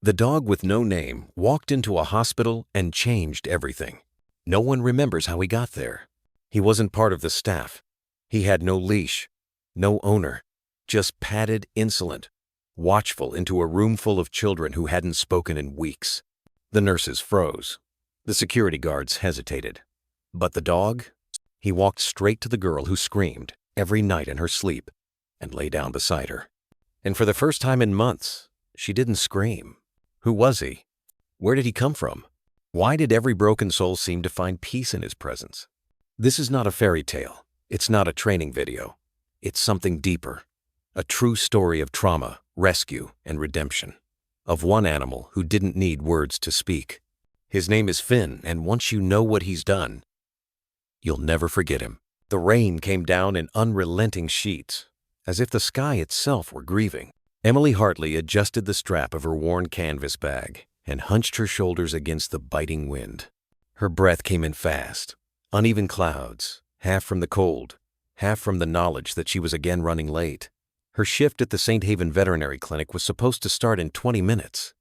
The dog with no name walked into a hospital and changed everything. No one remembers how he got there. He wasn't part of the staff. He had no leash, no owner, just padded, insolent, watchful into a room full of children who hadn't spoken in weeks. The nurses froze. The security guards hesitated. But the dog? He walked straight to the girl who screamed every night in her sleep and lay down beside her. And for the first time in months, she didn't scream. Who was he? Where did he come from? Why did every broken soul seem to find peace in his presence? This is not a fairy tale. It's not a training video. It's something deeper. A true story of trauma, rescue, and redemption. Of one animal who didn't need words to speak. His name is Finn, and once you know what he's done, you'll never forget him. The rain came down in unrelenting sheets, as if the sky itself were grieving. Emily Hartley adjusted the strap of her worn canvas bag and hunched her shoulders against the biting wind. Her breath came in fast, uneven clouds, half from the cold, half from the knowledge that she was again running late. Her shift at the St. Haven Veterinary Clinic was supposed to start in 20 minutes.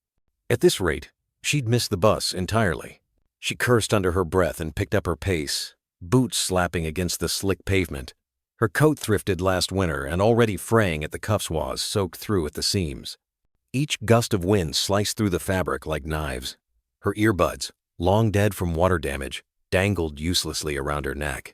At this rate, she'd miss the bus entirely. She cursed under her breath and picked up her pace, boots slapping against the slick pavement. Her coat thrifted last winter and already fraying at the cuffs was soaked through at the seams. Each gust of wind sliced through the fabric like knives. Her earbuds, long dead from water damage, dangled uselessly around her neck.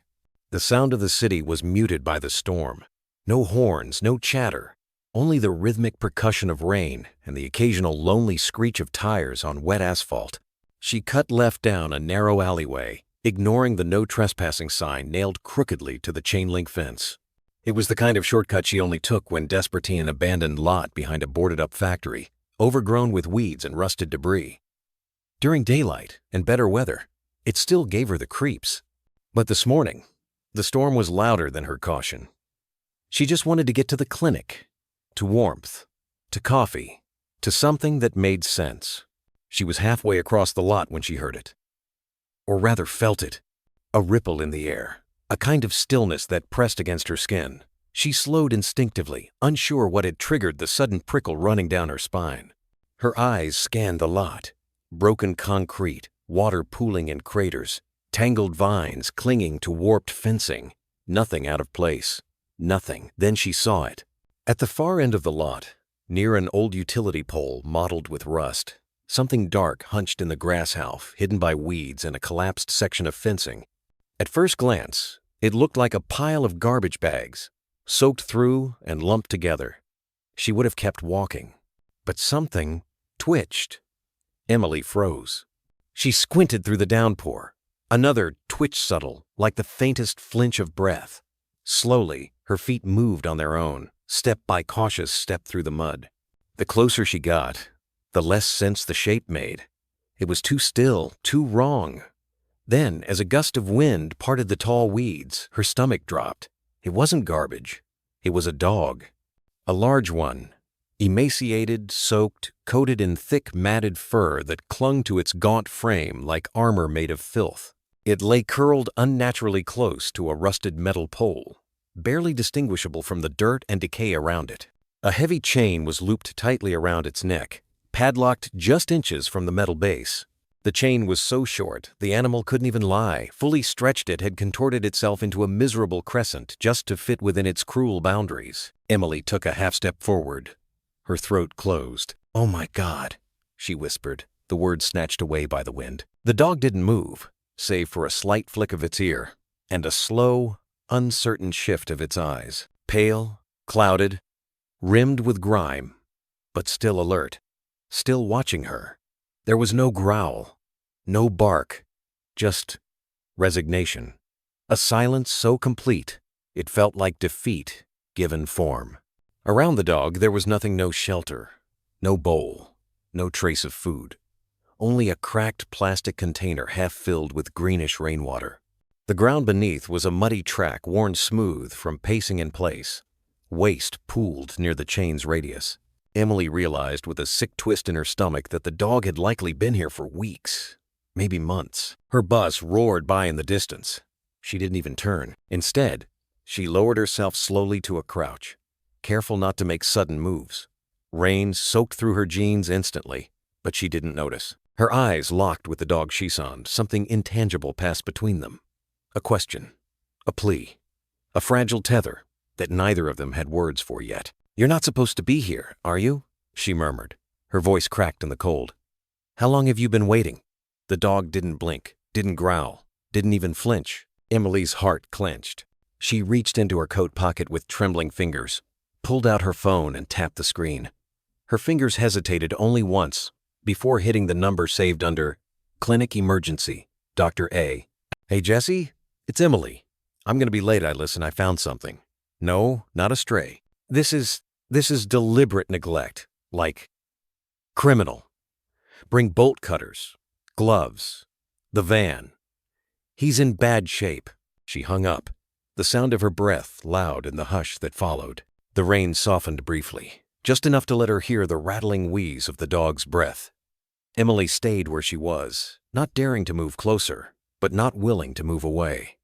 The sound of the city was muted by the storm. No horns, no chatter, only the rhythmic percussion of rain and the occasional lonely screech of tires on wet asphalt. She cut left down a narrow alleyway, ignoring the no trespassing sign nailed crookedly to the chain-link fence. It was the kind of shortcut she only took when desperate in an abandoned lot behind a boarded-up factory, overgrown with weeds and rusted debris. During daylight and better weather, it still gave her the creeps. But this morning, the storm was louder than her caution. She just wanted to get to the clinic, to warmth, to coffee, to something that made sense. She was halfway across the lot when she heard it. Or rather felt it. A ripple in the air, a kind of stillness that pressed against her skin. She slowed instinctively, unsure what had triggered the sudden prickle running down her spine. Her eyes scanned the lot. Broken concrete, water pooling in craters, tangled vines clinging to warped fencing. Nothing out of place. Nothing. Then she saw it. At the far end of the lot, near an old utility pole mottled with rust, something dark hunched in the grass half, hidden by weeds and a collapsed section of fencing. At first glance, it looked like a pile of garbage bags, soaked through and lumped together. She would have kept walking, but something twitched. Emily froze. She squinted through the downpour. Another twitch subtle, like the faintest flinch of breath. Slowly, her feet moved on their own, step by cautious step through the mud. The closer she got, the less sense the shape made. It was too still, too wrong. Then, as a gust of wind parted the tall weeds, her stomach dropped. It wasn't garbage. It was a dog. A large one, emaciated, soaked, coated in thick, matted fur that clung to its gaunt frame like armor made of filth. It lay curled unnaturally close to a rusted metal pole, barely distinguishable from the dirt and decay around it. A heavy chain was looped tightly around its neck, padlocked just inches from the metal base. The chain was so short, the animal couldn't even lie. Fully stretched, it had contorted itself into a miserable crescent just to fit within its cruel boundaries. Emily took a half step forward. Her throat closed. "Oh my God," she whispered, the words snatched away by the wind. The dog didn't move, save for a slight flick of its ear and a slow, uncertain shift of its eyes. Pale, clouded, rimmed with grime, but still alert, still watching her. There was no growl, no bark, just resignation. A silence so complete, it felt like defeat given form. Around the dog there was nothing, no shelter, no bowl, no trace of food. Only a cracked plastic container half filled with greenish rainwater. The ground beneath was a muddy track worn smooth from pacing in place. Waste pooled near the chain's radius. Emily realized with a sick twist in her stomach that the dog had likely been here for weeks, maybe months. Her bus roared by in the distance. She didn't even turn. Instead, she lowered herself slowly to a crouch, careful not to make sudden moves. Rain soaked through her jeans instantly, but she didn't notice. Her eyes locked with the dog she saw. Something intangible passed between them. A question, a plea, a fragile tether that neither of them had words for yet. "You're not supposed to be here, are you?" she murmured. Her voice cracked in the cold. "How long have you been waiting?" The dog didn't blink, didn't growl, didn't even flinch. Emily's heart clenched. She reached into her coat pocket with trembling fingers, pulled out her phone and tapped the screen. Her fingers hesitated only once before hitting the number saved under Clinic Emergency, Dr. A. "Hey, Jesse, it's Emily. I'm going to be late. I found something." "No, not a stray. This is deliberate neglect, like criminal. Bring bolt cutters, gloves, the van. He's in bad shape." She hung up, the sound of her breath loud in the hush that followed. The rain softened briefly, just enough to let her hear the rattling wheeze of the dog's breath. Emily stayed where she was, not daring to move closer, but not willing to move away.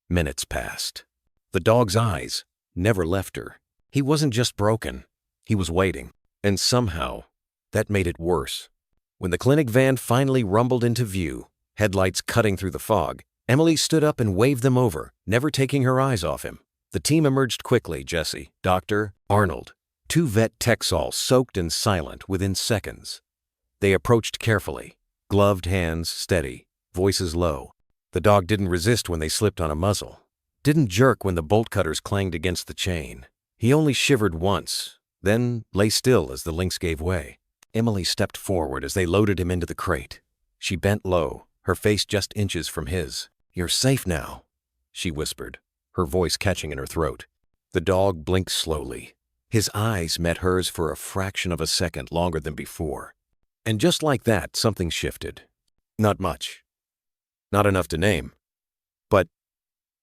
Minutes passed. The dog's eyes never left her. He wasn't just broken, he was waiting. And somehow, that made it worse. When the clinic van finally rumbled into view, headlights cutting through the fog, Emily stood up and waved them over, never taking her eyes off him. The team emerged quickly, Jesse, Dr. Arnold, 2 vet techs all soaked and silent within seconds. They approached carefully, gloved hands steady, voices low. The dog didn't resist when they slipped on a muzzle, didn't jerk when the bolt cutters clanged against the chain. He only shivered once, then lay still as the links gave way. Emily stepped forward as they loaded him into the crate. She bent low, her face just inches from his. "You're safe now," she whispered, her voice catching in her throat. The dog blinked slowly. His eyes met hers for a fraction of a second longer than before. And just like that, something shifted. Not much. Not enough to name. But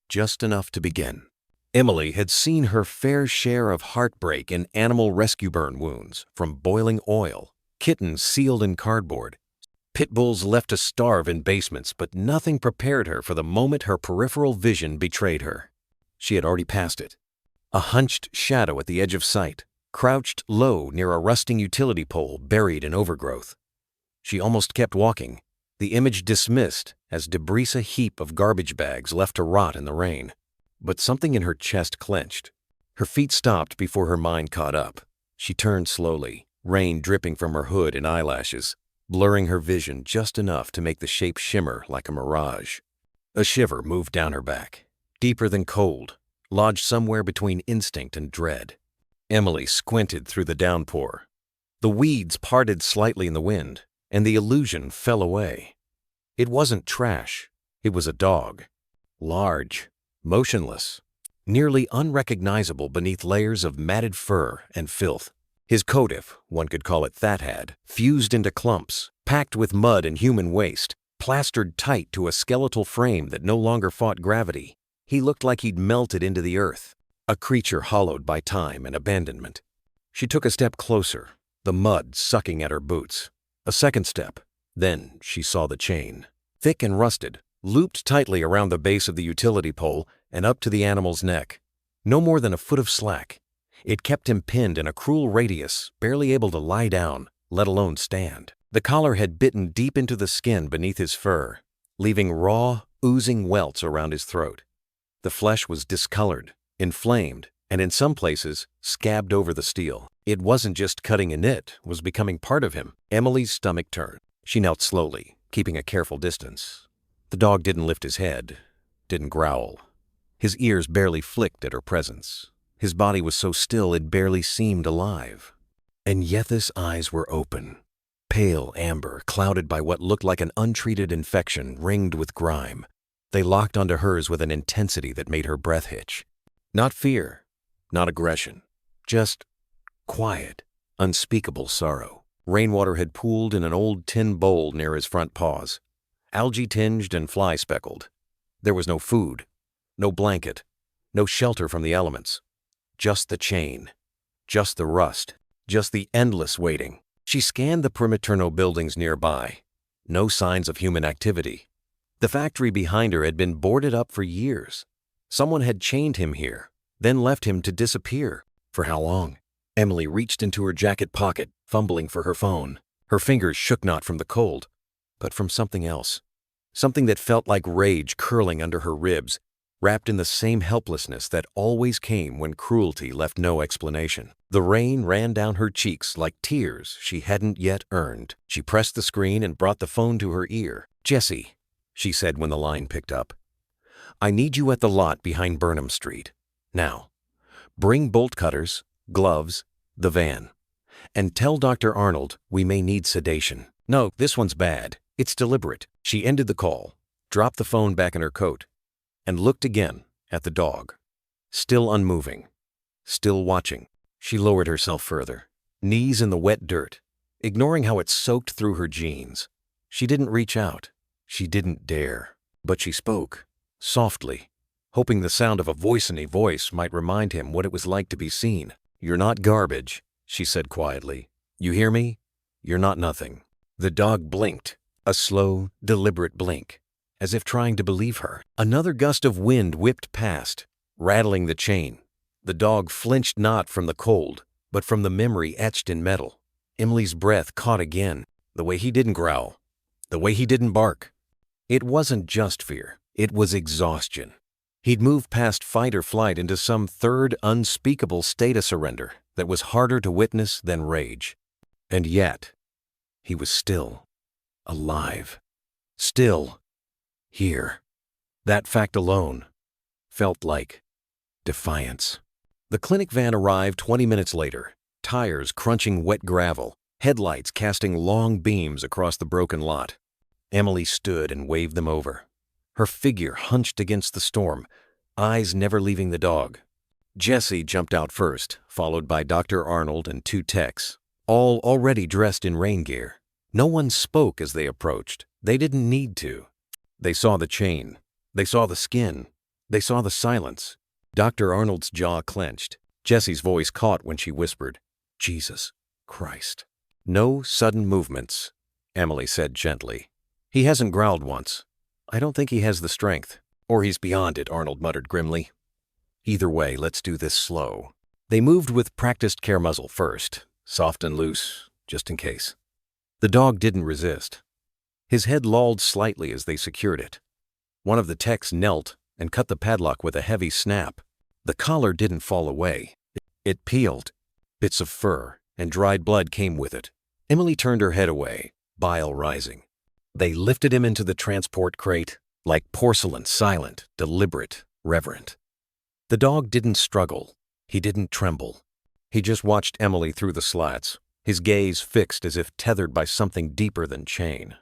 just enough to begin. Emily had seen her fair share of heartbreak and animal rescue burn wounds, from boiling oil, kittens sealed in cardboard, pit bulls left to starve in basements, but nothing prepared her for the moment her peripheral vision betrayed her. She had already passed it. A hunched shadow at the edge of sight, crouched low near a rusting utility pole buried in overgrowth. She almost kept walking, the image dismissed as debris, a heap of garbage bags left to rot in the rain. But something in her chest clenched. Her feet stopped before her mind caught up. She turned slowly, rain dripping from her hood and eyelashes, blurring her vision just enough to make the shape shimmer like a mirage. A shiver moved down her back, deeper than cold, lodged somewhere between instinct and dread. Emily squinted through the downpour. The weeds parted slightly in the wind, and the illusion fell away. It wasn't trash. It was a dog. Large, motionless, nearly unrecognizable beneath layers of matted fur and filth. His coat, if one could call it that, had fused into clumps, packed with mud and human waste, plastered tight to a skeletal frame that no longer fought gravity. He looked like he'd melted into the earth, a creature hollowed by time and abandonment. She took a step closer, the mud sucking at her boots. A second step, then she saw the chain. Thick and rusted, looped tightly around the base of the utility pole and up to the animal's neck. No more than a foot of slack. It kept him pinned in a cruel radius, barely able to lie down, let alone stand. The collar had bitten deep into the skin beneath his fur, leaving raw, oozing welts around his throat. The flesh was discolored, inflamed, and in some places, scabbed over the steel. It wasn't just cutting in, it was becoming part of him. Emily's stomach turned. She knelt slowly, keeping a careful distance. The dog didn't lift his head, didn't growl. His ears barely flicked at her presence. His body was so still it barely seemed alive. And Yeth's eyes were open, pale amber, clouded by what looked like an untreated infection ringed with grime. They locked onto hers with an intensity that made her breath hitch. Not fear, not aggression, just quiet, unspeakable sorrow. Rainwater had pooled in an old tin bowl near his front paws, algae-tinged and fly-speckled. There was no food, no blanket, no shelter from the elements. Just the chain, just the rust, just the endless waiting. She scanned the perimeter buildings nearby. No signs of human activity. The factory behind her had been boarded up for years. Someone had chained him here, then left him to disappear. For how long? Emily reached into her jacket pocket, fumbling for her phone. Her fingers shook not from the cold, but from something else. Something that felt like rage curling under her ribs, wrapped in the same helplessness that always came when cruelty left no explanation. The rain ran down her cheeks like tears she hadn't yet earned. She pressed the screen and brought the phone to her ear. "Jesse," she said when the line picked up, "I need you at the lot behind Burnham Street. Now, bring bolt cutters, gloves, the van, and tell Dr. Arnold we may need sedation. No, this one's bad. It's deliberate." She ended the call, dropped the phone back in her coat, and looked again at the dog. Still unmoving, still watching. She lowered herself further, knees in the wet dirt, ignoring how it soaked through her jeans. She didn't reach out. She didn't dare. But she spoke, softly, hoping the sound of a voice in a voice might remind him what it was like to be seen. "You're not garbage," she said quietly. "You hear me? You're not nothing." The dog blinked, a slow, deliberate blink, as if trying to believe her. Another gust of wind whipped past, rattling the chain. The dog flinched not from the cold, but from the memory etched in metal. Emily's breath caught again, the way he didn't growl, the way he didn't bark. It wasn't just fear, it was exhaustion. He'd moved past fight or flight into some third unspeakable state of surrender that was harder to witness than rage. And yet, he was still alive. Still here. That fact alone felt like defiance. The clinic van arrived 20 minutes later, tires crunching wet gravel, headlights casting long beams across the broken lot. Emily stood and waved them over, her figure hunched against the storm, eyes never leaving the dog. Jesse jumped out first, followed by Dr. Arnold and 2 techs, all already dressed in rain gear. No one spoke as they approached. They didn't need to. They saw the chain. They saw the skin. They saw the silence. Dr. Arnold's jaw clenched. Jesse's voice caught when she whispered, "Jesus Christ." "No sudden movements," Emily said gently. "He hasn't growled once. I don't think he has the strength. Or he's beyond it," Arnold muttered grimly. "Either way, let's do this slow." They moved with practiced care muzzle first, soft and loose, just in case. The dog didn't resist. His head lolled slightly as they secured it. One of the techs knelt and cut the padlock with a heavy snap. The collar didn't fall away. It peeled. Bits of fur and dried blood came with it. Emily turned her head away, bile rising. They lifted him into the transport crate, like porcelain, silent, deliberate, reverent. The dog didn't struggle. He didn't tremble. He just watched Emily through the slats, his gaze fixed as if tethered by something deeper than chain.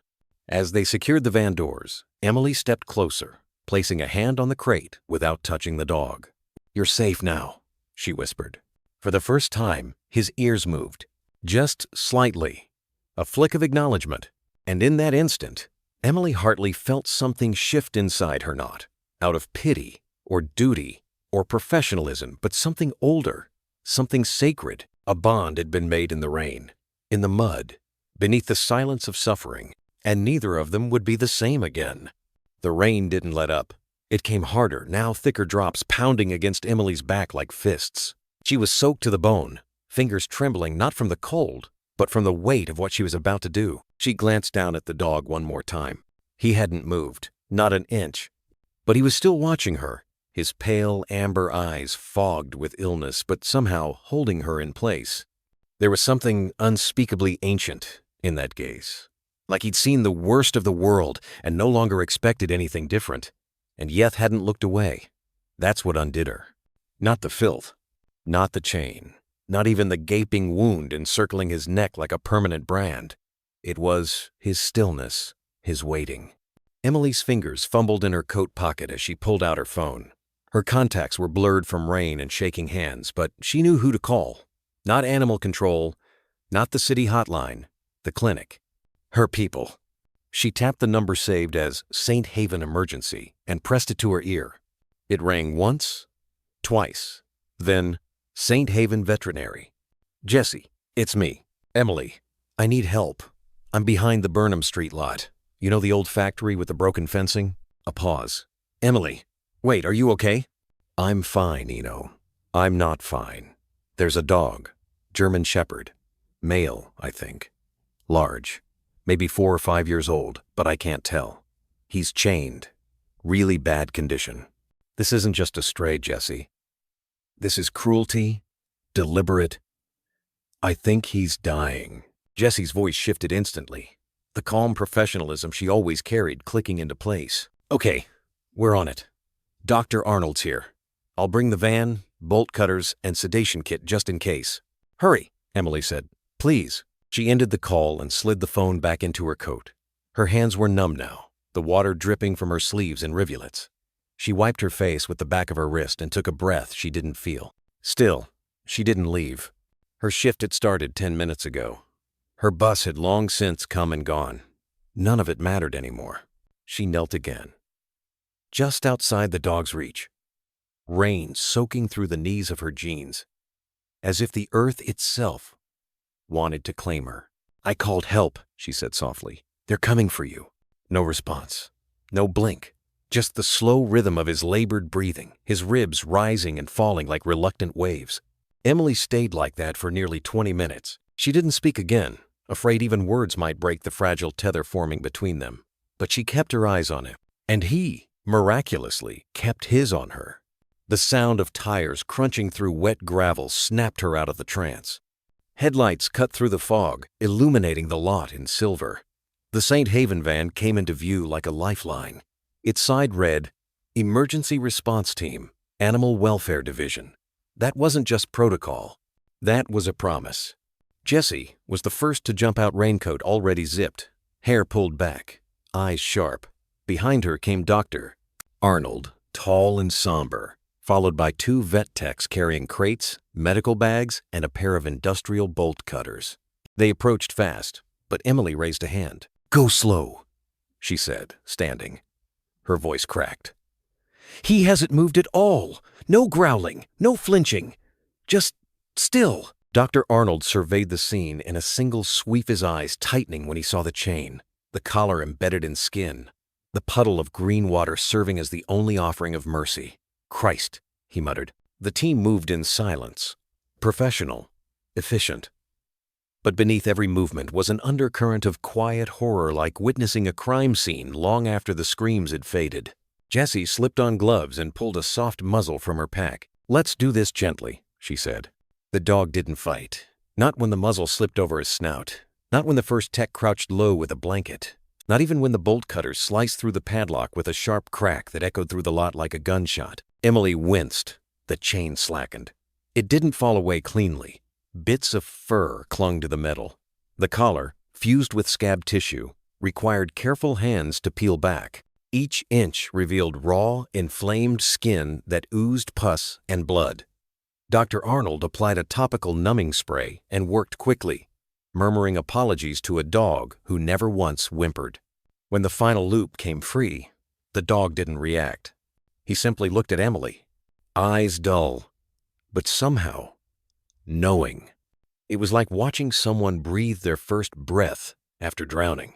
As they secured the van doors, Emily stepped closer, placing a hand on the crate without touching the dog. "You're safe now," she whispered. For the first time, his ears moved, just slightly, a flick of acknowledgement, and in that instant, Emily Hartley felt something shift inside her, not out of pity or duty or professionalism, but something older, something sacred. A bond had been made in the rain, in the mud, beneath the silence of suffering, and neither of them would be the same again. The rain didn't let up. It came harder, now thicker drops pounding against Emily's back like fists. She was soaked to the bone, fingers trembling not from the cold, but from the weight of what she was about to do. She glanced down at the dog one more time. He hadn't moved, not an inch. But he was still watching her, his pale amber eyes fogged with illness, but somehow holding her in place. There was something unspeakably ancient in that gaze, like he'd seen the worst of the world and no longer expected anything different, and yet hadn't looked away. That's what undid her. Not the filth, not the chain, not even the gaping wound encircling his neck like a permanent brand. It was his stillness, his waiting. Emily's fingers fumbled in her coat pocket as she pulled out her phone. Her contacts were blurred from rain and shaking hands, but she knew who to call. Not animal control, not the city hotline, the clinic. Her people. She tapped the number saved as St. Haven Emergency and pressed it to her ear. It rang once, twice, then St. Haven Veterinary. "Jesse, it's me, Emily. I need help. I'm behind the Burnham Street lot. You know the old factory with the broken fencing?" A pause. "Emily. Wait, are you okay?" "I'm fine, Eno. I'm not fine. There's a dog, German Shepherd, male, I think. Large. Maybe 4 or 5 years old, but I can't tell. He's chained. Really bad condition. This isn't just a stray, Jesse. This is cruelty, deliberate. I think he's dying. Jesse's voice shifted instantly, the calm professionalism she always carried clicking into place. Okay, we're on it. Dr. Arnold's here. I'll bring the van, bolt cutters, and sedation kit just in case. Hurry, Emily said. Please. She ended the call and slid the phone back into her coat. Her hands were numb now, the water dripping from her sleeves in rivulets. She wiped her face with the back of her wrist and took a breath she didn't feel. Still, she didn't leave. Her shift had started 10 minutes ago. Her bus had long since come and gone. None of it mattered anymore. She knelt again. Just outside the dog's reach, rain soaking through the knees of her jeans, as if the earth itself wanted to claim her. I called help, she said softly. They're coming for you. No response. No blink. Just the slow rhythm of his labored breathing, his ribs rising and falling like reluctant waves. Emily stayed like that for nearly 20 minutes. She didn't speak again, afraid even words might break the fragile tether forming between them. But she kept her eyes on him, and he, miraculously, kept his on her. The sound of tires crunching through wet gravel snapped her out of the trance. Headlights cut through the fog, illuminating the lot in silver. The St. Haven van came into view like a lifeline. Its side read, Emergency Response Team, Animal Welfare Division. That wasn't just protocol. That was a promise. Jessie was the first to jump out, raincoat already zipped, hair pulled back, eyes sharp. Behind her came Dr. Arnold, tall and somber, followed by 2 vet techs carrying crates, medical bags, and a pair of industrial bolt cutters. They approached fast, but Emily raised a hand. Go slow, she said, standing. Her voice cracked. He hasn't moved at all. No growling, no flinching. Just still. Dr. Arnold surveyed the scene in a single sweep, his eyes tightening when he saw the chain, the collar embedded in skin, the puddle of green water serving as the only offering of mercy. Christ, he muttered. The team moved in silence. Professional, efficient. But beneath every movement was an undercurrent of quiet horror, like witnessing a crime scene long after the screams had faded. Jessie slipped on gloves and pulled a soft muzzle from her pack. Let's do this gently, she said. The dog didn't fight. Not when the muzzle slipped over his snout. Not when the first tech crouched low with a blanket. Not even when the bolt cutter sliced through the padlock with a sharp crack that echoed through the lot like a gunshot. Emily winced. The chain slackened. It didn't fall away cleanly. Bits of fur clung to the metal. The collar, fused with scab tissue, required careful hands to peel back. Each inch revealed raw, inflamed skin that oozed pus and blood. Dr. Arnold applied a topical numbing spray and worked quickly, murmuring apologies to a dog who never once whimpered. When the final loop came free, the dog didn't react. He simply looked at Emily, eyes dull, but somehow knowing. It was like watching someone breathe their first breath after drowning.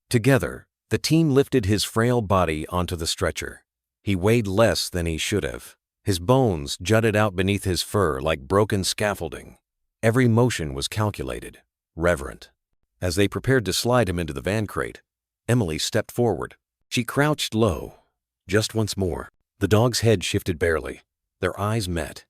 Together, the team lifted his frail body onto the stretcher. He weighed less than he should have. His bones jutted out beneath his fur like broken scaffolding. Every motion was calculated, reverent. As they prepared to slide him into the van crate, Emily stepped forward. She crouched low, just once more. The dog's head shifted barely. Their eyes met.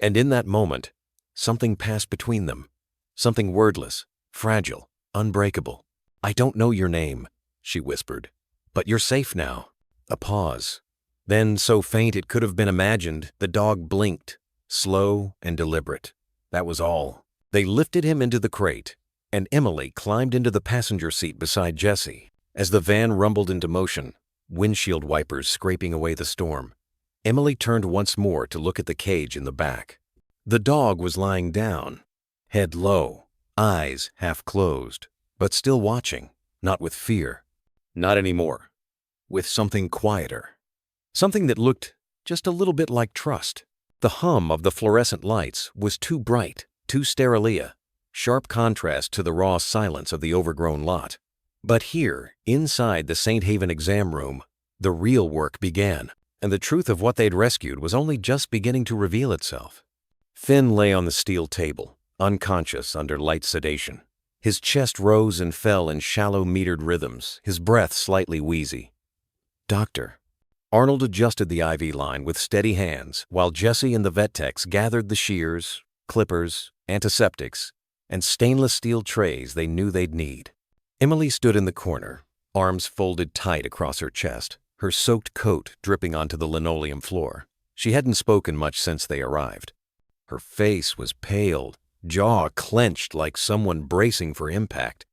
And in that moment, something passed between them. Something wordless, fragile, unbreakable. I don't know your name, she whispered, but you're safe now. A pause. Then, so faint it could have been imagined, the dog blinked, slow and deliberate. That was all. They lifted him into the crate, and Emily climbed into the passenger seat beside Jessie. As the van rumbled into motion, windshield wipers scraping away the storm, Emily turned once more to look at the cage in the back. The dog was lying down, head low, eyes half closed, but still watching, not with fear. Not anymore. With something quieter. Something that looked just a little bit like trust. The hum of the fluorescent lights was too bright, too sterile, sharp contrast to the raw silence of the overgrown lot. But here, inside the St. Haven exam room, the real work began, and the truth of what they'd rescued was only just beginning to reveal itself. Finn lay on the steel table, unconscious under light sedation. His chest rose and fell in shallow metered rhythms, his breath slightly wheezy. "Doctor." Arnold adjusted the IV line with steady hands while Jesse and the vet techs gathered the shears, clippers, antiseptics, and stainless steel trays they knew they'd need. Emily stood in the corner, arms folded tight across her chest, her soaked coat dripping onto the linoleum floor. She hadn't spoken much since they arrived. Her face was pale, jaw clenched like someone bracing for impact,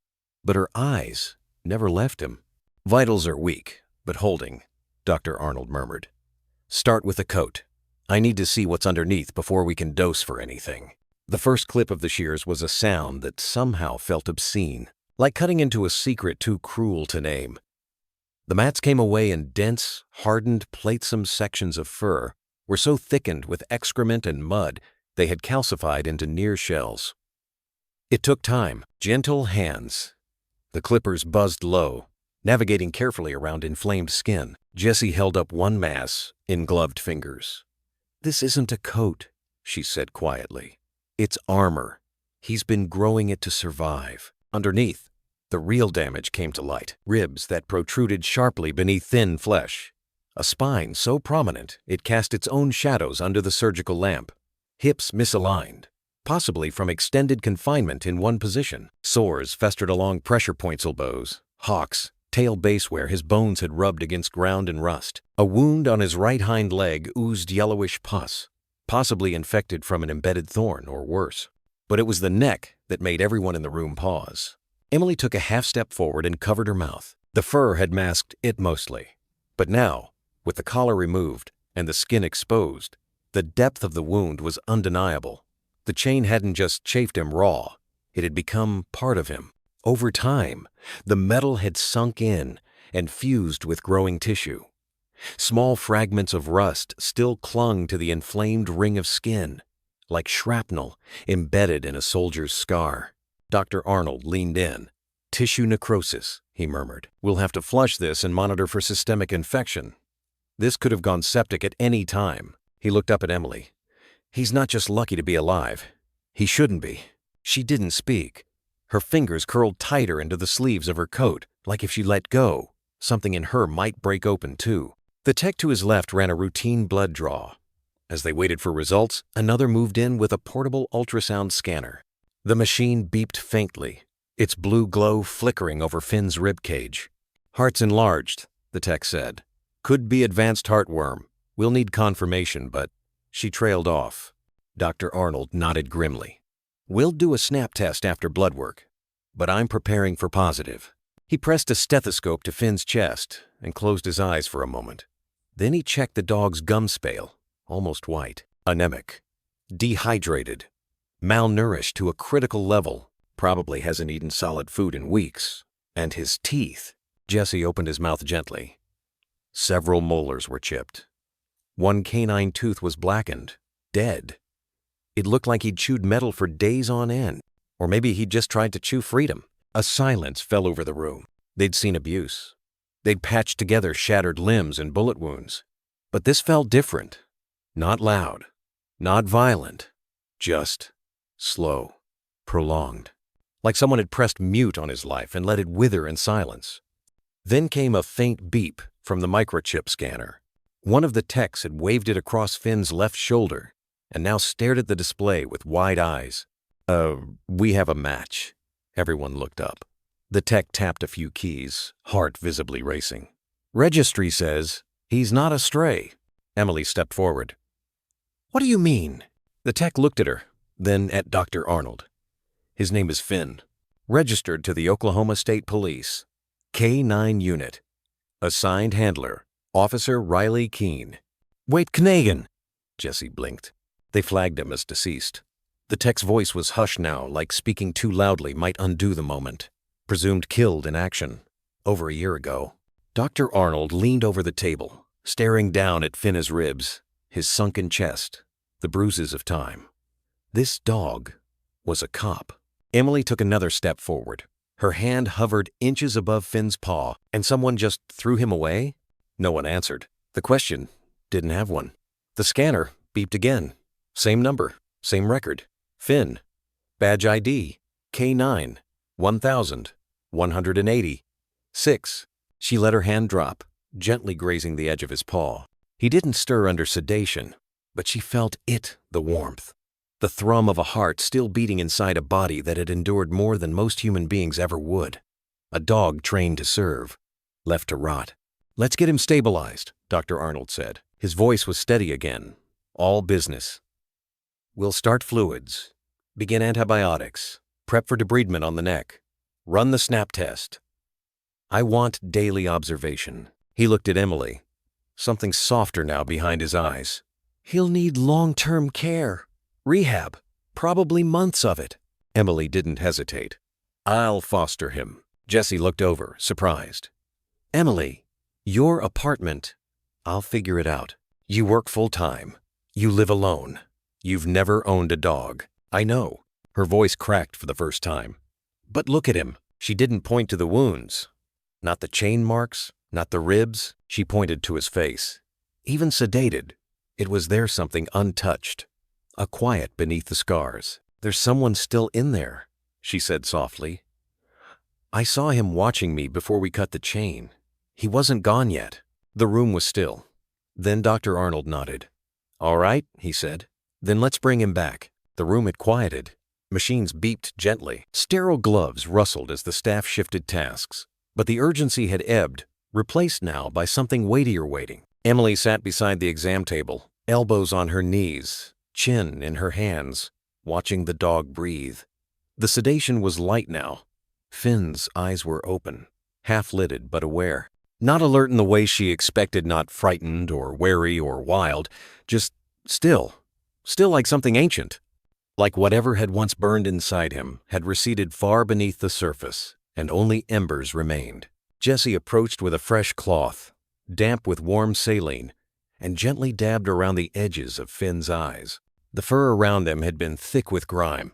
but her eyes never left him. "Vitals are weak, but holding," Dr. Arnold murmured. "Start with the coat. I need to see what's underneath before we can dose for anything." The first clip of the shears was a sound that somehow felt obscene, like cutting into a secret too cruel to name. The mats came away in dense, hardened, platesome sections of fur, were so thickened with excrement and mud they had calcified into near shells. It took time, gentle hands. The clippers buzzed low, navigating carefully around inflamed skin. Jessie held up one mass in gloved fingers. "This isn't a coat," she said quietly. "It's armor. He's been growing it to survive." Underneath, the real damage came to light. Ribs that protruded sharply beneath thin flesh. A spine so prominent it cast its own shadows under the surgical lamp. Hips misaligned, possibly from extended confinement in one position. Sores festered along pressure points elbows, hocks, tail base where his bones had rubbed against ground and rust. A wound on his right hind leg oozed yellowish pus, possibly infected from an embedded thorn or worse. But it was the neck that made everyone in the room pause. Emily took a half step forward and covered her mouth. The fur had masked it mostly. But now, with the collar removed and the skin exposed, the depth of the wound was undeniable. The chain hadn't just chafed him raw, it had become part of him. Over time, the metal had sunk in and fused with growing tissue. Small fragments of rust still clung to the inflamed ring of skin, like shrapnel embedded in a soldier's scar. Dr. Arnold leaned in. "Tissue necrosis," he murmured. "We'll have to flush this and monitor for systemic infection. This could have gone septic at any time." He looked up at Emily. "He's not just lucky to be alive. He shouldn't be." She didn't speak. Her fingers curled tighter into the sleeves of her coat, like if she let go, something in her might break open too. The tech to his left ran a routine blood draw. As they waited for results, another moved in with a portable ultrasound scanner. The machine beeped faintly, its blue glow flickering over Finn's ribcage. "Heart's enlarged," the tech said. "Could be advanced heartworm. We'll need confirmation, but..." She trailed off. Dr. Arnold nodded grimly. "We'll do a snap test after blood work, but I'm preparing for positive." He pressed a stethoscope to Finn's chest and closed his eyes for a moment. Then he checked the dog's gum spale, almost white. Anemic. Dehydrated. Malnourished to a critical level. Probably hasn't eaten solid food in weeks. And his teeth. Jesse opened his mouth gently. Several molars were chipped. One canine tooth was blackened, dead. It looked like he'd chewed metal for days on end. Or maybe he'd just tried to chew freedom. A silence fell over the room. They'd seen abuse. They'd patched together shattered limbs and bullet wounds. But this felt different. Not loud. Not violent. Just slow. Prolonged. Like someone had pressed mute on his life and let it wither in silence. Then came a faint beep from the microchip scanner. One of the techs had waved it across Finn's left shoulder and now stared at the display with wide eyes. We have a match." Everyone looked up. The tech tapped a few keys, heart visibly racing. "Registry says he's not a stray." Emily stepped forward. "What do you mean?" The tech looked at her, then at Dr. Arnold. "His name is Finn. Registered to the Oklahoma State Police. K-9 unit. Assigned handler, Officer Riley Keene." "Wait, Knagan!" Jesse blinked. They flagged him as deceased. The tech's voice was hushed now, like speaking too loudly might undo the moment. Presumed killed in action. Over a year ago. Dr. Arnold leaned over the table, staring down at Finna's ribs, his sunken chest, the bruises of time. This dog was a cop. Emily took another step forward. Her hand hovered inches above Finn's paw, and someone just threw him away? No one answered. The question didn't have one. The scanner beeped again. Same number, same record. Finn. Badge ID. K-9. 1,000. 180. 6. She let her hand drop, gently grazing the edge of his paw. He didn't stir under sedation, but she felt the warmth. The thrum of a heart still beating inside a body that had endured more than most human beings ever would. A dog trained to serve, left to rot. "Let's get him stabilized," Dr. Arnold said. His voice was steady again. All business. "We'll start fluids. Begin antibiotics. Prep for debridement on the neck. Run the snap test. I want daily observation." He looked at Emily, something softer now behind his eyes. "He'll need long-term care. Rehab. Probably months of it." Emily didn't hesitate. "I'll foster him." Jessie looked over, surprised. "Emily, your apartment. I'll figure it out. You work full-time. You live alone. You've never owned a dog. I know." Her voice cracked for the first time. "But look at him." She didn't point to the wounds. Not the chain marks, not the ribs. She pointed to his face. Even sedated, it was there something untouched. A quiet beneath the scars. "There's someone still in there," she said softly. "I saw him watching me before we cut the chain. He wasn't gone yet." The room was still. Then Dr. Arnold nodded. "All right," he said. "Then let's bring him back." The room had quieted. Machines beeped gently. Sterile gloves rustled as the staff shifted tasks. But the urgency had ebbed, replaced now by something weightier waiting. Emily sat beside the exam table, elbows on her knees, chin in her hands, watching the dog breathe. The sedation was light now. Finn's eyes were open, half-lidded but aware. Not alert in the way she expected, not frightened or wary or wild, just still like something ancient. Like whatever had once burned inside him had receded far beneath the surface, and only embers remained. Jessie approached with a fresh cloth, damp with warm saline, and gently dabbed around the edges of Finn's eyes. The fur around them had been thick with grime,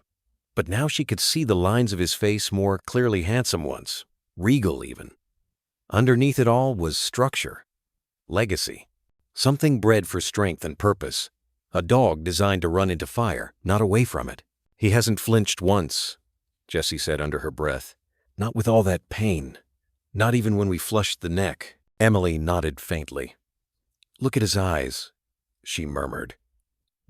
but now she could see the lines of his face more clearly handsome ones, regal even. Underneath it all was structure, legacy, something bred for strength and purpose. A dog designed to run into fire, not away from it. "He hasn't flinched once," Jessie said under her breath. "Not with all that pain. Not even when we flushed the neck." Emily nodded faintly. "Look at his eyes," she murmured.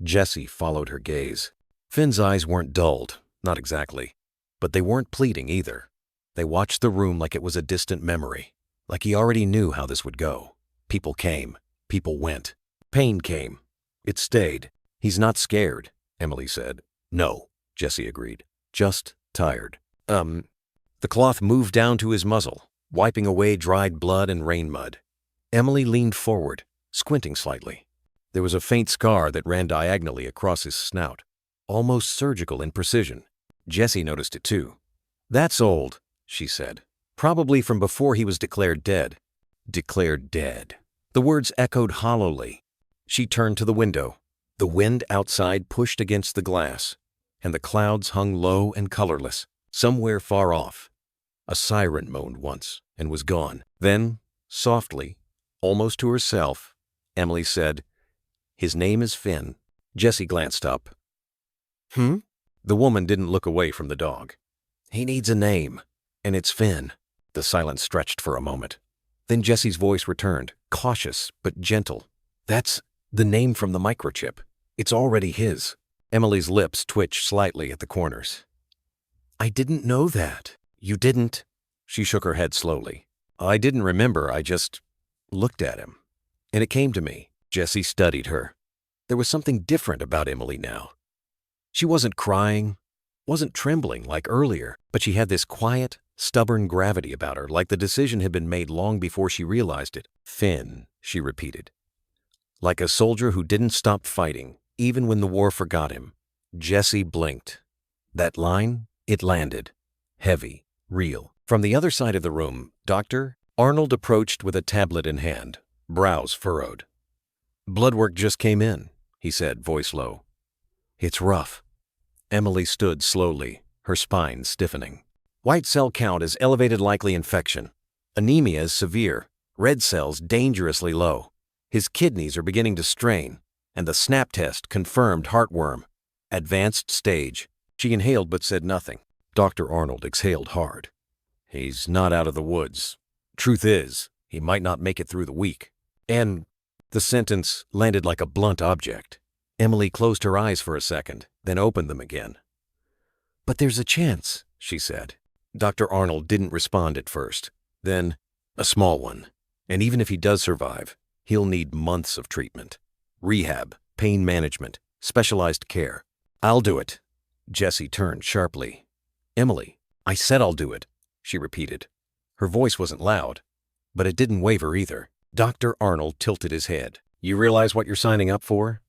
Jessie followed her gaze. Finn's eyes weren't dulled, not exactly, but they weren't pleading either. They watched the room like it was a distant memory, like he already knew how this would go. People came, people went. Pain came. It stayed. "He's not scared," Emily said. "No," Jessie agreed. "Just tired." The cloth moved down to his muzzle, wiping away dried blood and rain mud. Emily leaned forward, squinting slightly. There was a faint scar that ran diagonally across his snout, almost surgical in precision. Jessie noticed it too. "That's old," she said. "Probably from before he was declared dead." Declared dead. The words echoed hollowly. She turned to the window. The wind outside pushed against the glass, and the clouds hung low and colorless, somewhere far off. A siren moaned once and was gone. Then, softly, almost to herself, Emily said, "His name is Finn." Jessie glanced up. The woman didn't look away from the dog. "He needs a name, and it's Finn." The silence stretched for a moment. Then Jessie's voice returned, cautious but gentle. "That's the name from the microchip. It's already his." Emily's lips twitched slightly at the corners. "I didn't know that." "You didn't?" She shook her head slowly. "I didn't remember. I just looked at him. And it came to me." Jessie studied her. There was something different about Emily now. She wasn't crying, wasn't trembling like earlier, but she had this quiet, stubborn gravity about her, like the decision had been made long before she realized it. "Finn," she repeated. Like a soldier who didn't stop fighting, even when the war forgot him. Jessie blinked. That line, it landed. Heavy, real. From the other side of the room, Dr. Arnold approached with a tablet in hand, brows furrowed. "Blood work just came in," he said, voice low. "It's rough." Emily stood slowly, her spine stiffening. "White cell count is elevated, likely infection. Anemia is severe. Red cells dangerously low. His kidneys are beginning to strain, and the snap test confirmed heartworm. Advanced stage." She inhaled but said nothing. Dr. Arnold exhaled hard. He's not out of the woods. Truth is, he might not make it through the week. And the sentence landed like a blunt object. Emily closed her eyes for a second, then opened them again. But there's a chance, she said. Dr. Arnold didn't respond at first. Then, a small one. And even if he does survive, he'll need months of treatment. Rehab, pain management, specialized care. I'll do it. Jessie turned sharply. Emily, I said I'll do it, she repeated. Her voice wasn't loud, but it didn't waver either. Dr. Arnold tilted his head. You realize what you're signing up for?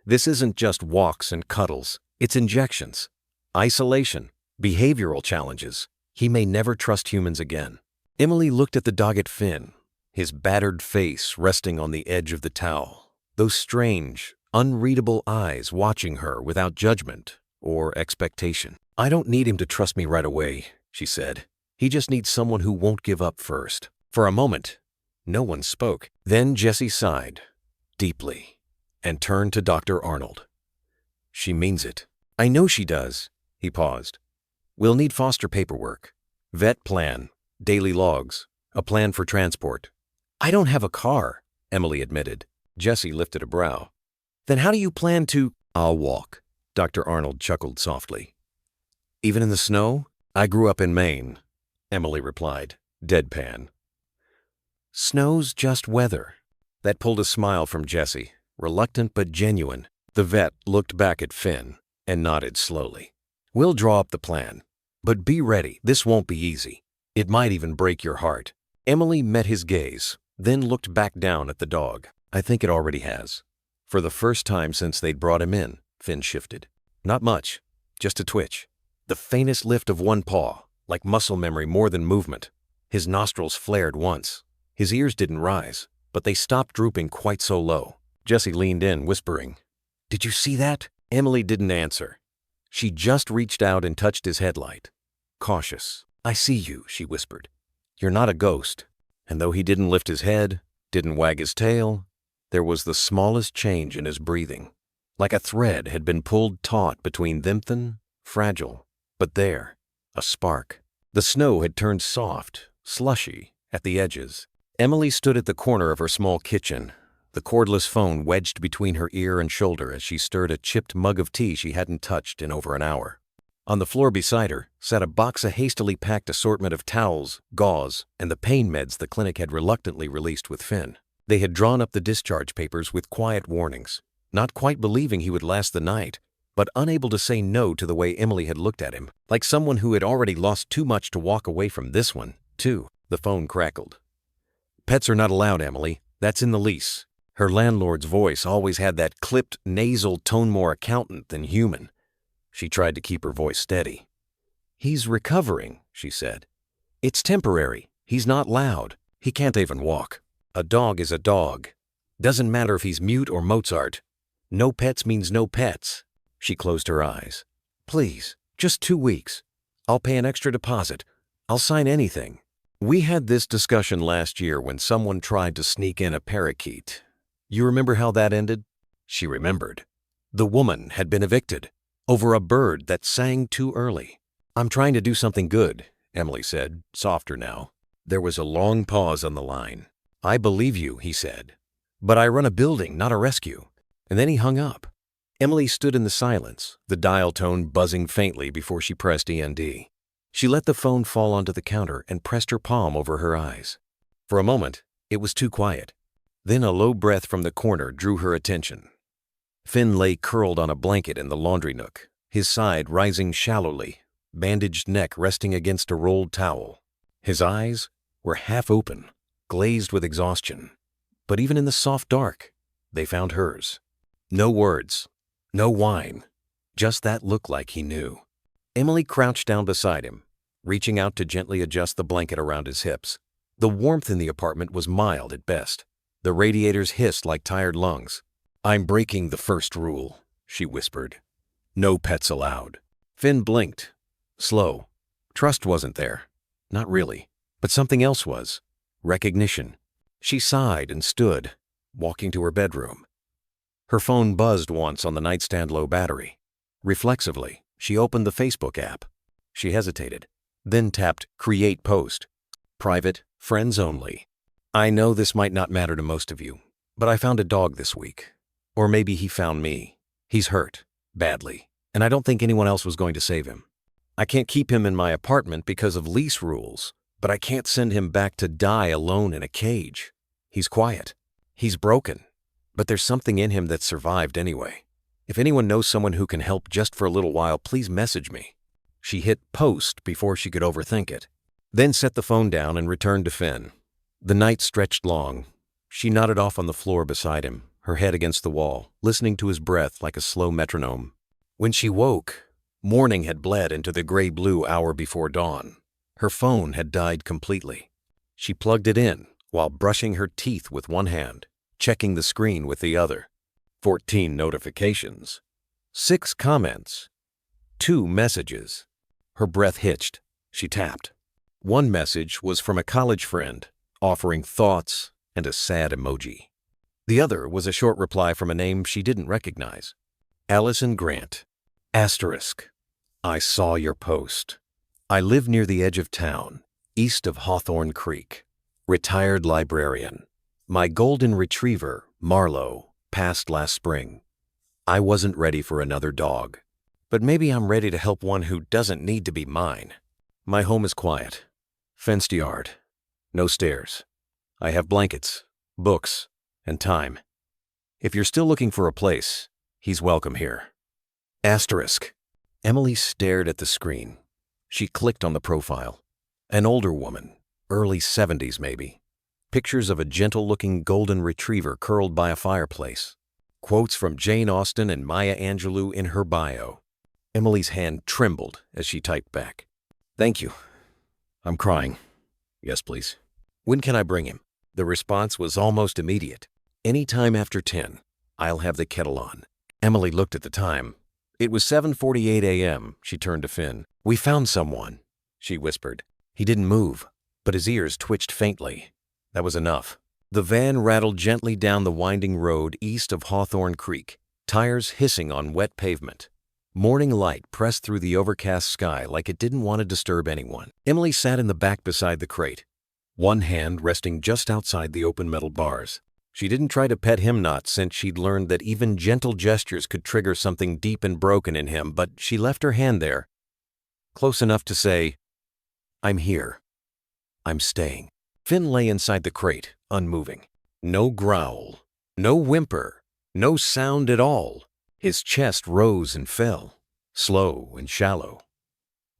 This isn't just walks and cuddles. It's injections, isolation, behavioral challenges. He may never trust humans again. Emily looked at the dogged Finn, his battered face resting on the edge of the towel. Those strange, unreadable eyes watching her without judgment or expectation. I don't need him to trust me right away, she said. He just needs someone who won't give up first. For a moment, no one spoke. Then Jessie sighed, deeply, and turned to Dr. Arnold. She means it. I know she does. He paused. We'll need foster paperwork, vet plan, daily logs, a plan for transport. I don't have a car, Emily admitted. Jessie lifted a brow. Then how do you plan to— I'll walk, Dr. Arnold chuckled softly. Even in the snow? I grew up in Maine, Emily replied, deadpan. Snow's just weather. That pulled a smile from Jessie, reluctant but genuine. The vet looked back at Finn and nodded slowly. We'll draw up the plan, but be ready. This won't be easy. It might even break your heart. Emily met his gaze, then looked back down at the dog. I think it already has. For the first time since they'd brought him in, Finn shifted. Not much, just a twitch. The faintest lift of one paw, like muscle memory more than movement. His nostrils flared once. His ears didn't rise, but they stopped drooping quite so low. Jessie leaned in, whispering, Did you see that? Emily didn't answer. She just reached out and touched his headlight. Cautious. I see you, she whispered. You're not a ghost. And though he didn't lift his head, didn't wag his tail, there was the smallest change in his breathing. Like a thread had been pulled taut between them, thin, fragile, but there, a spark. The snow had turned soft, slushy, at the edges. Emily stood at the corner of her small kitchen, the cordless phone wedged between her ear and shoulder as she stirred a chipped mug of tea she hadn't touched in over an hour. On the floor beside her sat a box of hastily packed assortment of towels, gauze, and the pain meds the clinic had reluctantly released with Finn. They had drawn up the discharge papers with quiet warnings, not quite believing he would last the night, but unable to say no to the way Emily had looked at him, like someone who had already lost too much to walk away from this one, too. The phone crackled. Pets are not allowed, Emily. That's in the lease. Her landlord's voice always had that clipped, nasal tone, more accountant than human. She tried to keep her voice steady. He's recovering, she said. It's temporary. He's not loud. He can't even walk. A dog is a dog. Doesn't matter if he's mute or Mozart. No pets means no pets. She closed her eyes. Please, just 2 weeks. I'll pay an extra deposit. I'll sign anything. We had this discussion last year when someone tried to sneak in a parakeet. You remember how that ended? She remembered. The woman had been evicted over a bird that sang too early. I'm trying to do something good, Emily said, softer now. There was a long pause on the line. I believe you, he said. But I run a building, not a rescue. And then he hung up. Emily stood in the silence, the dial tone buzzing faintly before she pressed END. She let the phone fall onto the counter and pressed her palm over her eyes. For a moment, it was too quiet. Then a low breath from the corner drew her attention. Finn lay curled on a blanket in the laundry nook, his side rising shallowly, bandaged neck resting against a rolled towel. His eyes were half open, glazed with exhaustion. But even in the soft dark, they found hers. No words, no whine, just that look like he knew. Emily crouched down beside him, reaching out to gently adjust the blanket around his hips. The warmth in the apartment was mild at best. The radiators hissed like tired lungs. I'm breaking the first rule, she whispered. No pets allowed. Finn blinked. Slow. Trust wasn't there. Not really. But something else was. Recognition. She sighed and stood, walking to her bedroom. Her phone buzzed once on the nightstand low battery. Reflexively, she opened the Facebook app. She hesitated, then tapped Create Post. Private, friends only. I know this might not matter to most of you, but I found a dog this week. Or maybe he found me. He's hurt, badly, and I don't think anyone else was going to save him. I can't keep him in my apartment because of lease rules, but I can't send him back to die alone in a cage. He's quiet. He's broken, but there's something in him that survived anyway. If anyone knows someone who can help just for a little while, please message me. She hit post before she could overthink it, then set the phone down and returned to Finn. The night stretched long. She nodded off on the floor beside him, her head against the wall, listening to his breath like a slow metronome. When she woke, morning had bled into the gray-blue hour before dawn. Her phone had died completely. She plugged it in while brushing her teeth with one hand, checking the screen with the other. 14 notifications. 6 comments. 2 messages. Her breath hitched. She tapped. One message was from a college friend, offering thoughts and a sad emoji. The other was a short reply from a name she didn't recognize. Allison Grant. Asterisk. I saw your post. I live near the edge of town, east of Hawthorne Creek. Retired librarian. My golden retriever, Marlowe, passed last spring. I wasn't ready for another dog, but maybe I'm ready to help one who doesn't need to be mine. My home is quiet. Fenced yard. No stairs. I have blankets, books, and time. If you're still looking for a place, he's welcome here. Asterisk. Emily stared at the screen. She clicked on the profile. An older woman, early 70s maybe. Pictures of a gentle-looking golden retriever curled by a fireplace. Quotes from Jane Austen and Maya Angelou in her bio. Emily's hand trembled as she typed back. Thank you. I'm crying. Yes, please. When can I bring him? The response was almost immediate. Any time after 10. I'll have the kettle on. Emily looked at the time. It was 7:48 a.m. She turned to Finn. We found someone, she whispered. He didn't move, but his ears twitched faintly. That was enough. The van rattled gently down the winding road east of Hawthorne Creek, tires hissing on wet pavement. Morning light pressed through the overcast sky like it didn't want to disturb anyone. Emily sat in the back beside the crate, one hand resting just outside the open metal bars. She didn't try to pet him not since she'd learned that even gentle gestures could trigger something deep and broken in him, but she left her hand there, close enough to say, I'm here. I'm staying. Finn lay inside the crate, unmoving. No growl, no whimper, no sound at all. His chest rose and fell, slow and shallow.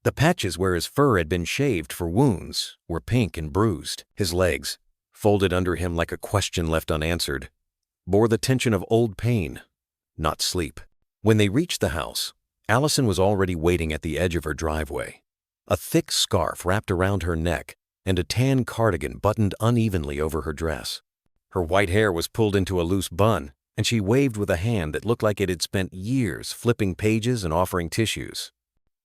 The patches where his fur had been shaved for wounds were pink and bruised. His legs, folded under him like a question left unanswered, bore the tension of old pain, not sleep. When they reached the house, Allison was already waiting at the edge of her driveway. A thick scarf wrapped around her neck and a tan cardigan buttoned unevenly over her dress. Her white hair was pulled into a loose bun, and she waved with a hand that looked like it had spent years flipping pages and offering tissues.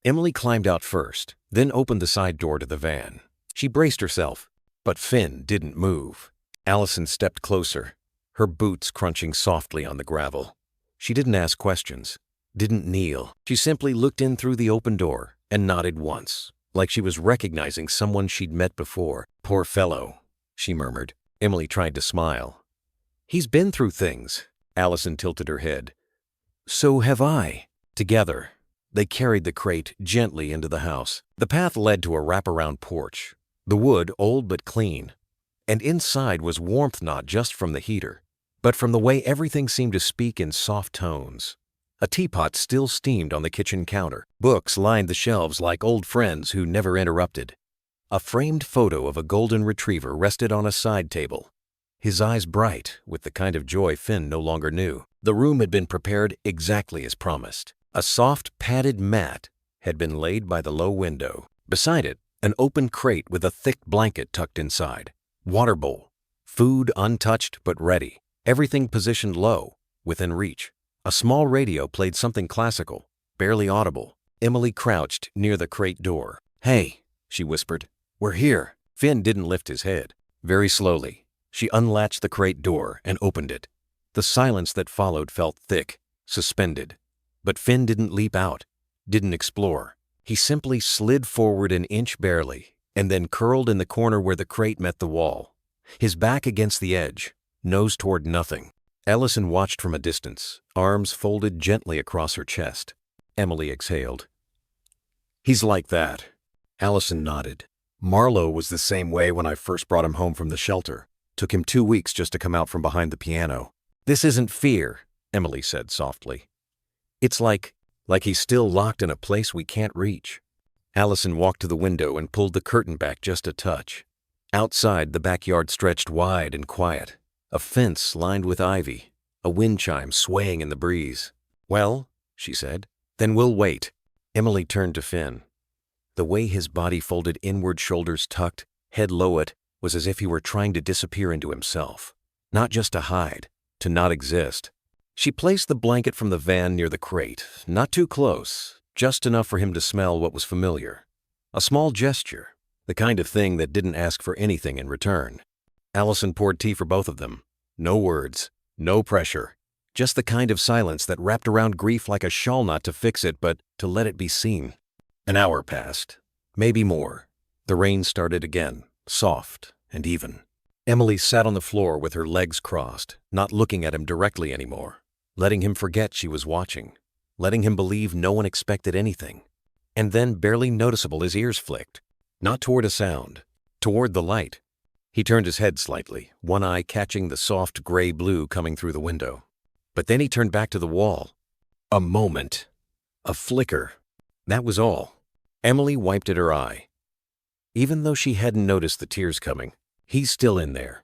Emily climbed out first, then opened the side door to the van. She braced herself, but Finn didn't move. Allison stepped closer, her boots crunching softly on the gravel. She didn't ask questions, didn't kneel. She simply looked in through the open door and nodded once, like she was recognizing someone she'd met before. Poor fellow, she murmured. Emily tried to smile. He's been through things. Allison tilted her head. So have I. Together, they carried the crate gently into the house. The path led to a wraparound porch, the wood old but clean, and inside was warmth not just from the heater, but from the way everything seemed to speak in soft tones. A teapot still steamed on the kitchen counter. Books lined the shelves like old friends who never interrupted. A framed photo of a golden retriever rested on a side table, his eyes bright with the kind of joy Finn no longer knew. The room had been prepared exactly as promised. A soft, padded mat had been laid by the low window. Beside it, an open crate with a thick blanket tucked inside. Water bowl. Food untouched but ready. Everything positioned low, within reach. A small radio played something classical, barely audible. Emily crouched near the crate door. Hey, she whispered. We're here. Finn didn't lift his head. Very slowly, she unlatched the crate door and opened it. The silence that followed felt thick, suspended. But Finn didn't leap out, didn't explore. He simply slid forward an inch barely, and then curled in the corner where the crate met the wall, his back against the edge, nose toward nothing. Allison watched from a distance, arms folded gently across her chest. Emily exhaled. "He's like that." Allison nodded. "Marlowe was the same way when I first brought him home from the shelter. Took him 2 weeks just to come out from behind the piano." "This isn't fear," Emily said softly. "It's like he's still locked in a place we can't reach." Allison walked to the window and pulled the curtain back just a touch. Outside, the backyard stretched wide and quiet. A fence lined with ivy, a wind chime swaying in the breeze. "Well," she said, "then we'll wait." Emily turned to Finn. The way his body folded inward, shoulders tucked, head lowered, was as if he were trying to disappear into himself. Not just to hide, to not exist. She placed the blanket from the van near the crate, not too close, just enough for him to smell what was familiar. A small gesture, the kind of thing that didn't ask for anything in return. Allison poured tea for both of them. No words, no pressure, just the kind of silence that wrapped around grief like a shawl, not to fix it, but to let it be seen. An hour passed, maybe more. The rain started again, soft and even. Emily sat on the floor with her legs crossed, not looking at him directly anymore, letting him forget she was watching, letting him believe no one expected anything. And then, barely noticeable, his ears flicked, not toward a sound, toward the light. He turned his head slightly, one eye catching the soft gray blue coming through the window. But then he turned back to the wall. A moment. A flicker. That was all. Emily wiped at her eye. Even though she hadn't noticed the tears coming, "He's still in there,"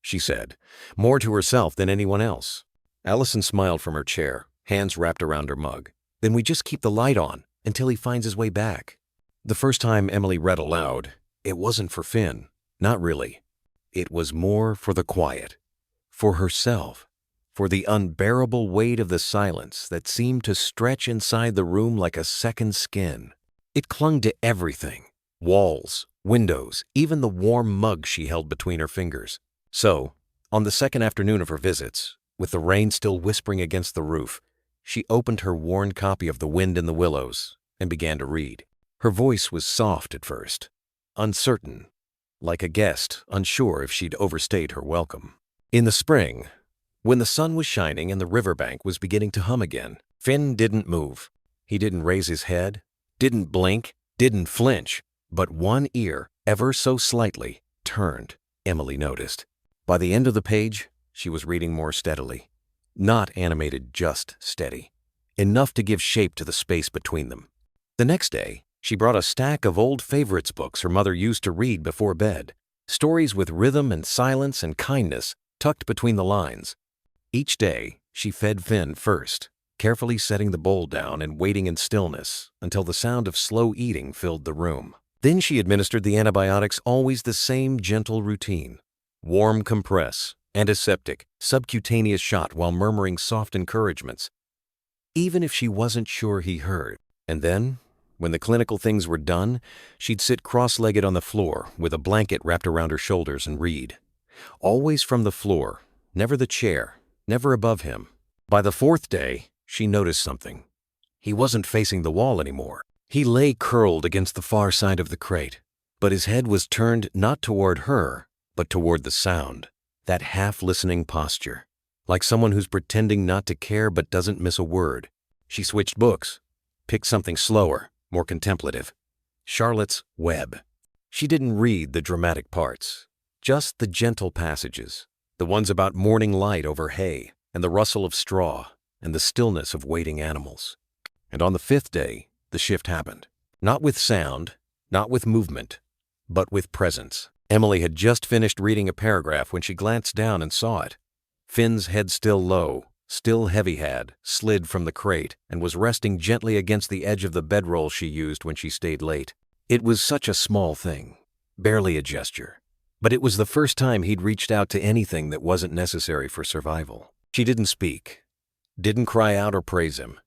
she said, more to herself than anyone else. Allison smiled from her chair, hands wrapped around her mug. "Then we just keep the light on until he finds his way back." The first time Emily read aloud, it wasn't for Finn, not really. It was more for the quiet, for herself, for the unbearable weight of the silence that seemed to stretch inside the room like a second skin. It clung to everything, walls, windows, even the warm mug she held between her fingers. So, on the second afternoon of her visits, with the rain still whispering against the roof, she opened her worn copy of The Wind in the Willows and began to read. Her voice was soft at first, uncertain, like a guest unsure if she'd overstayed her welcome. In the spring, when the sun was shining and the riverbank was beginning to hum again, Finn didn't move. He didn't raise his head, didn't blink, didn't flinch, but one ear, ever so slightly, turned, Emily noticed. By the end of the page, she was reading more steadily. Not animated, just steady. Enough to give shape to the space between them. The next day, she brought a stack of old favorites books her mother used to read before bed. Stories with rhythm and silence and kindness tucked between the lines. Each day, she fed Finn first, carefully setting the bowl down and waiting in stillness until the sound of slow eating filled the room. Then she administered the antibiotics, always the same gentle routine. Warm compress, antiseptic, subcutaneous shot while murmuring soft encouragements, even if she wasn't sure he heard. And then, when the clinical things were done, she'd sit cross-legged on the floor with a blanket wrapped around her shoulders and read. Always from the floor, never the chair, never above him. By the fourth day, she noticed something. He wasn't facing the wall anymore. He lay curled against the far side of the crate, but his head was turned not toward her, but toward the sound, that half-listening posture, like someone who's pretending not to care but doesn't miss a word. She switched books, picked something slower, more contemplative. Charlotte's Web. She didn't read the dramatic parts, just the gentle passages, the ones about morning light over hay and the rustle of straw and the stillness of waiting animals. And on the fifth day, the shift happened. Not with sound, not with movement, but with presence. Emily had just finished reading a paragraph when she glanced down and saw it. Finn's head still low, still heavy-had, slid from the crate and was resting gently against the edge of the bedroll she used when she stayed late. It was such a small thing, barely a gesture, but it was the first time he'd reached out to anything that wasn't necessary for survival. She didn't speak, didn't cry out or praise him.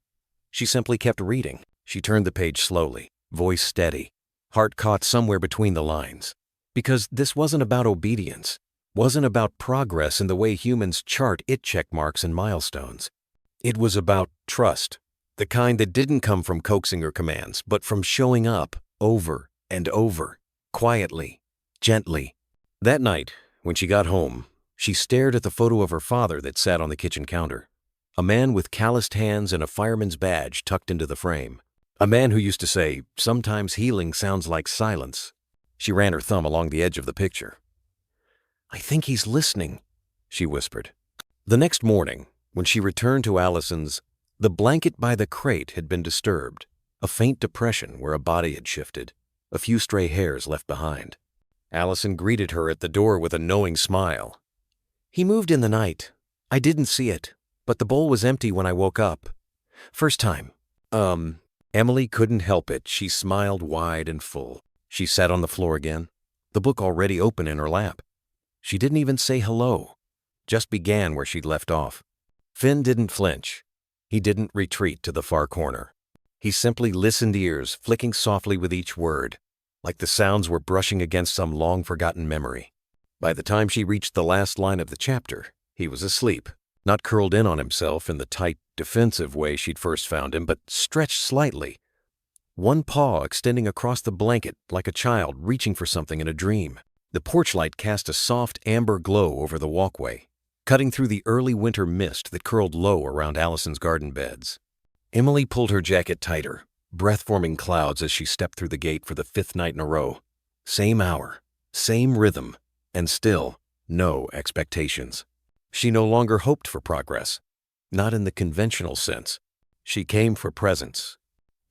She simply kept reading. She turned the page slowly, voice steady, heart caught somewhere between the lines. Because this wasn't about obedience, wasn't about progress in the way humans chart it check marks and milestones. It was about trust, The kind that didn't come from coaxing or commands, but from showing up over and over, quietly, gently. That night, when she got home, she stared at the photo of her father that sat on the kitchen counter. A man with calloused hands and a fireman's badge tucked into the frame. A man who used to say, "Sometimes healing sounds like silence." She ran her thumb along the edge of the picture. "I think he's listening," she whispered. The next morning, when she returned to Allison's, the blanket by the crate had been disturbed, a faint depression where a body had shifted, a few stray hairs left behind. Allison greeted her at the door with a knowing smile. "He moved in the night. I didn't see it, but the bowl was empty when I woke up. First time." Emily couldn't help it. She smiled wide and full. She sat on the floor again, the book already open in her lap. She didn't even say hello, just began where she'd left off. Finn didn't flinch. He didn't retreat to the far corner. He simply listened, ears flicking softly with each word, like the sounds were brushing against some long-forgotten memory. By the time she reached the last line of the chapter, he was asleep, not curled in on himself in the tight, defensive way she'd first found him, but stretched slightly, one paw extending across the blanket like a child reaching for something in a dream. The porch light cast a soft amber glow over the walkway, cutting through the early winter mist that curled low around Allison's garden beds. Emily pulled her jacket tighter, breath-forming clouds as she stepped through the gate for the 5th night in a row. Same hour, same rhythm, and still no expectations. She no longer hoped for progress, not in the conventional sense. She came for presence.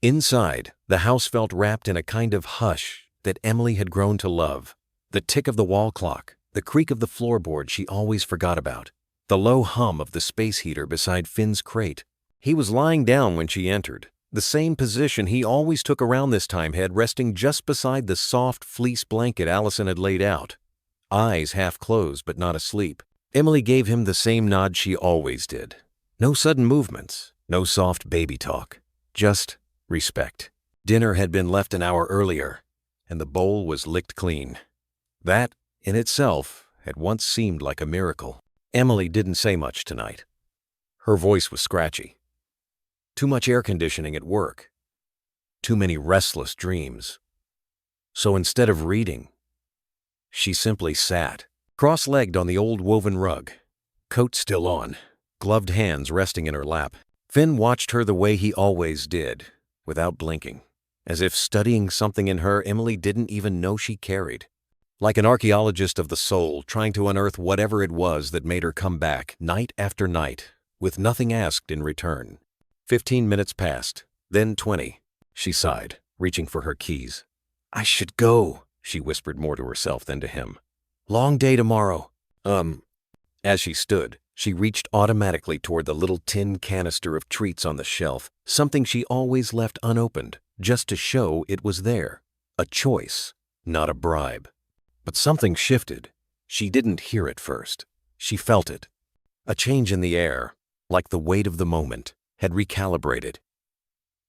Inside, the house felt wrapped in a kind of hush that Emily had grown to love. The tick of the wall clock, the creak of the floorboard she always forgot about, the low hum of the space heater beside Finn's crate. He was lying down when she entered, the same position he always took around this time, head resting just beside the soft fleece blanket Allison had laid out. Eyes half closed but not asleep. Emily gave him the same nod she always did. No sudden movements, no soft baby talk, just respect. Dinner had been left an hour earlier, and the bowl was licked clean. That, in itself, had once seemed like a miracle. Emily didn't say much tonight. Her voice was scratchy. Too much air conditioning at work. Too many restless dreams. So instead of reading, she simply sat, cross-legged on the old woven rug, coat still on, gloved hands resting in her lap. Finn watched her the way he always did, without blinking, as if studying something in her Emily didn't even know she carried. Like an archaeologist of the soul trying to unearth whatever it was that made her come back night after night, with nothing asked in return. 15 minutes passed, then 20. She sighed, reaching for her keys. "I should go," she whispered more to herself than to him. "Long day tomorrow." As she stood, she reached automatically toward the little tin canister of treats on the shelf, something she always left unopened, just to show it was there. A choice, not a bribe. But something shifted. She didn't hear it first. She felt it. A change in the air, like the weight of the moment, had recalibrated.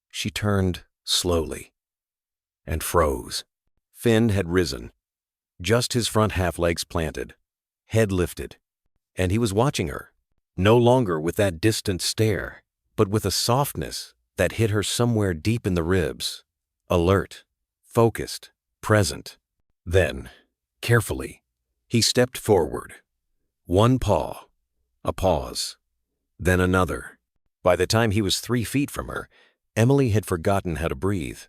She turned slowly and froze. Finn had risen, just his front half legs planted, head lifted, and he was watching her, no longer with that distant stare, but with a softness that hit her somewhere deep in the ribs, alert, focused, present. Then, carefully, he stepped forward. One paw, a pause, then another. By the time he was 3 feet from her, Emily had forgotten how to breathe.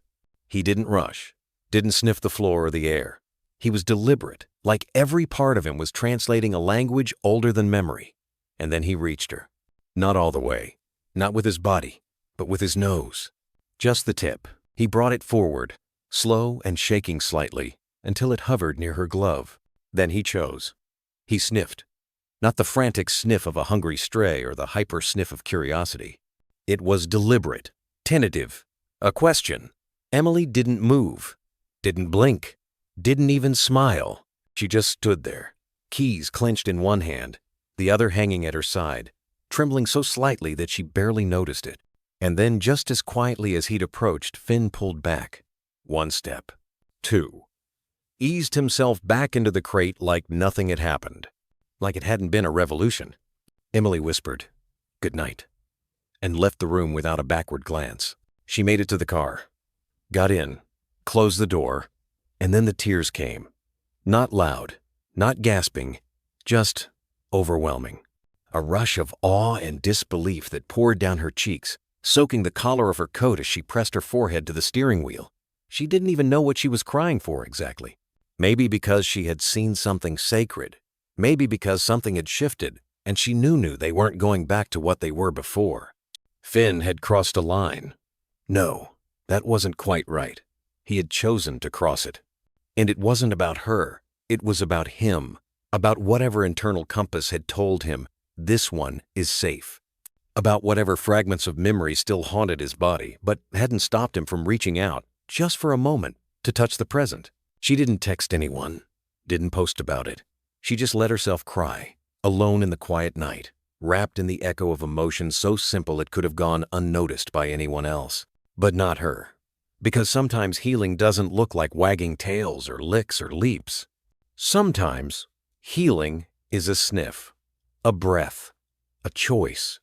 He didn't rush, didn't sniff the floor or the air. He was deliberate, like every part of him was translating a language older than memory. And then he reached her. Not all the way, not with his body, but with his nose. Just the tip. He brought it forward, slow and shaking slightly, until it hovered near her glove. Then he chose. He sniffed. Not the frantic sniff of a hungry stray or the hyper sniff of curiosity. It was deliberate, tentative, a question. Emily didn't move, didn't blink, didn't even smile. She just stood there, keys clenched in one hand, the other hanging at her side, trembling so slightly that she barely noticed it. And then, just as quietly as he'd approached, Finn pulled back. 1 step. 2. Eased himself back into the crate like nothing had happened, like it hadn't been a revolution. Emily whispered, "Good night," and left the room without a backward glance. She made it to the car, got in, closed the door, and then the tears came. Not loud, not gasping, just overwhelming. A rush of awe and disbelief that poured down her cheeks, soaking the collar of her coat as she pressed her forehead to the steering wheel. She didn't even know what she was crying for exactly. Maybe because she had seen something sacred. Maybe because something had shifted, and she knew they weren't going back to what they were before. Finn had crossed a line. No, that wasn't quite right. He had chosen to cross it. And it wasn't about her. It was about him, about whatever internal compass had told him, this one is safe. About whatever fragments of memory still haunted his body, but hadn't stopped him from reaching out, just for a moment, to touch the present. She didn't text anyone, didn't post about it. She just let herself cry, alone in the quiet night, wrapped in the echo of emotion so simple it could have gone unnoticed by anyone else. But not her. Because sometimes healing doesn't look like wagging tails or licks or leaps. Sometimes healing is a sniff, a breath, a choice.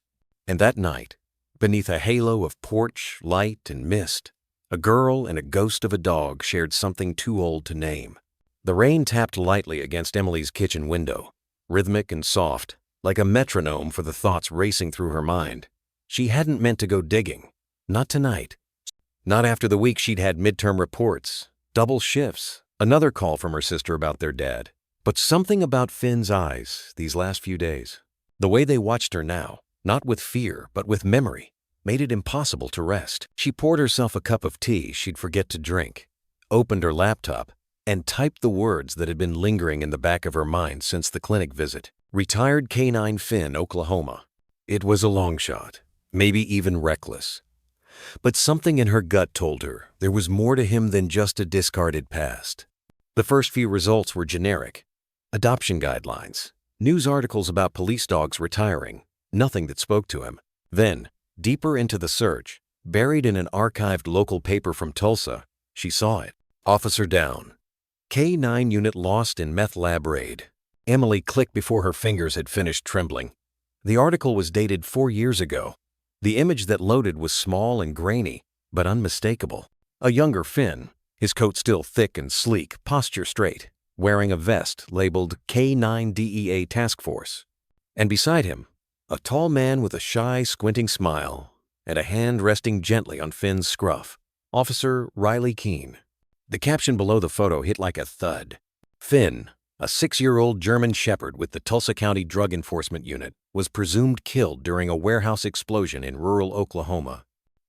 And that night, beneath a halo of porch, light, and mist, a girl and a ghost of a dog shared something too old to name. The rain tapped lightly against Emily's kitchen window, rhythmic and soft, like a metronome for the thoughts racing through her mind. She hadn't meant to go digging. Not tonight. Not after the week she'd had midterm reports, double shifts, another call from her sister about their dad. But something about Finn's eyes these last few days, the way they watched her now, not with fear, but with memory, made it impossible to rest. She poured herself a cup of tea she'd forget to drink, opened her laptop, and typed the words that had been lingering in the back of her mind since the clinic visit. Retired K-9 Finn, Oklahoma. It was a long shot, maybe even reckless. But something in her gut told her there was more to him than just a discarded past. The first few results were generic. Adoption guidelines, news articles about police dogs retiring, nothing that spoke to him. Then, deeper into the search, buried in an archived local paper from Tulsa, she saw it. Officer down. K-9 unit lost in meth lab raid. Emily clicked before her fingers had finished trembling. The article was dated 4 years ago. The image that loaded was small and grainy, but unmistakable. A younger Finn, his coat still thick and sleek, posture straight, wearing a vest labeled K-9 DEA Task Force. And beside him, a tall man with a shy, squinting smile and a hand resting gently on Finn's scruff, Officer Riley Keene. The caption below the photo hit like a thud. Finn, a 6-year-old German Shepherd with the Tulsa County Drug Enforcement Unit, was presumed killed during a warehouse explosion in rural Oklahoma.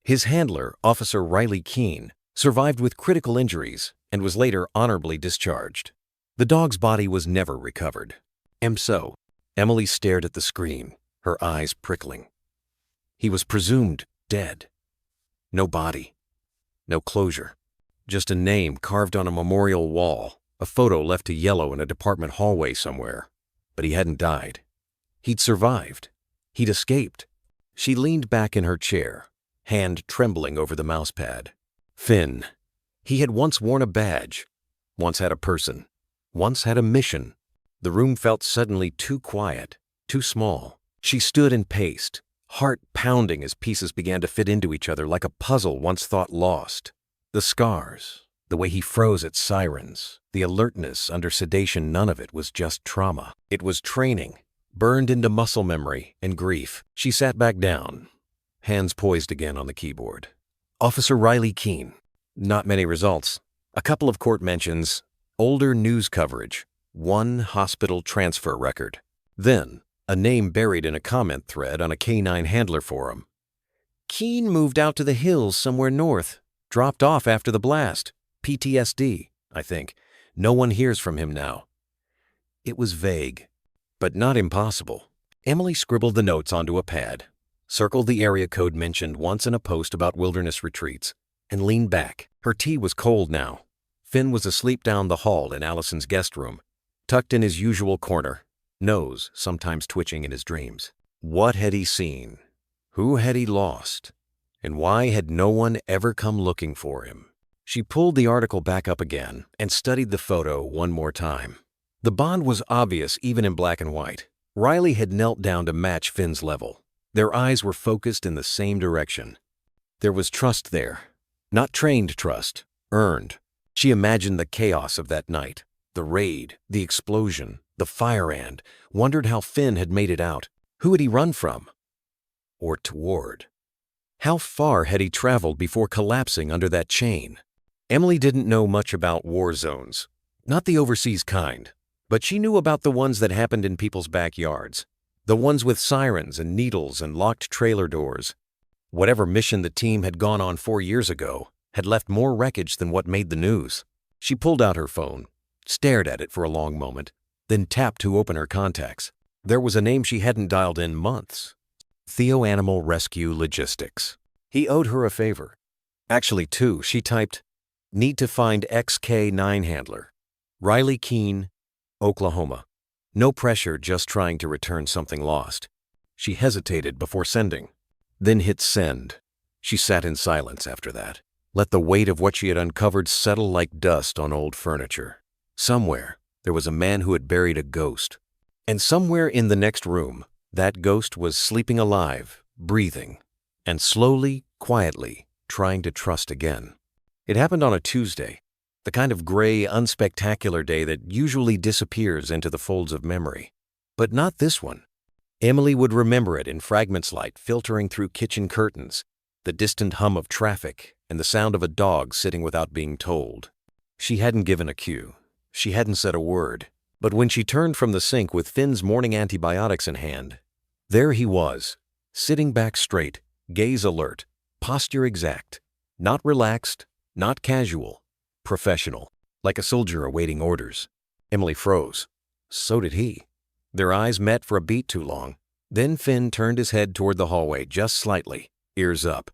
His handler, Officer Riley Keene, survived with critical injuries and was later honorably discharged. The dog's body was never recovered. And so, Emily stared at the screen, her eyes prickling. He was presumed dead. No body, no closure, just a name carved on a memorial wall, a photo left to yellow in a department hallway somewhere. But he hadn't died. He'd survived. He'd escaped. She leaned back in her chair, hand trembling over the mousepad. Finn. He had once worn a badge, once had a person, once had a mission. The room felt suddenly too quiet, too small. She stood and paced, heart pounding as pieces began to fit into each other like a puzzle once thought lost. The scars, the way he froze at sirens, the alertness under sedation, none of it was just trauma. It was training, burned into muscle memory and grief. She sat back down, hands poised again on the keyboard. Officer Riley Keene. Not many results. A couple of court mentions, older news coverage, one hospital transfer record. Then, a name buried in a comment thread on a K-9 handler forum. Keene moved out to the hills somewhere north, dropped off after the blast. PTSD, I think. No one hears from him now. It was vague, but not impossible. Emily scribbled the notes onto a pad, circled the area code mentioned once in a post about wilderness retreats, and leaned back. Her tea was cold now. Finn was asleep down the hall in Allison's guest room, tucked in his usual corner, nose sometimes twitching in his dreams. What had he seen? Who had he lost? And why had no one ever come looking for him? She pulled the article back up again and studied the photo one more time. The bond was obvious even in black and white. Riley had knelt down to match Finn's level. Their eyes were focused in the same direction. There was trust there. Not trained trust, earned. She imagined the chaos of that night, the raid, the explosion, the fire ant, wondered how Finn had made it out. Who had he run from? Or toward? How far had he traveled before collapsing under that chain? Emily didn't know much about war zones. Not the overseas kind, but she knew about the ones that happened in people's backyards. The ones with sirens and needles and locked trailer doors. Whatever mission the team had gone on 4 years ago had left more wreckage than what made the news. She pulled out her phone, stared at it for a long moment, then tapped to open her contacts. There was a name she hadn't dialed in months. Theo Animal Rescue Logistics. He owed her a favor. Actually, two. She typed, "Need to find XK9 handler. Riley Keene, Oklahoma. No pressure, just trying to return something lost." She hesitated before sending, then hit send. She sat in silence after that. Let the weight of what she had uncovered settle like dust on old furniture. Somewhere, there was a man who had buried a ghost. And somewhere in the next room, that ghost was sleeping alive, breathing, and slowly, quietly, trying to trust again. It happened on a Tuesday, the kind of gray, unspectacular day that usually disappears into the folds of memory. But not this one. Emily would remember it in fragments, light filtering through kitchen curtains, the distant hum of traffic, and the sound of a dog sitting without being told. She hadn't given a cue. She hadn't said a word. But when she turned from the sink with Finn's morning antibiotics in hand, there he was, sitting back straight, gaze alert, posture exact, not relaxed, not casual, professional, like a soldier awaiting orders. Emily froze. So did he. Their eyes met for a beat too long. Then Finn turned his head toward the hallway just slightly, ears up.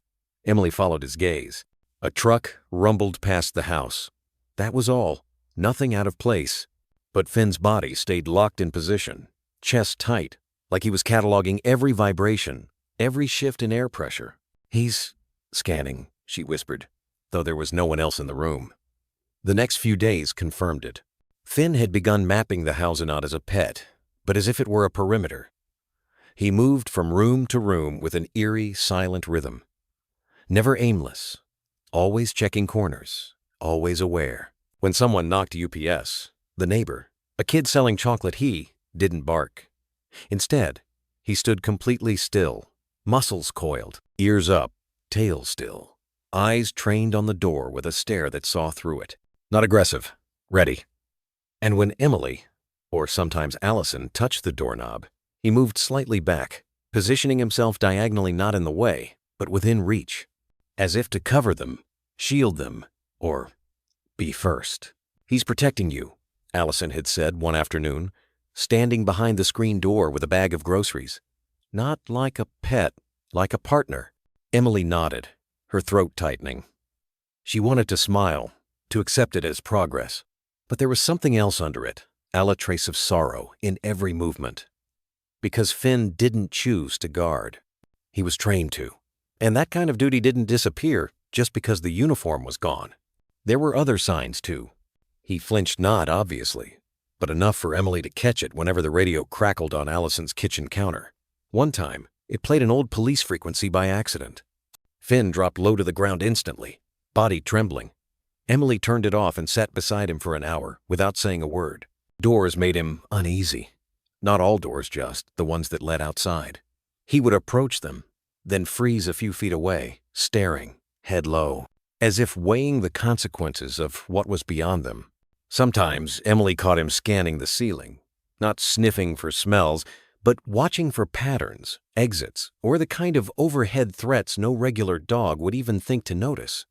Emily followed his gaze. A truck rumbled past the house. That was all. Nothing out of place. But Finn's body stayed locked in position, chest tight, like he was cataloging every vibration, every shift in air pressure. "He's scanning," she whispered, though there was no one else in the room. The next few days confirmed it. Finn had begun mapping the house not as a pet, but as if it were a perimeter. He moved from room to room with an eerie, silent rhythm. Never aimless, always checking corners, always aware. When someone knocked UPS, the neighbor, a kid selling chocolate, he didn't bark. Instead, he stood completely still, muscles coiled, ears up, tail still, eyes trained on the door with a stare that saw through it. Not aggressive, ready. And when Emily, or sometimes Allison, touched the doorknob, he moved slightly back, positioning himself diagonally, not in the way, but within reach, as if to cover them, shield them, or be first. "He's protecting you," Allison had said one afternoon, standing behind the screen door with a bag of groceries. "Not like a pet, like a partner." Emily nodded, her throat tightening. She wanted to smile, to accept it as progress. But there was something else under it, a trace of sorrow in every movement. Because Finn didn't choose to guard. He was trained to. And that kind of duty didn't disappear just because the uniform was gone. There were other signs, too. He flinched not, obviously, but enough for Emily to catch it whenever the radio crackled on Allison's kitchen counter. One time, it played an old police frequency by accident. Finn dropped low to the ground instantly, body trembling. Emily turned it off and sat beside him for an hour without saying a word. Doors made him uneasy. Not all doors, just the ones that led outside. He would approach them, then freeze a few feet away, staring, head low, as if weighing the consequences of what was beyond them. Sometimes Emily caught him scanning the ceiling, not sniffing for smells, but watching for patterns, exits, or the kind of overhead threats no regular dog would even think to notice.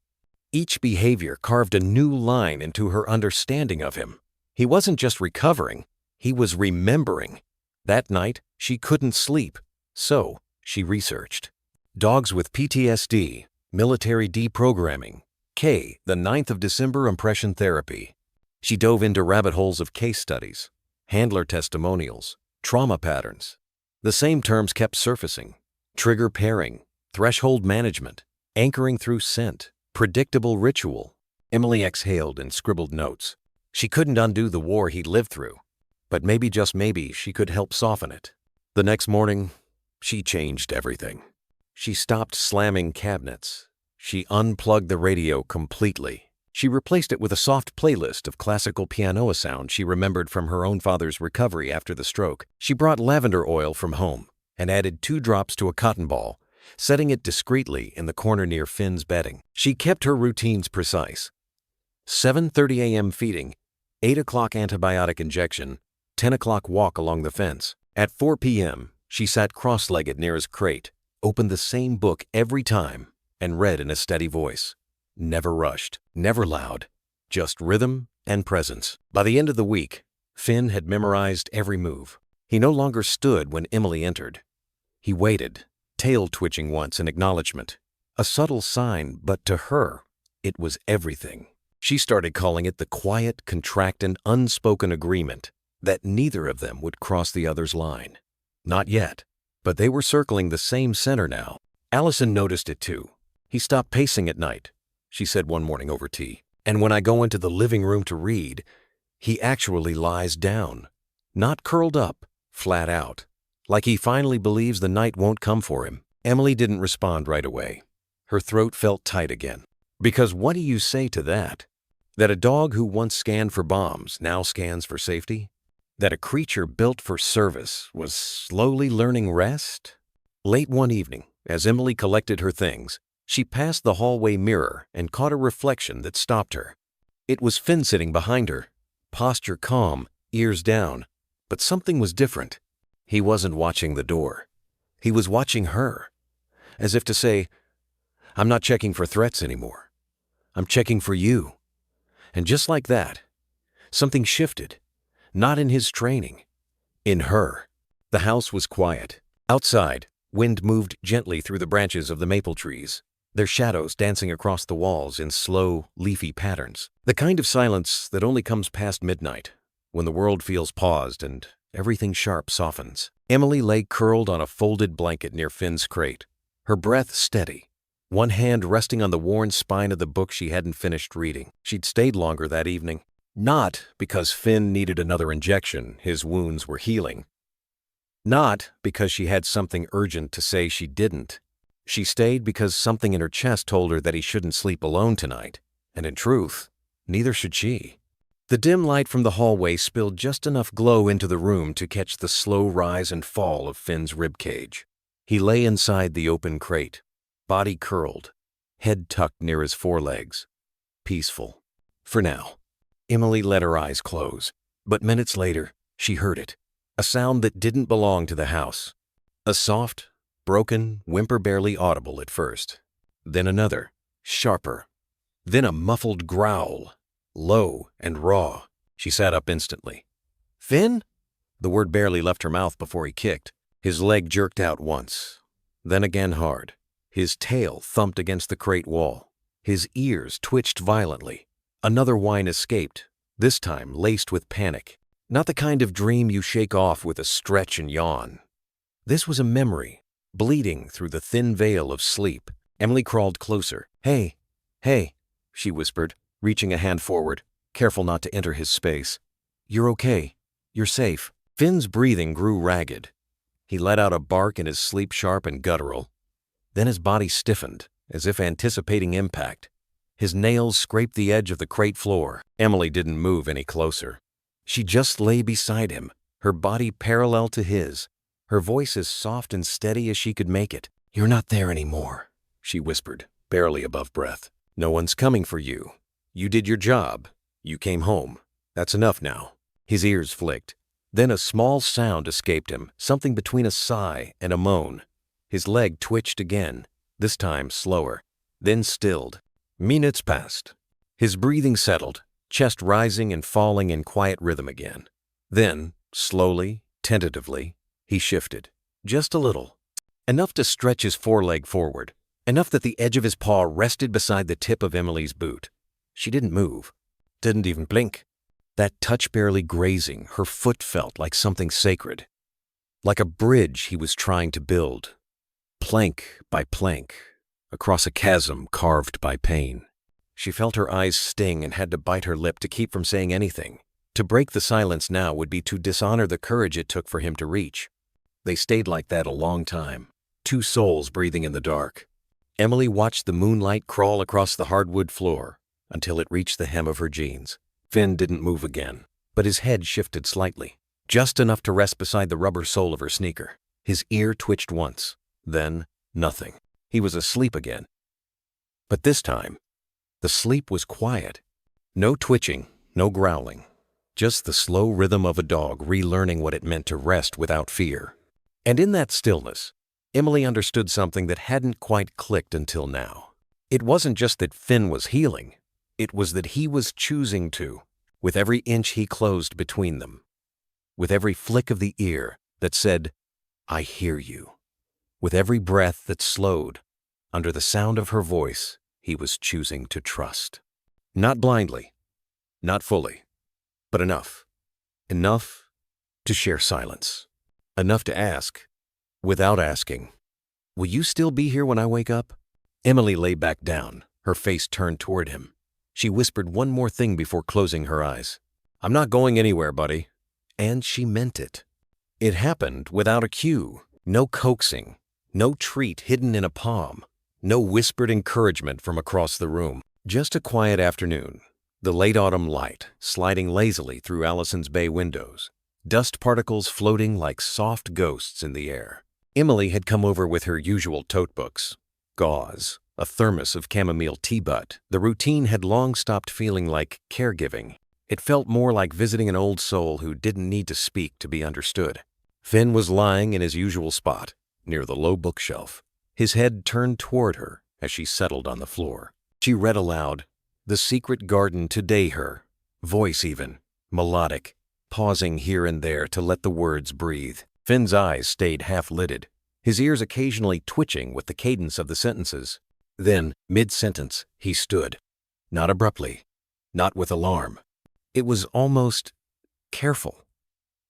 Each behavior carved a new line into her understanding of him. He wasn't just recovering, he was remembering. That night, she couldn't sleep, so she researched. Dogs with PTSD, military deprogramming, the 9th of December impression therapy. She dove into rabbit holes of case studies, handler testimonials, trauma patterns. The same terms kept surfacing: trigger pairing, threshold management, anchoring through scent, predictable ritual. Emily exhaled and scribbled notes. She couldn't undo the war he'd lived through, but maybe, just maybe, she could help soften it. The next morning, She changed everything. She stopped slamming cabinets. She unplugged the radio completely. She replaced it with a soft playlist of classical piano sound she remembered from her own father's recovery after the stroke. She brought lavender oil from home and added 2 drops to a cotton ball, setting it discreetly in the corner near Finn's bedding. She kept her routines precise. 7:30 a.m. feeding, 8 o'clock antibiotic injection, 10 o'clock walk along the fence. At 4 p.m., she sat cross-legged near his crate, opened the same book every time, and read in a steady voice. Never rushed, never loud, just rhythm and presence. By the end of the week, Finn had memorized every move. He no longer stood when Emily entered. He waited, tail twitching once in acknowledgement. A subtle sign, but to her, it was everything. She started calling it the quiet, contracted, unspoken agreement that neither of them would cross the other's line. Not yet, but they were circling the same center now. Allison noticed it too. He stopped pacing at night, she said one morning over tea. And when I go into the living room to read, he actually lies down, not curled up, flat out, like he finally believes the night won't come for him. Emily didn't respond right away. Her throat felt tight again. Because what do you say to that? That a dog who once scanned for bombs now scans for safety? That a creature built for service was slowly learning rest? Late one evening, as Emily collected her things, she passed the hallway mirror and caught a reflection that stopped her. It was Finn sitting behind her, posture calm, ears down, but something was different. He wasn't watching the door. He was watching her, as if to say, I'm not checking for threats anymore. I'm checking for you. And just like that, something shifted, not in his training, in her. The house was quiet. Outside, wind moved gently through the branches of the maple trees, their shadows dancing across the walls in slow, leafy patterns. The kind of silence that only comes past midnight, when the world feels paused and everything sharp softens. Emily lay curled on a folded blanket near Finn's crate, her breath steady, one hand resting on the worn spine of the book she hadn't finished reading. She'd stayed longer that evening, not because Finn needed another injection, his wounds were healing. Not because she had something urgent to say she didn't. She stayed because something in her chest told her that he shouldn't sleep alone tonight, and in truth, neither should she. The dim light from the hallway spilled just enough glow into the room to catch the slow rise and fall of Finn's ribcage. He lay inside the open crate, body curled, head tucked near his forelegs, peaceful. For now. Emily let her eyes close, but minutes later, she heard it, a sound that didn't belong to the house. A soft, broken whimper barely audible at first, then another, sharper, then a muffled growl, low and raw. She sat up instantly. Finn? The word barely left her mouth before he kicked. His leg jerked out once, then again hard. His tail thumped against the crate wall. His ears twitched violently. Another whine escaped, this time laced with panic. Not the kind of dream you shake off with a stretch and yawn. This was a memory, bleeding through the thin veil of sleep. Emily crawled closer. Hey, she whispered, reaching a hand forward, careful not to enter his space. You're okay. You're safe. Finn's breathing grew ragged. He let out a bark in his sleep, sharp and guttural. Then his body stiffened, as if anticipating impact. His nails scraped the edge of the crate floor. Emily didn't move any closer. She just lay beside him, her body parallel to his, her voice as soft and steady as she could make it. You're not there anymore, she whispered, barely above breath. No one's coming for you. You did your job. You came home. That's enough now. His ears flicked. Then a small sound escaped him, something between a sigh and a moan. His leg twitched again, this time slower, then stilled. Minutes passed. His breathing settled, chest rising and falling in quiet rhythm again. Then, slowly, tentatively, he shifted, just a little. Enough to stretch his foreleg forward, enough that the edge of his paw rested beside the tip of Emily's boot. She didn't move, didn't even blink. That touch barely grazing, her foot felt like something sacred. Like a bridge he was trying to build, plank by plank, across a chasm carved by pain. She felt her eyes sting and had to bite her lip to keep from saying anything. To break the silence now would be to dishonor the courage it took for him to reach. They stayed like that a long time, two souls breathing in the dark. Emily watched the moonlight crawl across the hardwood floor until it reached the hem of her jeans. Finn didn't move again, but his head shifted slightly, just enough to rest beside the rubber sole of her sneaker. His ear twitched once, then nothing. He was asleep again. But this time, the sleep was quiet. No twitching, no growling, just the slow rhythm of a dog relearning what it meant to rest without fear. And in that stillness, Emily understood something that hadn't quite clicked until now. It wasn't just that Finn was healing, it was that he was choosing to, with every inch he closed between them, with every flick of the ear that said, "I hear you," with every breath that slowed. Under the sound of her voice, he was choosing to trust. Not blindly, not fully, but enough. Enough to share silence. Enough to ask, without asking, "Will you still be here when I wake up?" Emily lay back down, her face turned toward him. She whispered one more thing before closing her eyes. "I'm not going anywhere, buddy." And she meant it. It happened without a cue, no coaxing, no treat hidden in a palm, no whispered encouragement from across the room. Just a quiet afternoon, the late autumn light sliding lazily through Allison's bay windows, dust particles floating like soft ghosts in the air. Emily had come over with her usual tote books, gauze, a thermos of chamomile tea butt. The routine had long stopped feeling like caregiving. It felt more like visiting an old soul who didn't need to speak to be understood. Finn was lying in his usual spot, near the low bookshelf, his head turned toward her as she settled on the floor. She read aloud, "The Secret Garden Today Her," voice even, melodic, pausing here and there to let the words breathe. Finn's eyes stayed half-lidded, his ears occasionally twitching with the cadence of the sentences. Then, mid-sentence, he stood. Not abruptly, not with alarm. It was almost careful,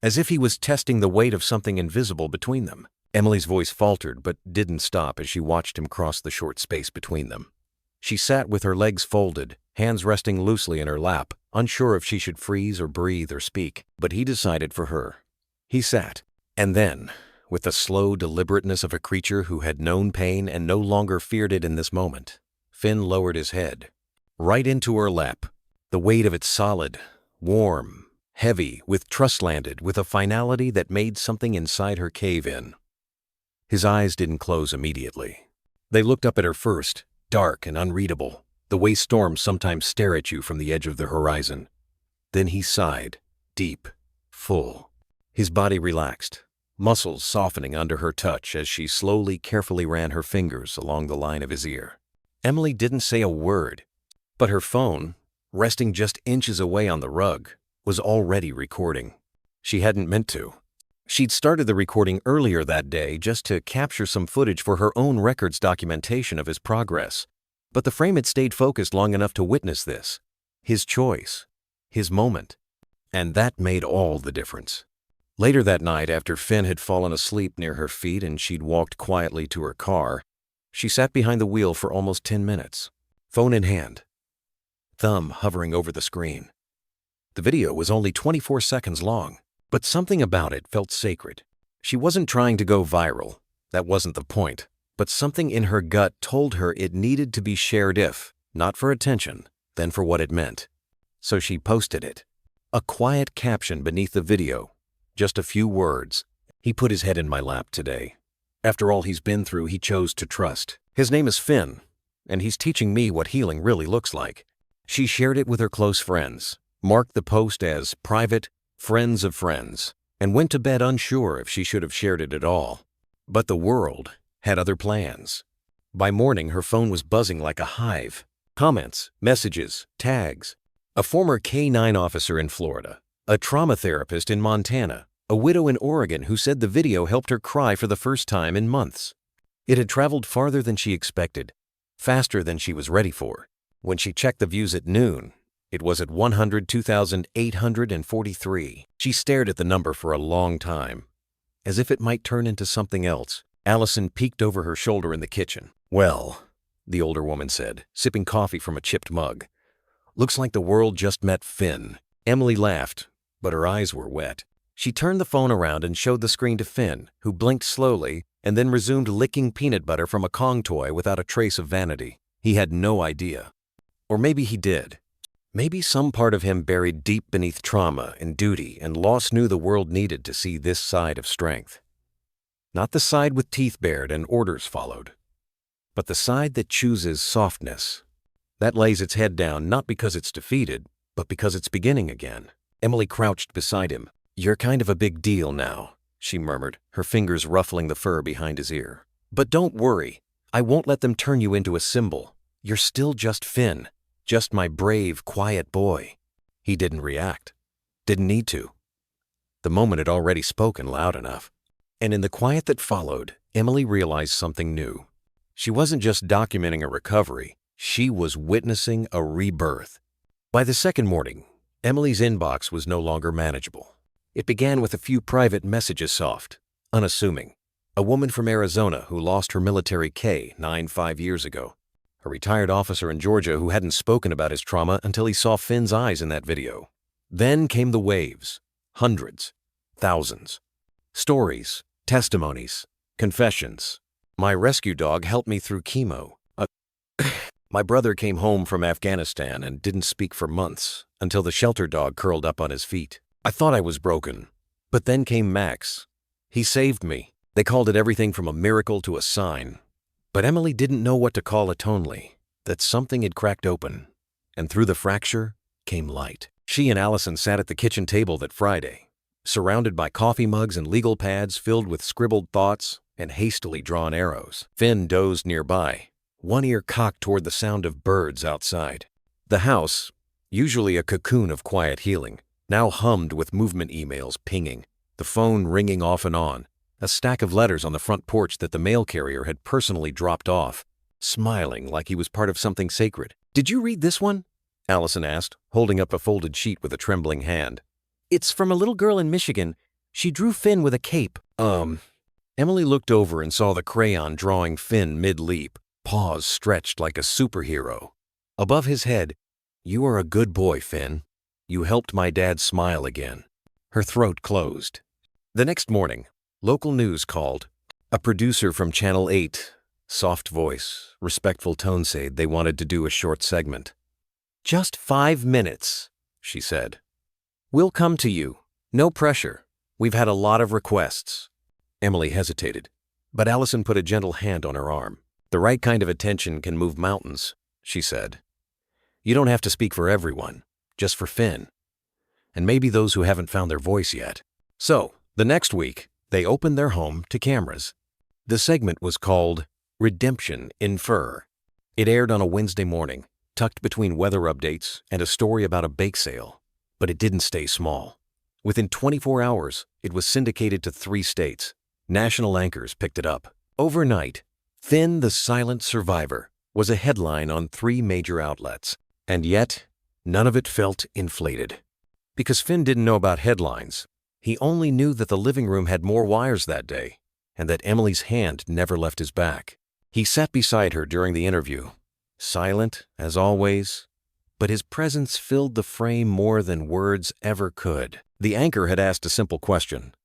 as if he was testing the weight of something invisible between them. Emily's voice faltered but didn't stop as she watched him cross the short space between them. She sat with her legs folded, hands resting loosely in her lap, unsure if she should freeze or breathe or speak. But he decided for her. He sat, and then, with the slow deliberateness of a creature who had known pain and no longer feared it in this moment, Finn lowered his head, right into her lap, the weight of it solid, warm, heavy, with trust landed with a finality that made something inside her cave in. His eyes didn't close immediately. They looked up at her first, dark and unreadable, the way storms sometimes stare at you from the edge of the horizon. Then he sighed, deep, full. His body relaxed, muscles softening under her touch as she slowly, carefully ran her fingers along the line of his ear. Emily didn't say a word, but her phone, resting just inches away on the rug, was already recording. She hadn't meant to. She'd started the recording earlier that day just to capture some footage for her own records documentation of his progress. But the frame had stayed focused long enough to witness this. His choice. His moment. And that made all the difference. Later that night, after Finn had fallen asleep near her feet and she'd walked quietly to her car, she sat behind the wheel for almost 10 minutes, phone in hand, thumb hovering over the screen. The video was only 24 seconds long. But something about it felt sacred. She wasn't trying to go viral. That wasn't the point. But something in her gut told her it needed to be shared if, not for attention, then for what it meant. So she posted it. A quiet caption beneath the video. Just a few words. "He put his head in my lap today. After all he's been through, he chose to trust. His name is Finn, and he's teaching me what healing really looks like." She shared it with her close friends, marked the post as private, friends of friends, and went to bed unsure if she should have shared it at all. But the world had other plans. By morning, her phone was buzzing like a hive. Comments, messages, tags. A former K-9 officer in Florida, a trauma therapist in Montana, a widow in Oregon who said the video helped her cry for the first time in months. It had traveled farther than she expected, faster than she was ready for. When she checked the views at noon, it was at 102,843. She stared at the number for a long time, as if it might turn into something else. Allison peeked over her shoulder in the kitchen. "Well," the older woman said, sipping coffee from a chipped mug, "looks like the world just met Finn." Emily laughed, but her eyes were wet. She turned the phone around and showed the screen to Finn, who blinked slowly and then resumed licking peanut butter from a Kong toy without a trace of vanity. He had no idea. Or maybe he did. Maybe some part of him buried deep beneath trauma and duty and lost knew the world needed to see this side of strength. Not the side with teeth bared and orders followed, but the side that chooses softness. That lays its head down not because it's defeated, but because it's beginning again. Emily crouched beside him. "You're kind of a big deal now," she murmured, her fingers ruffling the fur behind his ear. "But don't worry. I won't let them turn you into a symbol. You're still just Finn. Just my brave, quiet boy." He didn't react. Didn't need to. The moment had already spoken loud enough. And in the quiet that followed, Emily realized something new. She wasn't just documenting a recovery. She was witnessing a rebirth. By the second morning, Emily's inbox was no longer manageable. It began with a few private messages, soft, unassuming. A woman from Arizona who lost her military K-9 5 years ago. A retired officer in Georgia who hadn't spoken about his trauma until he saw Finn's eyes in that video. Then came the waves. Hundreds. Thousands. Stories. Testimonies. Confessions. "My rescue dog helped me through chemo. My brother came home from Afghanistan and didn't speak for months until the shelter dog curled up on his feet. I thought I was broken. But then came Max. He saved me. They called it everything from a miracle to a sign. But Emily didn't know what to call it only, that something had cracked open, and through the fracture came light. She and Allison sat at the kitchen table that Friday, surrounded by coffee mugs and legal pads filled with scribbled thoughts and hastily drawn arrows. Finn dozed nearby, one ear cocked toward the sound of birds outside. The house, usually a cocoon of quiet healing, now hummed with movement emails pinging, the phone ringing off and on, a stack of letters on the front porch that the mail carrier had personally dropped off, smiling like he was part of something sacred. "Did you read this one?" Allison asked, holding up a folded sheet with a trembling hand. "It's from a little girl in Michigan. She drew Finn with a cape." Emily looked over and saw the crayon drawing Finn mid-leap, paws stretched like a superhero. Above his head, "You are a good boy, Finn. You helped my dad smile again." Her throat closed. The next morning, local news called. A producer from Channel 8, soft voice, respectful tone, said they wanted to do a short segment. "Just 5 minutes," she said. "We'll come to you. No pressure. We've had a lot of requests." Emily hesitated, but Allison put a gentle hand on her arm. "The right kind of attention can move mountains," she said. "You don't have to speak for everyone, just for Finn. And maybe those who haven't found their voice yet." So, the next week, they opened their home to cameras. The segment was called Redemption in Fur. It aired on a Wednesday morning, tucked between weather updates and a story about a bake sale. But it didn't stay small. Within 24 hours, it was syndicated to 3 states. National anchors picked it up. Overnight, Finn the Silent Survivor was a headline on 3 major outlets. And yet, none of it felt inflated. Because Finn didn't know about headlines. He only knew that the living room had more wires that day, and that Emily's hand never left his back. He sat beside her during the interview, silent as always, but his presence filled the frame more than words ever could. The anchor had asked a simple question.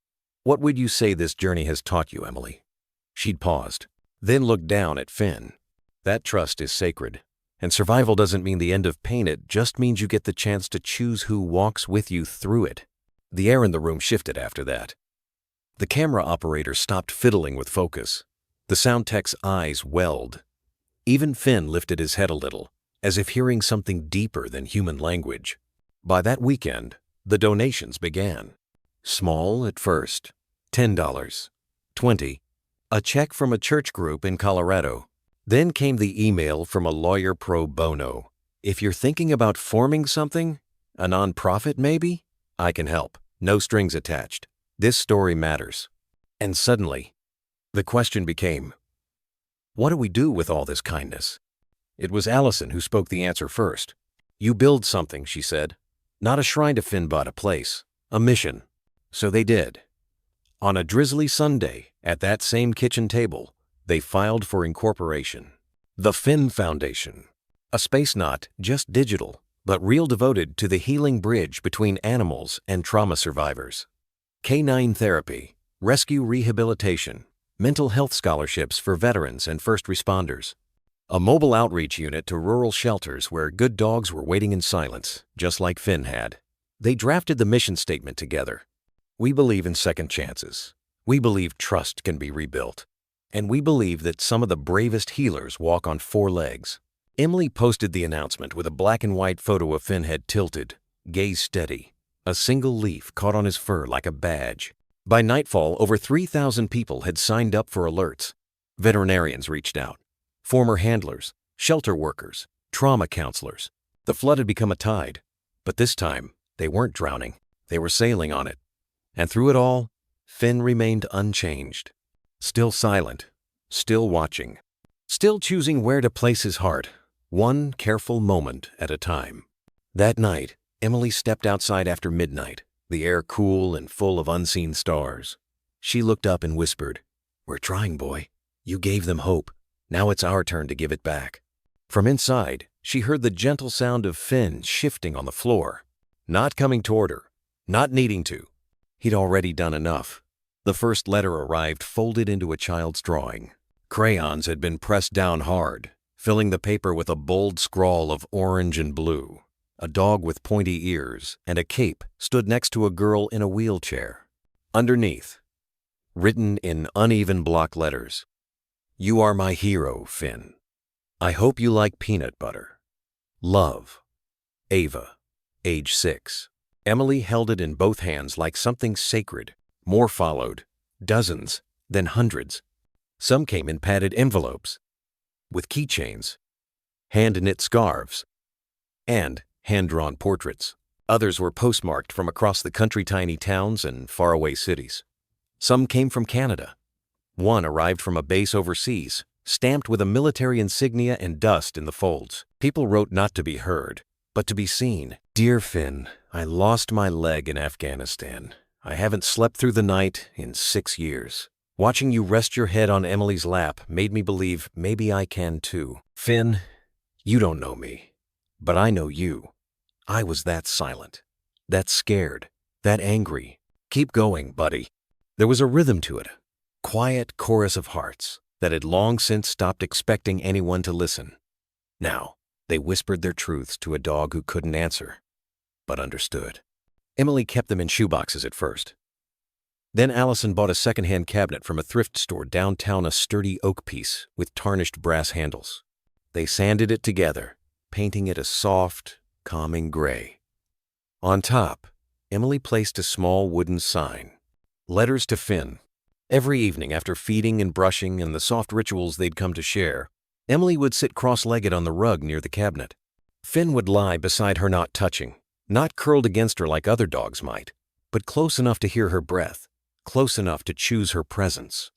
"What would you say this journey has taught you, Emily?" She'd paused, then looked down at Finn. That trust is sacred, and survival doesn't mean the end of pain. It just means you get the chance to choose who walks with you through it. The air in the room shifted after that. The camera operator stopped fiddling with focus. The sound tech's eyes welled. Even Finn lifted his head a little, as if hearing something deeper than human language. By that weekend, the donations began. Small at first, $10, $20, a check from a church group in Colorado. Then came the email from a lawyer pro bono. "If you're thinking about forming something, a nonprofit maybe, I can help. No strings attached. This story matters." And suddenly, the question became, what do we do with all this kindness? It was Allison who spoke the answer first. "You build something," she said. "Not a shrine to Finn, but a place, a mission." So they did. On a drizzly Sunday, at that same kitchen table, they filed for incorporation. The Finn Foundation, a space not just digital, but real, devoted to the healing bridge between animals and trauma survivors. Canine therapy, rescue rehabilitation, mental health scholarships for veterans and first responders. A mobile outreach unit to rural shelters where good dogs were waiting in silence, just like Finn had. They drafted the mission statement together. We believe in second chances. We believe trust can be rebuilt. And we believe that some of the bravest healers walk on four legs. Emily posted the announcement with a black and white photo of Finn head tilted, gaze steady, a single leaf caught on his fur like a badge. By nightfall, over 3,000 people had signed up for alerts. Veterinarians reached out. Former handlers, shelter workers, trauma counselors. The flood had become a tide, but this time they weren't drowning. They were sailing on it. And through it all, Finn remained unchanged. Still silent, still watching, still choosing where to place his heart, one careful moment at a time. That night, Emily stepped outside after midnight, the air cool and full of unseen stars. She looked up and whispered, "We're trying, boy. You gave them hope. Now it's our turn to give it back." From inside, she heard the gentle sound of Finn shifting on the floor, not coming toward her, not needing to. He'd already done enough. The first letter arrived folded into a child's drawing. Crayons had been pressed down hard, filling the paper with a bold scrawl of orange and blue. A dog with pointy ears and a cape stood next to a girl in a wheelchair. Underneath, written in uneven block letters, "You are my hero, Finn. I hope you like peanut butter. Love. Ava, age 6. Emily held it in both hands like something sacred. More followed, dozens, then hundreds. Some came in padded envelopes, with keychains, hand-knit scarves, and hand-drawn portraits. Others were postmarked from across the country, tiny towns and faraway cities. Some came from Canada. One arrived from a base overseas, stamped with a military insignia and dust in the folds. People wrote not to be heard, but to be seen. "Dear Finn, I lost my leg in Afghanistan. I haven't slept through the night in 6 years. Watching you rest your head on Emily's lap made me believe maybe I can too. Finn, you don't know me, but I know you. I was that silent, that scared, that angry. Keep going, buddy." There was a rhythm to it, quiet chorus of hearts that had long since stopped expecting anyone to listen. Now, they whispered their truths to a dog who couldn't answer, but understood. Emily kept them in shoeboxes at first. Then Allison bought a second-hand cabinet from a thrift store downtown, a sturdy oak piece with tarnished brass handles. They sanded it together, painting it a soft, calming gray. On top, Emily placed a small wooden sign. Letters to Finn. Every evening after feeding and brushing and the soft rituals they'd come to share, Emily would sit cross-legged on the rug near the cabinet. Finn would lie beside her, not touching, not curled against her like other dogs might, but close enough to hear her breath, close enough to choose her presence.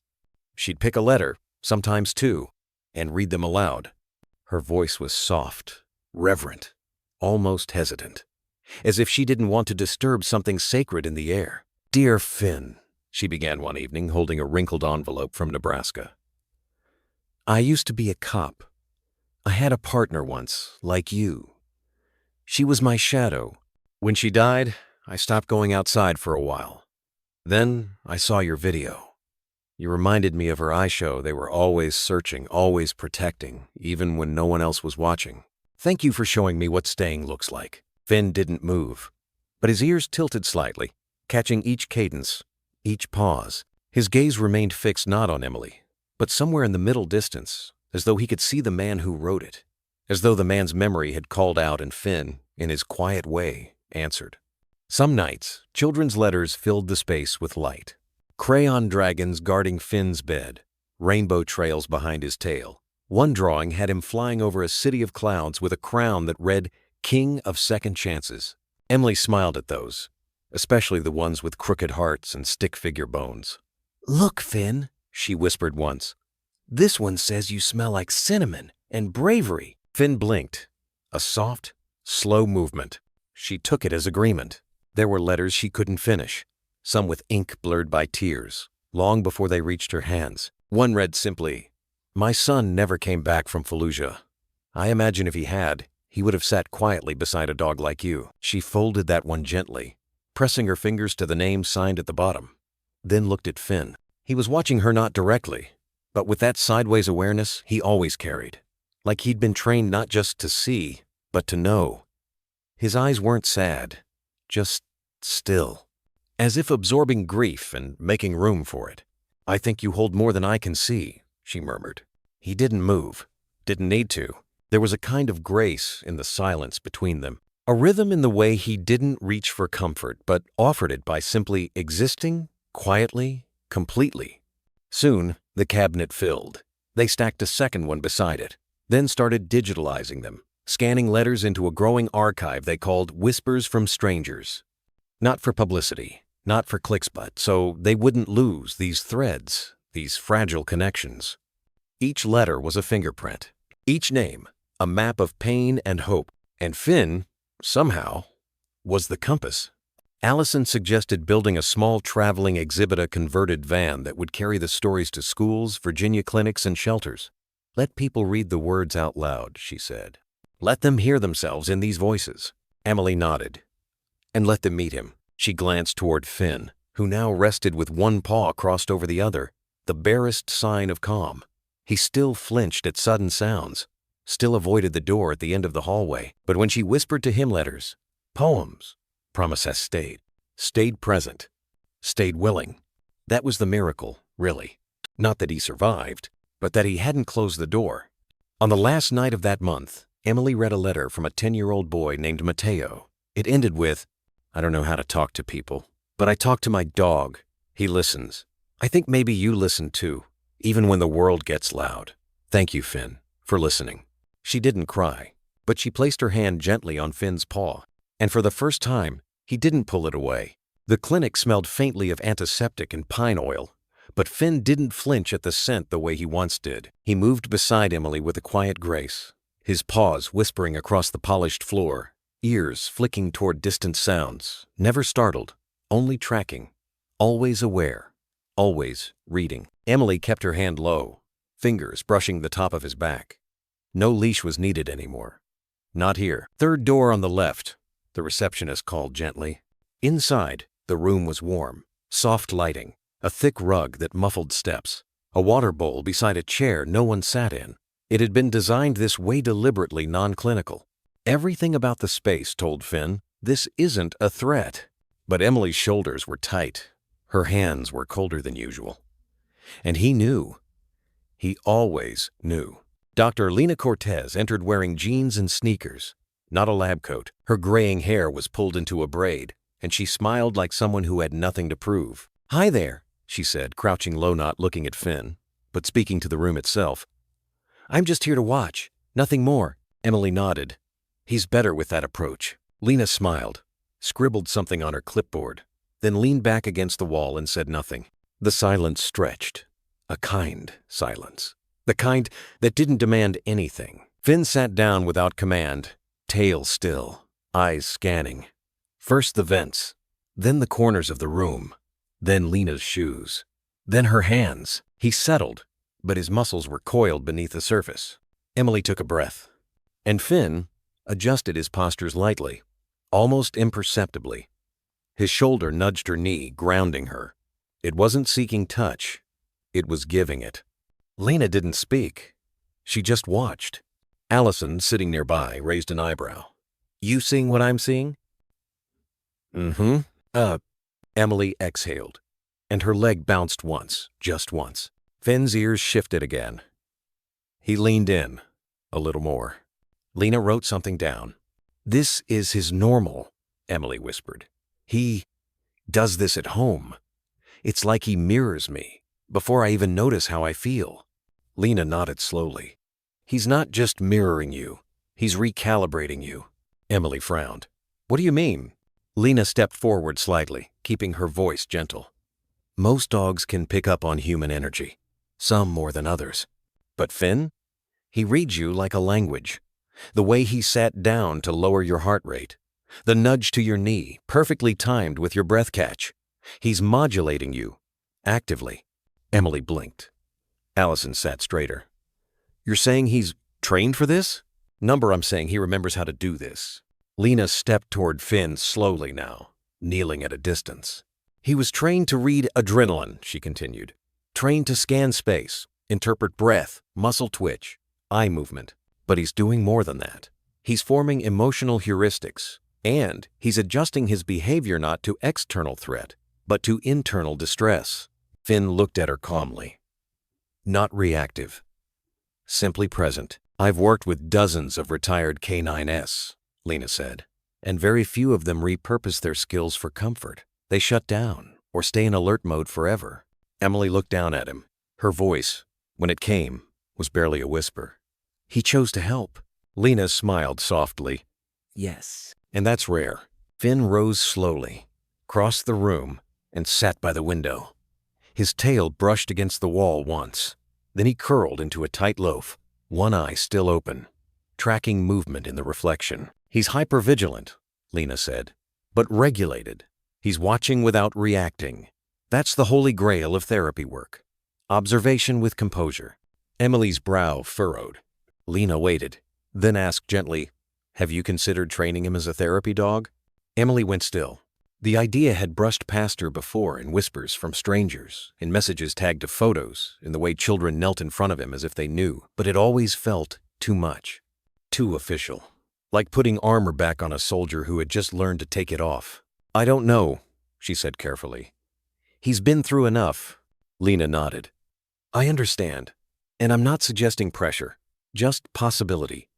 She'd pick a letter, sometimes two, and read them aloud. Her voice was soft, reverent, almost hesitant, as if she didn't want to disturb something sacred in the air. "Dear Finn," she began one evening, holding a wrinkled envelope from Nebraska. "I used to be a cop. I had a partner once, like you. She was my shadow. When she died, I stopped going outside for a while. Then I saw your video. You reminded me of her eye show. They were always searching, always protecting, even when no one else was watching. Thank you for showing me what staying looks like." Finn didn't move, but his ears tilted slightly, catching each cadence, each pause. His gaze remained fixed not on Emily, but somewhere in the middle distance, as though he could see the man who wrote it, as though the man's memory had called out and Finn, in his quiet way, answered. Some nights, children's letters filled the space with light. Crayon dragons guarding Finn's bed, rainbow trails behind his tail. One drawing had him flying over a city of clouds with a crown that read, "King of Second Chances." Emily smiled at those, especially the ones with crooked hearts and stick-figure bones. "Look, Finn," she whispered once. "This one says you smell like cinnamon and bravery." Finn blinked. A soft, slow movement. She took it as agreement. There were letters she couldn't finish, some with ink blurred by tears, long before they reached her hands. One read simply, "My son never came back from Fallujah. I imagine if he had, he would have sat quietly beside a dog like you." She folded that one gently, pressing her fingers to the name signed at the bottom. Then looked at Finn. He was watching her not directly, but with that sideways awareness he always carried. Like he'd been trained not just to see, but to know. His eyes weren't sad, just still, as if absorbing grief and making room for it. "I think you hold more than I can see," she murmured. He didn't move, didn't need to. There was a kind of grace in the silence between them, a rhythm in the way he didn't reach for comfort, but offered it by simply existing, quietly, completely. Soon, the cabinet filled. They stacked a second one beside it, then started digitalizing them, scanning letters into a growing archive they called Whispers from Strangers. Not for publicity, not for clicks, but so they wouldn't lose these threads, these fragile connections. Each letter was a fingerprint, each name a map of pain and hope, and Finn, somehow, was the compass. Allison suggested building a small traveling exhibit, converted van that would carry the stories to schools, Virginia clinics, and shelters. "Let people read the words out loud," she said. "Let them hear themselves in these voices." Emily nodded. "And let them meet him." She glanced toward Finn, who now rested with one paw crossed over the other, the barest sign of calm. He still flinched at sudden sounds, still avoided the door at the end of the hallway, but when she whispered to him letters, poems, Promise has stayed present, stayed willing. That was the miracle, really. Not that he survived, but that he hadn't closed the door. On the last night of that month, Emily read a letter from a 10-year-old boy named Mateo. It ended with, "I don't know how to talk to people, but I talk to my dog. He listens. I think maybe you listen too, even when the world gets loud. Thank you, Finn, for listening." She didn't cry, but she placed her hand gently on Finn's paw, and for the first time, he didn't pull it away. The clinic smelled faintly of antiseptic and pine oil, but Finn didn't flinch at the scent the way he once did. He moved beside Emily with a quiet grace, his paws whispering across the polished floor, ears flicking toward distant sounds, never startled, only tracking, always aware, always reading. Emily kept her hand low, fingers brushing the top of his back. No leash was needed anymore. "Not here." "Third door on the left," the receptionist called gently. Inside, the room was warm, soft lighting, a thick rug that muffled steps, a water bowl beside a chair no one sat in. It had been designed this way, deliberately non-clinical. Everything about the space told Finn, this isn't a threat. But Emily's shoulders were tight. Her hands were colder than usual. And he knew. He always knew. Dr. Lena Cortez entered wearing jeans and sneakers, not a lab coat. Her graying hair was pulled into a braid, and she smiled like someone who had nothing to prove. "Hi there," she said, crouching low, not looking at Finn, but speaking to the room itself. "I'm just here to watch, nothing more." Emily nodded. "He's better with that approach." Lena smiled, scribbled something on her clipboard, then leaned back against the wall and said nothing. The silence stretched, a kind silence. The kind that didn't demand anything. Finn sat down without command, tail still, eyes scanning. First the vents, then the corners of the room, then Lena's shoes, then her hands. He settled, but his muscles were coiled beneath the surface. Emily took a breath, and Finn adjusted his postures lightly, almost imperceptibly. His shoulder nudged her knee, grounding her. It wasn't seeking touch, it was giving it. Lena didn't speak. She just watched. Allison, sitting nearby, raised an eyebrow. "You seeing what I'm seeing?" "Mm-hmm." Emily exhaled, and her leg bounced once, just once. Finn's ears shifted again. He leaned in, a little more. Lena wrote something down. "This is his normal," Emily whispered. "He does this at home. It's like he mirrors me, before I even notice how I feel." Lena nodded slowly. "He's not just mirroring you, he's recalibrating you." Emily frowned. "What do you mean?" Lena stepped forward slightly, keeping her voice gentle. "Most dogs can pick up on human energy, some more than others. But Finn? He reads you like a language. The way he sat down to lower your heart rate, the nudge to your knee, perfectly timed with your breath catch. He's modulating you, actively." Emily blinked. Allison sat straighter. "You're saying he's trained for this?" "Number, I'm saying he remembers how to do this." Lena stepped toward Finn slowly now, kneeling at a distance. He was trained to read adrenaline, she continued. Trained to scan space, interpret breath, muscle twitch, eye movement. But he's doing more than that. He's forming emotional heuristics, and he's adjusting his behavior not to external threat, but to internal distress. Finn looked at her calmly. Not reactive. Simply present. I've worked with dozens of retired K9s, Lena said, and very few of them repurpose their skills for comfort. They shut down or stay in alert mode forever. Emily looked down at him. Her voice, when it came, was barely a whisper. He chose to help. Lena smiled softly. Yes. And that's rare. Finn rose slowly, crossed the room, and sat by the window. His tail brushed against the wall once. Then he curled into a tight loaf, one eye still open, tracking movement in the reflection. He's hypervigilant, Lena said, but regulated. He's watching without reacting. That's the holy grail of therapy work. Observation with composure. Emily's brow furrowed. Lena waited, then asked gently, "Have you considered training him as a therapy dog?" Emily went still. The idea had brushed past her before in whispers from strangers, in messages tagged to photos, in the way children knelt in front of him as if they knew, but it always felt too much, too official, like putting armor back on a soldier who had just learned to take it off. "I don't know," she said carefully. "He's been through enough." Lena nodded. "I understand, and I'm not suggesting pressure, just possibility.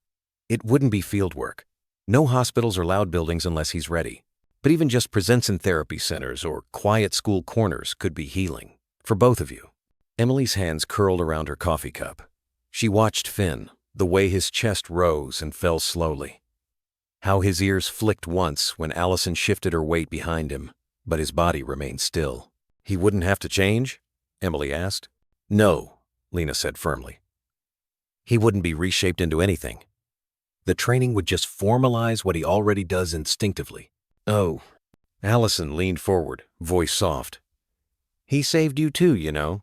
It wouldn't be field work. No hospitals or loud buildings unless he's ready. But even just presents in therapy centers or quiet school corners could be healing. For both of you." Emily's hands curled around her coffee cup. She watched Finn, the way his chest rose and fell slowly. How his ears flicked once when Allison shifted her weight behind him, but his body remained still. "He wouldn't have to change?" Emily asked. "No," Lena said firmly. "He wouldn't be reshaped into anything. The training would just formalize what he already does instinctively." "Oh." Allison leaned forward, voice soft. "He saved you too, you know."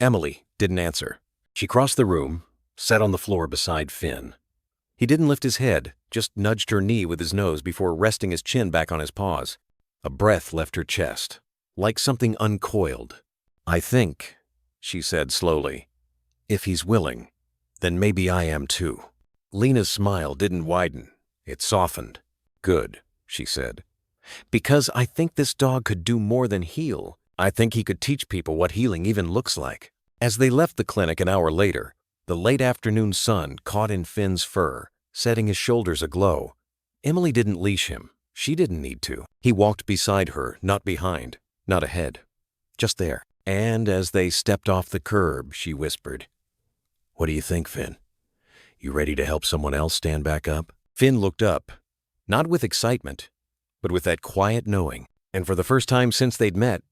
Emily didn't answer. She crossed the room, sat on the floor beside Finn. He didn't lift his head, just nudged her knee with his nose before resting his chin back on his paws. A breath left her chest, like something uncoiled. "I think," she said slowly, "if he's willing, then maybe I am too." Lena's smile didn't widen, it softened. "Good," she said. "Because I think this dog could do more than heal. I think he could teach people what healing even looks like." As they left the clinic an hour later, the late afternoon sun caught in Finn's fur, setting his shoulders aglow. Emily didn't leash him. She didn't need to. He walked beside her, not behind, not ahead. Just there. And as they stepped off the curb, she whispered, "What do you think, Finn? You ready to help someone else stand back up?" Finn looked up, not with excitement, but with that quiet knowing, and for the first time since they'd met,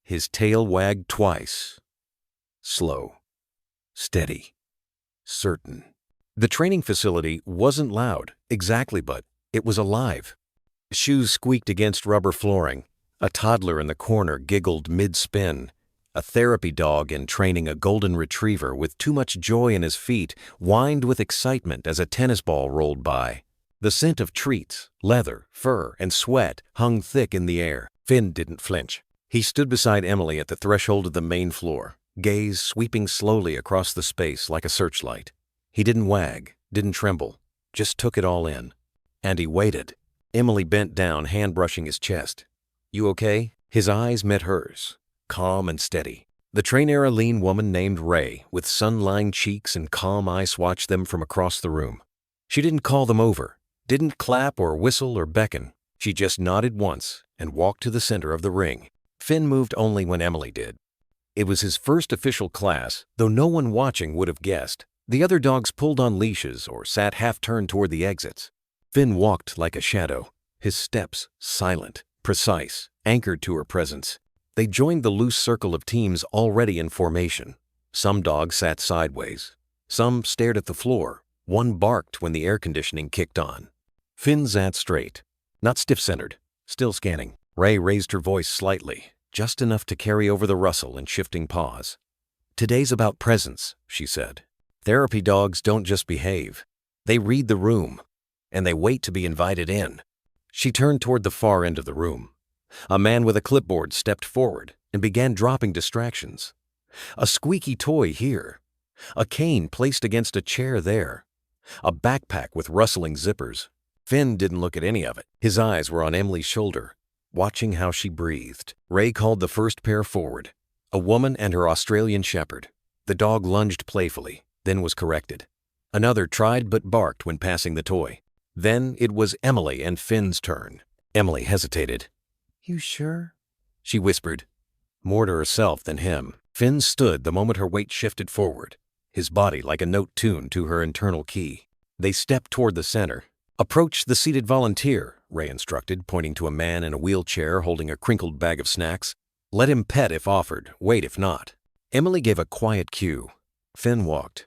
his tail wagged twice. Slow, steady, certain. The training facility wasn't loud, exactly, but it was alive. Shoes squeaked against rubber flooring. A toddler in the corner giggled mid-spin. A therapy dog in training a golden retriever with too much joy in his feet whined with excitement as a tennis ball rolled by. The scent of treats, leather, fur, and sweat hung thick in the air. Finn didn't flinch. He stood beside Emily at the threshold of the main floor, gaze sweeping slowly across the space like a searchlight. He didn't wag, didn't tremble, just took it all in. And he waited. Emily bent down, hand brushing his chest. "You okay?" His eyes met hers, calm and steady. The train-era lean woman named Ray, with sun-lined cheeks and calm eyes, watched them from across the room. She didn't call them over, didn't clap or whistle or beckon. She just nodded once and walked to the center of the ring. Finn moved only when Emily did. It was his first official class, though no one watching would have guessed. The other dogs pulled on leashes or sat half-turned toward the exits. Finn walked like a shadow, his steps silent, precise, anchored to her presence. They joined the loose circle of teams already in formation. Some dogs sat sideways. Some stared at the floor. One barked when the air conditioning kicked on. Finn sat straight, not stiff-centered, still scanning. Ray raised her voice slightly, just enough to carry over the rustle and shifting paws. "Today's about presence," she said. "Therapy dogs don't just behave. They read the room, and they wait to be invited in." She turned toward the far end of the room. A man with a clipboard stepped forward and began dropping distractions. A squeaky toy here. A cane placed against a chair there. A backpack with rustling zippers. Finn didn't look at any of it. His eyes were on Emily's shoulder, watching how she breathed. Ray called the first pair forward. A woman and her Australian shepherd. The dog lunged playfully, then was corrected. Another tried but barked when passing the toy. Then it was Emily and Finn's turn. Emily hesitated. "You sure?" she whispered, more to herself than him. Finn stood the moment her weight shifted forward, his body like a note tuned to her internal key. They stepped toward the center. "Approach the seated volunteer," Ray instructed, pointing to a man in a wheelchair holding a crinkled bag of snacks. "Let him pet if offered, wait if not." Emily gave a quiet cue. Finn walked.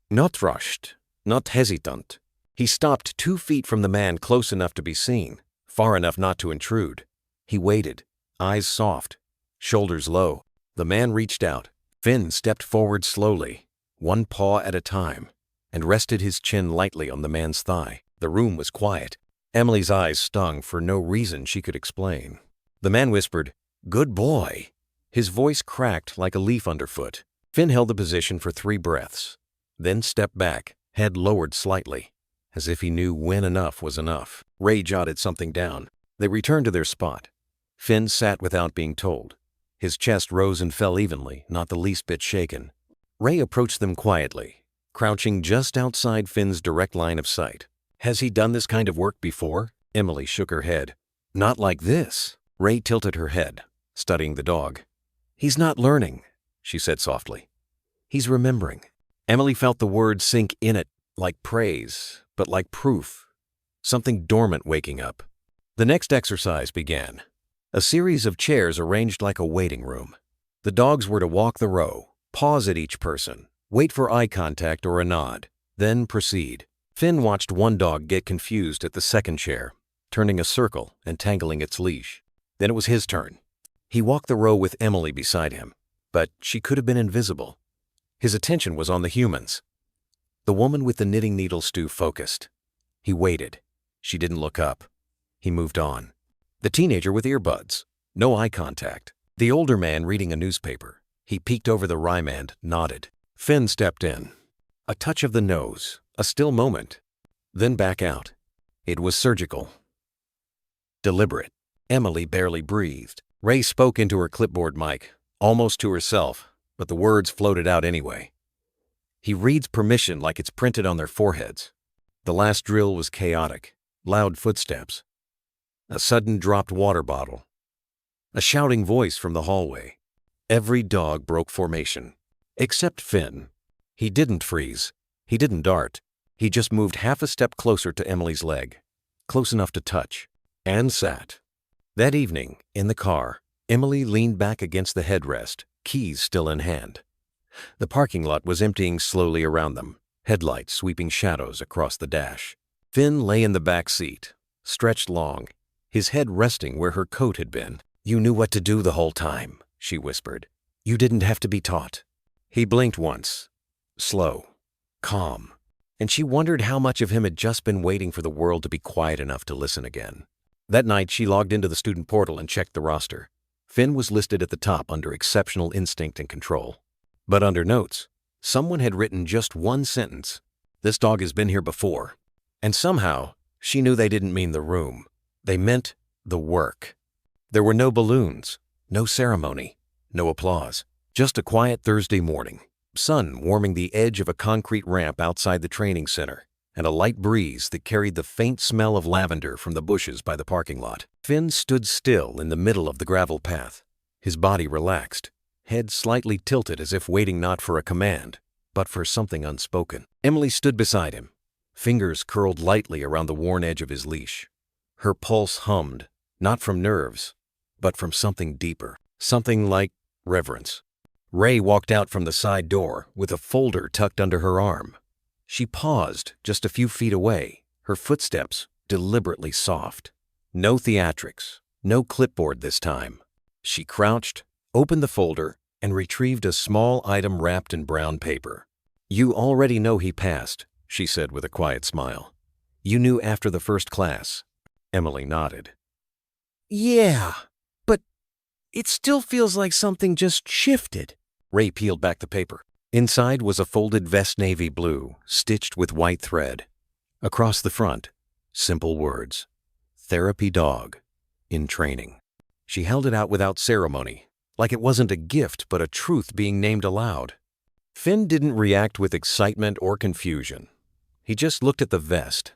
Not rushed, not hesitant. He stopped 2 feet from the man, close enough to be seen, far enough not to intrude. He waited, eyes soft, shoulders low. The man reached out. Finn stepped forward slowly, one paw at a time, and rested his chin lightly on the man's thigh. The room was quiet. Emily's eyes stung for no reason she could explain. The man whispered, "Good boy." His voice cracked like a leaf underfoot. Finn held the position for 3 breaths, then stepped back, head lowered slightly, as if he knew when enough was enough. Ray jotted something down. They returned to their spot. Finn sat without being told. His chest rose and fell evenly, not the least bit shaken. Ray approached them quietly, crouching just outside Finn's direct line of sight. "Has he done this kind of work before?" Emily shook her head. "Not like this." Ray tilted her head, studying the dog. "He's not learning," she said softly. "He's remembering." Emily felt the words sink in it, like praise, but like proof. Something dormant waking up. The next exercise began. A series of chairs arranged like a waiting room. The dogs were to walk the row, pause at each person, wait for eye contact or a nod, then proceed. Finn watched one dog get confused at the second chair, turning a circle and tangling its leash. Then it was his turn. He walked the row with Emily beside him, but she could have been invisible. His attention was on the humans. The woman with the knitting needle stew focused. He waited. She didn't look up. He moved on. The teenager with earbuds. No eye contact. The older man reading a newspaper. He peeked over the rymand, nodded. Finn stepped in. A touch of the nose. A still moment. Then back out. It was surgical. Deliberate. Emily barely breathed. Ray spoke into her clipboard mic, almost to herself, but the words floated out anyway. He reads permission like it's printed on their foreheads. The last drill was chaotic. Loud footsteps. A sudden dropped water bottle. A shouting voice from the hallway. Every dog broke formation. Except Finn. He didn't freeze. He didn't dart. He just moved half a step closer to Emily's leg, close enough to touch, and sat. That evening, in the car, Emily leaned back against the headrest, keys still in hand. The parking lot was emptying slowly around them, headlights sweeping shadows across the dash. Finn lay in the back seat, stretched long, his head resting where her coat had been. "You knew what to do the whole time," she whispered. "You didn't have to be taught." He blinked once, slow, calm, and she wondered how much of him had just been waiting for the world to be quiet enough to listen again. That night, she logged into the student portal and checked the roster. Finn was listed at the top under exceptional instinct and control. But under notes, someone had written just one sentence. "This dog has been here before." And somehow, she knew they didn't mean the room. They meant the work. There were no balloons, no ceremony, no applause. Just a quiet Thursday morning, sun warming the edge of a concrete ramp outside the training center, and a light breeze that carried the faint smell of lavender from the bushes by the parking lot. Finn stood still in the middle of the gravel path, his body relaxed, head slightly tilted as if waiting not for a command, but for something unspoken. Emily stood beside him, fingers curled lightly around the worn edge of his leash. Her pulse hummed, not from nerves, but from something deeper, something like reverence. Ray walked out from the side door with a folder tucked under her arm. She paused just a few feet away, her footsteps deliberately soft. No theatrics, no clipboard this time. She crouched, opened the folder, and retrieved a small item wrapped in brown paper. "You already know he passed," she said with a quiet smile. "You knew after the first class." Emily nodded. "Yeah." It still feels like something just shifted. Ray peeled back the paper. Inside was a folded vest navy blue, stitched with white thread. Across the front, simple words. Therapy dog. In training. She held it out without ceremony, like it wasn't a gift but a truth being named aloud. Finn didn't react with excitement or confusion. He just looked at the vest,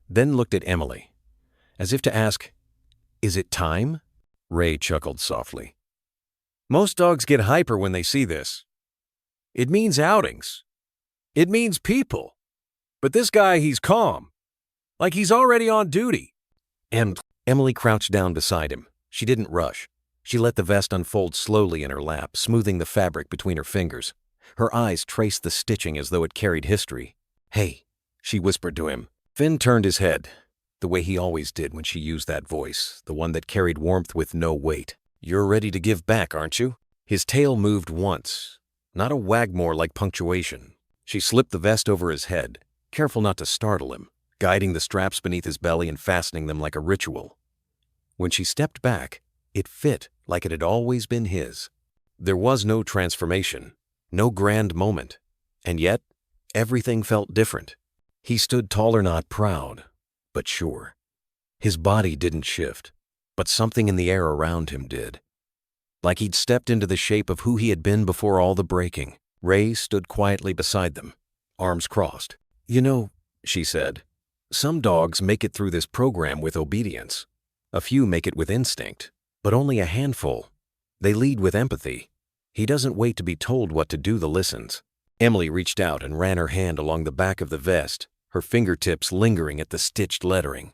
then looked at Emily, as if to ask, "Is it time?" Ray chuckled softly. "Most dogs get hyper when they see this. It means outings. It means people. But this guy, he's calm. Like he's already on duty." And Emily crouched down beside him. She didn't rush. She let the vest unfold slowly in her lap, smoothing the fabric between her fingers. Her eyes traced the stitching as though it carried history. "Hey," she whispered to him. Finn turned his head, the way he always did when she used that voice, the one that carried warmth with no weight. "You're ready to give back, aren't you?" His tail moved once, not a wagmore like punctuation. She slipped the vest over his head, careful not to startle him, guiding the straps beneath his belly and fastening them like a ritual. When she stepped back, it fit like it had always been his. There was no transformation, no grand moment, and yet everything felt different. He stood taller, not proud, but sure. His body didn't shift, but something in the air around him did. Like he'd stepped into the shape of who he had been before all the breaking. Ray stood quietly beside them, arms crossed. "You know," she said, "some dogs make it through this program with obedience. A few make it with instinct, but only a handful. They lead with empathy. He doesn't wait to be told what to do, the listens." Emily reached out and ran her hand along the back of the vest, her fingertips lingering at the stitched lettering.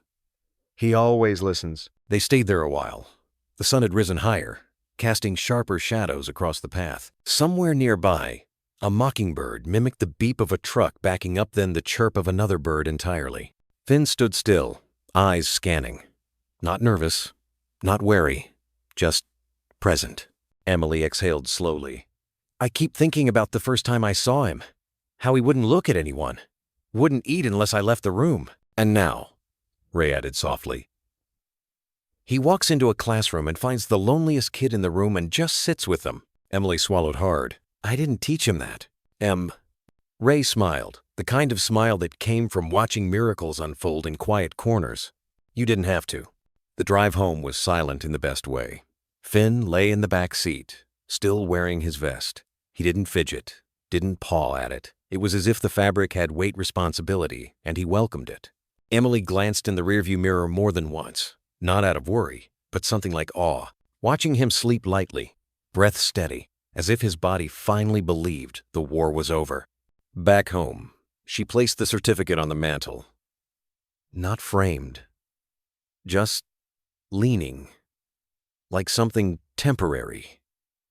"He always listens." They stayed there a while. The sun had risen higher, casting sharper shadows across the path. Somewhere nearby, a mockingbird mimicked the beep of a truck backing up, then the chirp of another bird entirely. Finn stood still, eyes scanning. Not nervous, not wary, just present. Emily exhaled slowly. "I keep thinking about the first time I saw him. How he wouldn't look at anyone. Wouldn't eat unless I left the room. And now," Ray added softly, "he walks into a classroom and finds the loneliest kid in the room and just sits with them." Emily swallowed hard. "I didn't teach him that." Ray smiled, the kind of smile that came from watching miracles unfold in quiet corners. "You didn't have to." The drive home was silent in the best way. Finn lay in the back seat, still wearing his vest. He didn't fidget, didn't paw at it. It was as if the fabric had weight responsibility, and he welcomed it. Emily glanced in the rearview mirror more than once, not out of worry, but something like awe, watching him sleep lightly, breath steady, as if his body finally believed the war was over. Back home, she placed the certificate on the mantel. Not framed, just leaning, like something temporary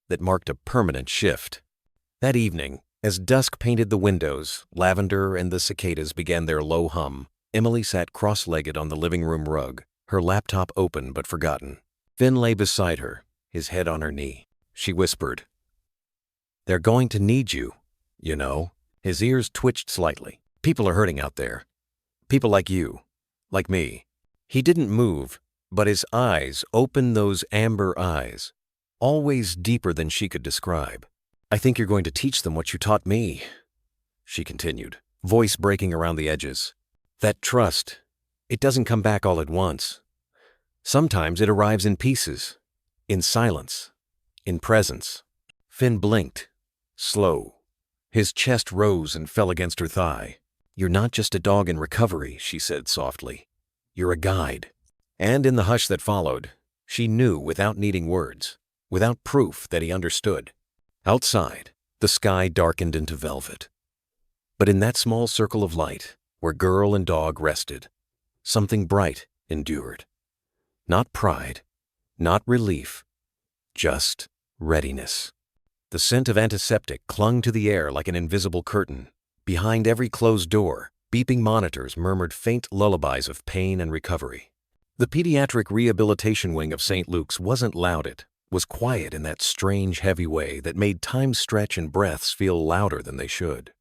that marked a permanent shift. That evening, as dusk painted the windows, lavender and the cicadas began their low hum, Emily sat cross-legged on the living room rug, her laptop open but forgotten. Finn lay beside her, his head on her knee. She whispered, "They're going to need you, you know." His ears twitched slightly. "People are hurting out there. People like you, like me." He didn't move, but his eyes opened, those amber eyes, always deeper than she could describe. "I think you're going to teach them what you taught me," she continued, voice breaking around the edges. "That trust, it doesn't come back all at once. Sometimes it arrives in pieces, in silence, in presence." Finn blinked, slow. His chest rose and fell against her thigh. "You're not just a dog in recovery," she said softly. "You're a guide." And in the hush that followed, she knew without needing words, without proof, that he understood. Outside, the sky darkened into velvet. But in that small circle of light, where girl and dog rested, something bright endured. Not pride, not relief, just readiness. The scent of antiseptic clung to the air like an invisible curtain. Behind every closed door, beeping monitors murmured faint lullabies of pain and recovery. The pediatric rehabilitation wing of St. Luke's wasn't loud, it was quiet in that strange, heavy way that made time stretch and breaths feel louder than they should.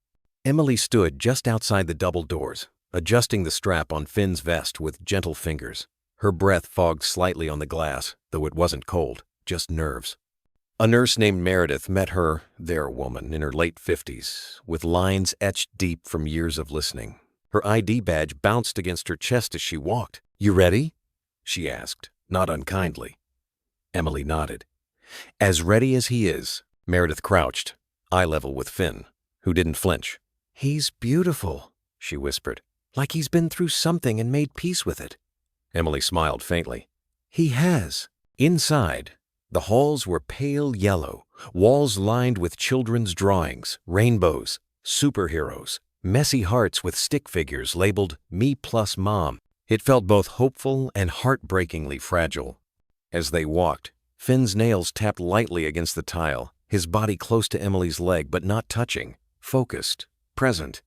Emily stood just outside the double doors, adjusting the strap on Finn's vest with gentle fingers. Her breath fogged slightly on the glass, though it wasn't cold, just nerves. A nurse named Meredith met her, their woman, in her late 50s, with lines etched deep from years of listening. Her ID badge bounced against her chest as she walked. "You ready?" she asked, not unkindly. Emily nodded. "As ready as he is." Meredith crouched, eye level with Finn, who didn't flinch. "He's beautiful," she whispered, "like he's been through something and made peace with it." Emily smiled faintly. "He has." Inside, the halls were pale yellow, walls lined with children's drawings, rainbows, superheroes, messy hearts with stick figures labeled "Me plus Mom." It felt both hopeful and heartbreakingly fragile. As they walked, Finn's nails tapped lightly against the tile, his body close to Emily's leg but not touching, focused, present.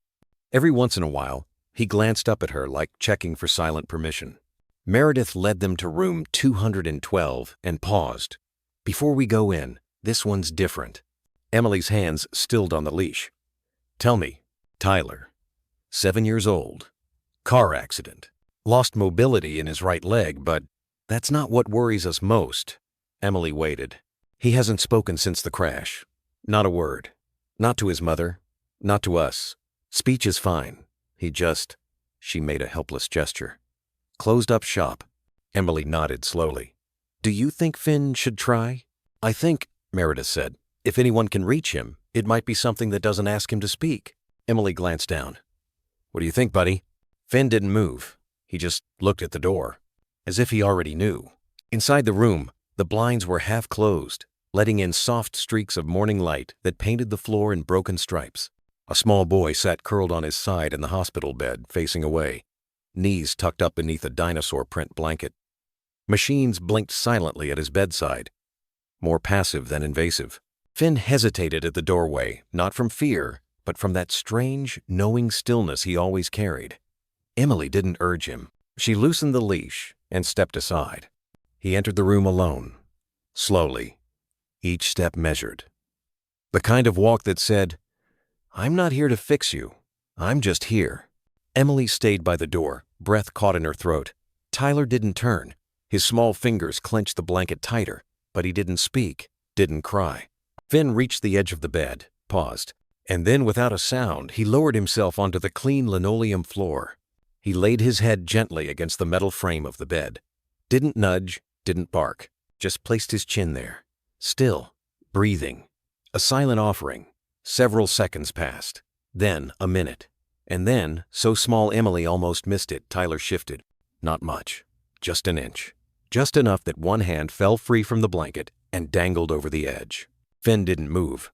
Every once in a while, he glanced up at her like checking for silent permission. Meredith led them to room 212 and paused. "Before we go in, this one's different." Emily's hands stilled on the leash. "Tell me." "Tyler, 7 years old, car accident, lost mobility in his right leg, but that's not what worries us most." Emily waited. "He hasn't spoken since the crash. Not a word. Not to his mother, not to us. Speech is fine. He just—" she made a helpless gesture. "Closed up shop." Emily nodded slowly. "Do you think Finn should try?" "I think," Meredith said, "if anyone can reach him, it might be something that doesn't ask him to speak." Emily glanced down. "What do you think, buddy?" Finn didn't move. He just looked at the door, as if he already knew. Inside the room, the blinds were half closed, letting in soft streaks of morning light that painted the floor in broken stripes. A small boy sat curled on his side in the hospital bed, facing away, knees tucked up beneath a dinosaur print blanket. Machines blinked silently at his bedside, more passive than invasive. Finn hesitated at the doorway, not from fear, but from that strange, knowing stillness he always carried. Emily didn't urge him. She loosened the leash and stepped aside. He entered the room alone, slowly, each step measured. The kind of walk that said, "I'm not here to fix you. I'm just here." Emily stayed by the door, breath caught in her throat. Tyler didn't turn. His small fingers clenched the blanket tighter, but he didn't speak, didn't cry. Finn reached the edge of the bed, paused, and then without a sound, he lowered himself onto the clean linoleum floor. He laid his head gently against the metal frame of the bed. Didn't nudge, didn't bark, just placed his chin there. Still, breathing. A silent offering. Several seconds passed. Then a minute. And then, so small Emily almost missed it, Tyler shifted. Not much. Just an inch. Just enough that one hand fell free from the blanket and dangled over the edge. Finn didn't move,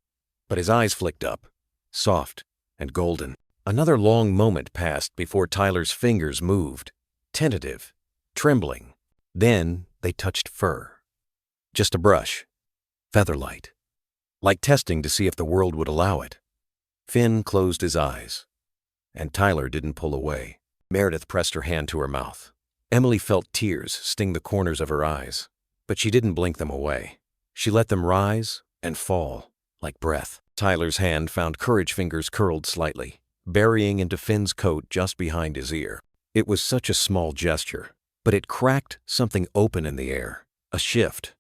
but his eyes flicked up, soft and golden. Another long moment passed before Tyler's fingers moved, tentative, trembling. Then they touched fur. Just a brush, feather-light, like testing to see if the world would allow it. Finn closed his eyes, and Tyler didn't pull away. Meredith pressed her hand to her mouth. Emily felt tears sting the corners of her eyes, but she didn't blink them away. She let them rise and fall, like breath. Tyler's hand found courage fingers curled slightly, burying into Finn's coat just behind his ear. It was such a small gesture, but it cracked something open in the air, a shift.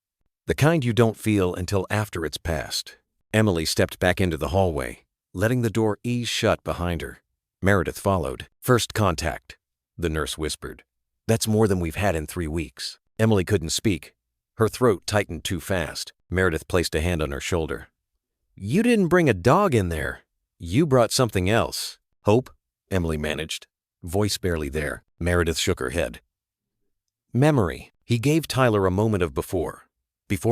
The kind you don't feel until after it's passed. Emily stepped back into the hallway, letting the door ease shut behind her. Meredith followed. "First contact," the nurse whispered. "That's more than we've had in 3 weeks." Emily couldn't speak. Her throat tightened too fast. Meredith placed a hand on her shoulder. "You didn't bring a dog in there. You brought something else." "Hope," Emily managed, voice barely there. Meredith shook her head. "Memory." He gave Tyler a moment of before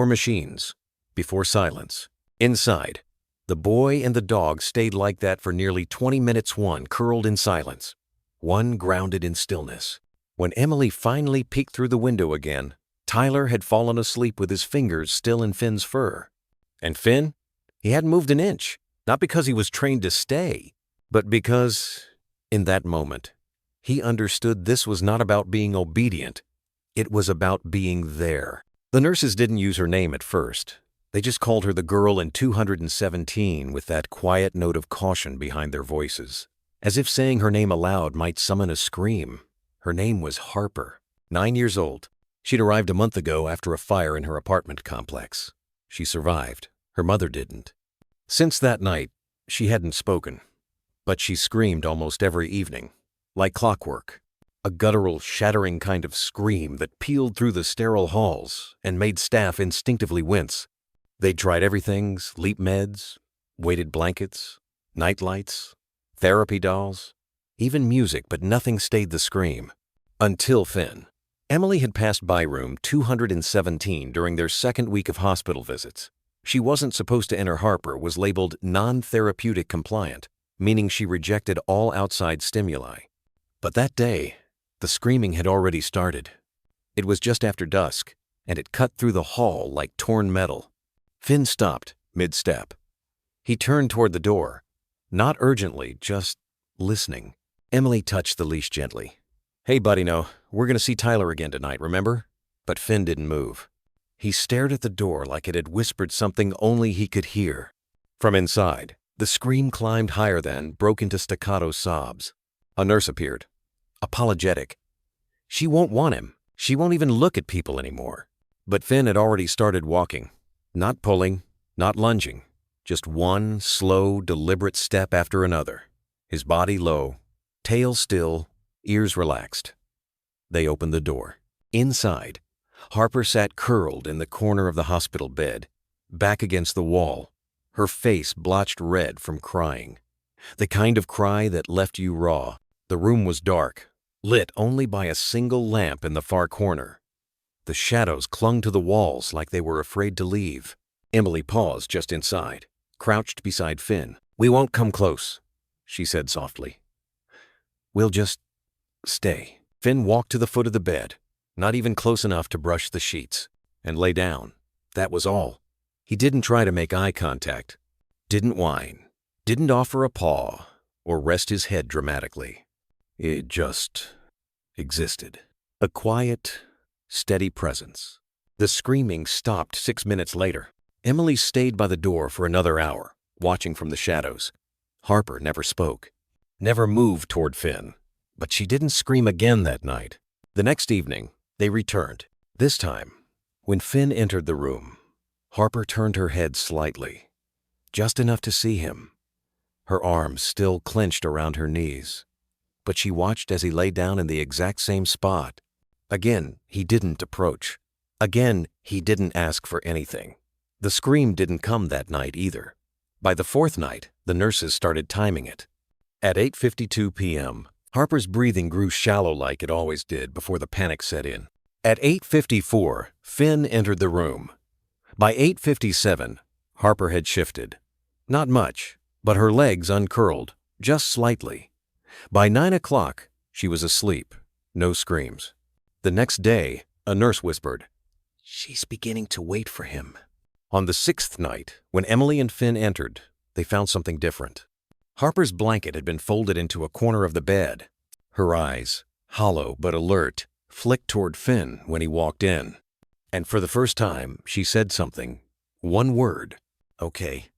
machines, before silence. Inside, the boy and the dog stayed like that for nearly 20 minutes, one curled in silence, one grounded in stillness. When Emily finally peeked through the window again, Tyler had fallen asleep with his fingers still in Finn's fur. And Finn? He hadn't moved an inch, not because he was trained to stay, but because, in that moment, he understood this was not about being obedient. It was about being there. The nurses didn't use her name at first. They just called her the girl in 217 with that quiet note of caution behind their voices, as if saying her name aloud might summon a scream. Her name was Harper, 9 years old. She'd arrived a month ago after a fire in her apartment complex. She survived. Her mother didn't. Since that night, she hadn't spoken, but she screamed almost every evening, like clockwork. A guttural, shattering kind of scream that peeled through the sterile halls and made staff instinctively wince. They'd tried everything: sleep meds, weighted blankets, night lights, therapy dolls, even music, but nothing stayed the scream. Until Finn. Emily had passed by room 217 during their second week of hospital visits. She wasn't supposed to enter. Harper was labeled non-therapeutic compliant, meaning she rejected all outside stimuli. But that day, the screaming had already started. It was just after dusk, and it cut through the hall like torn metal. Finn stopped mid-step. He turned toward the door, not urgently, just listening. Emily touched the leash gently. "Hey, buddy, no, we're going to see Tyler again tonight, remember?" But Finn didn't move. He stared at the door like it had whispered something only he could hear. From inside, the scream climbed higher, then broke into staccato sobs. A nurse appeared, apologetic. She won't want him. She won't even look at people anymore. But Finn had already started walking. Not pulling, not lunging. Just one slow, deliberate step after another. His body low, tail still, ears relaxed. They opened the door. Inside, Harper sat curled in the corner of the hospital bed, back against the wall, her face blotched red from crying. The kind of cry that left you raw. The room was dark, lit only by a single lamp in the far corner. The shadows clung to the walls like they were afraid to leave. Emily paused just inside, crouched beside Finn. "We won't come close," she said softly. "We'll just stay." Finn walked to the foot of the bed, not even close enough to brush the sheets, and lay down. That was all. He didn't try to make eye contact, didn't whine, didn't offer a paw, or rest his head dramatically. It just existed. A quiet, steady presence. The screaming stopped 6 minutes later. Emily stayed by the door for another hour, watching from the shadows. Harper never spoke, never moved toward Finn, but she didn't scream again that night. The next evening, they returned. This time, when Finn entered the room, Harper turned her head slightly, just enough to see him. Her arms still clenched around her knees, but she watched as he lay down in the exact same spot. Again, he didn't approach. Again, he didn't ask for anything. The scream didn't come that night either. By the fourth night, the nurses started timing it. At 8:52 p.m., Harper's breathing grew shallow like it always did before the panic set in. At 8:54, Finn entered the room. By 8:57, Harper had shifted. Not much, but her legs uncurled, just slightly. By 9 o'clock, she was asleep, no screams. The next day, a nurse whispered, "She's beginning to wait for him." On the sixth night, when Emily and Finn entered, they found something different. Harper's blanket had been folded into a corner of the bed. Her eyes, hollow but alert, flicked toward Finn when he walked in. And for the first time, she said something. One word. "Okay."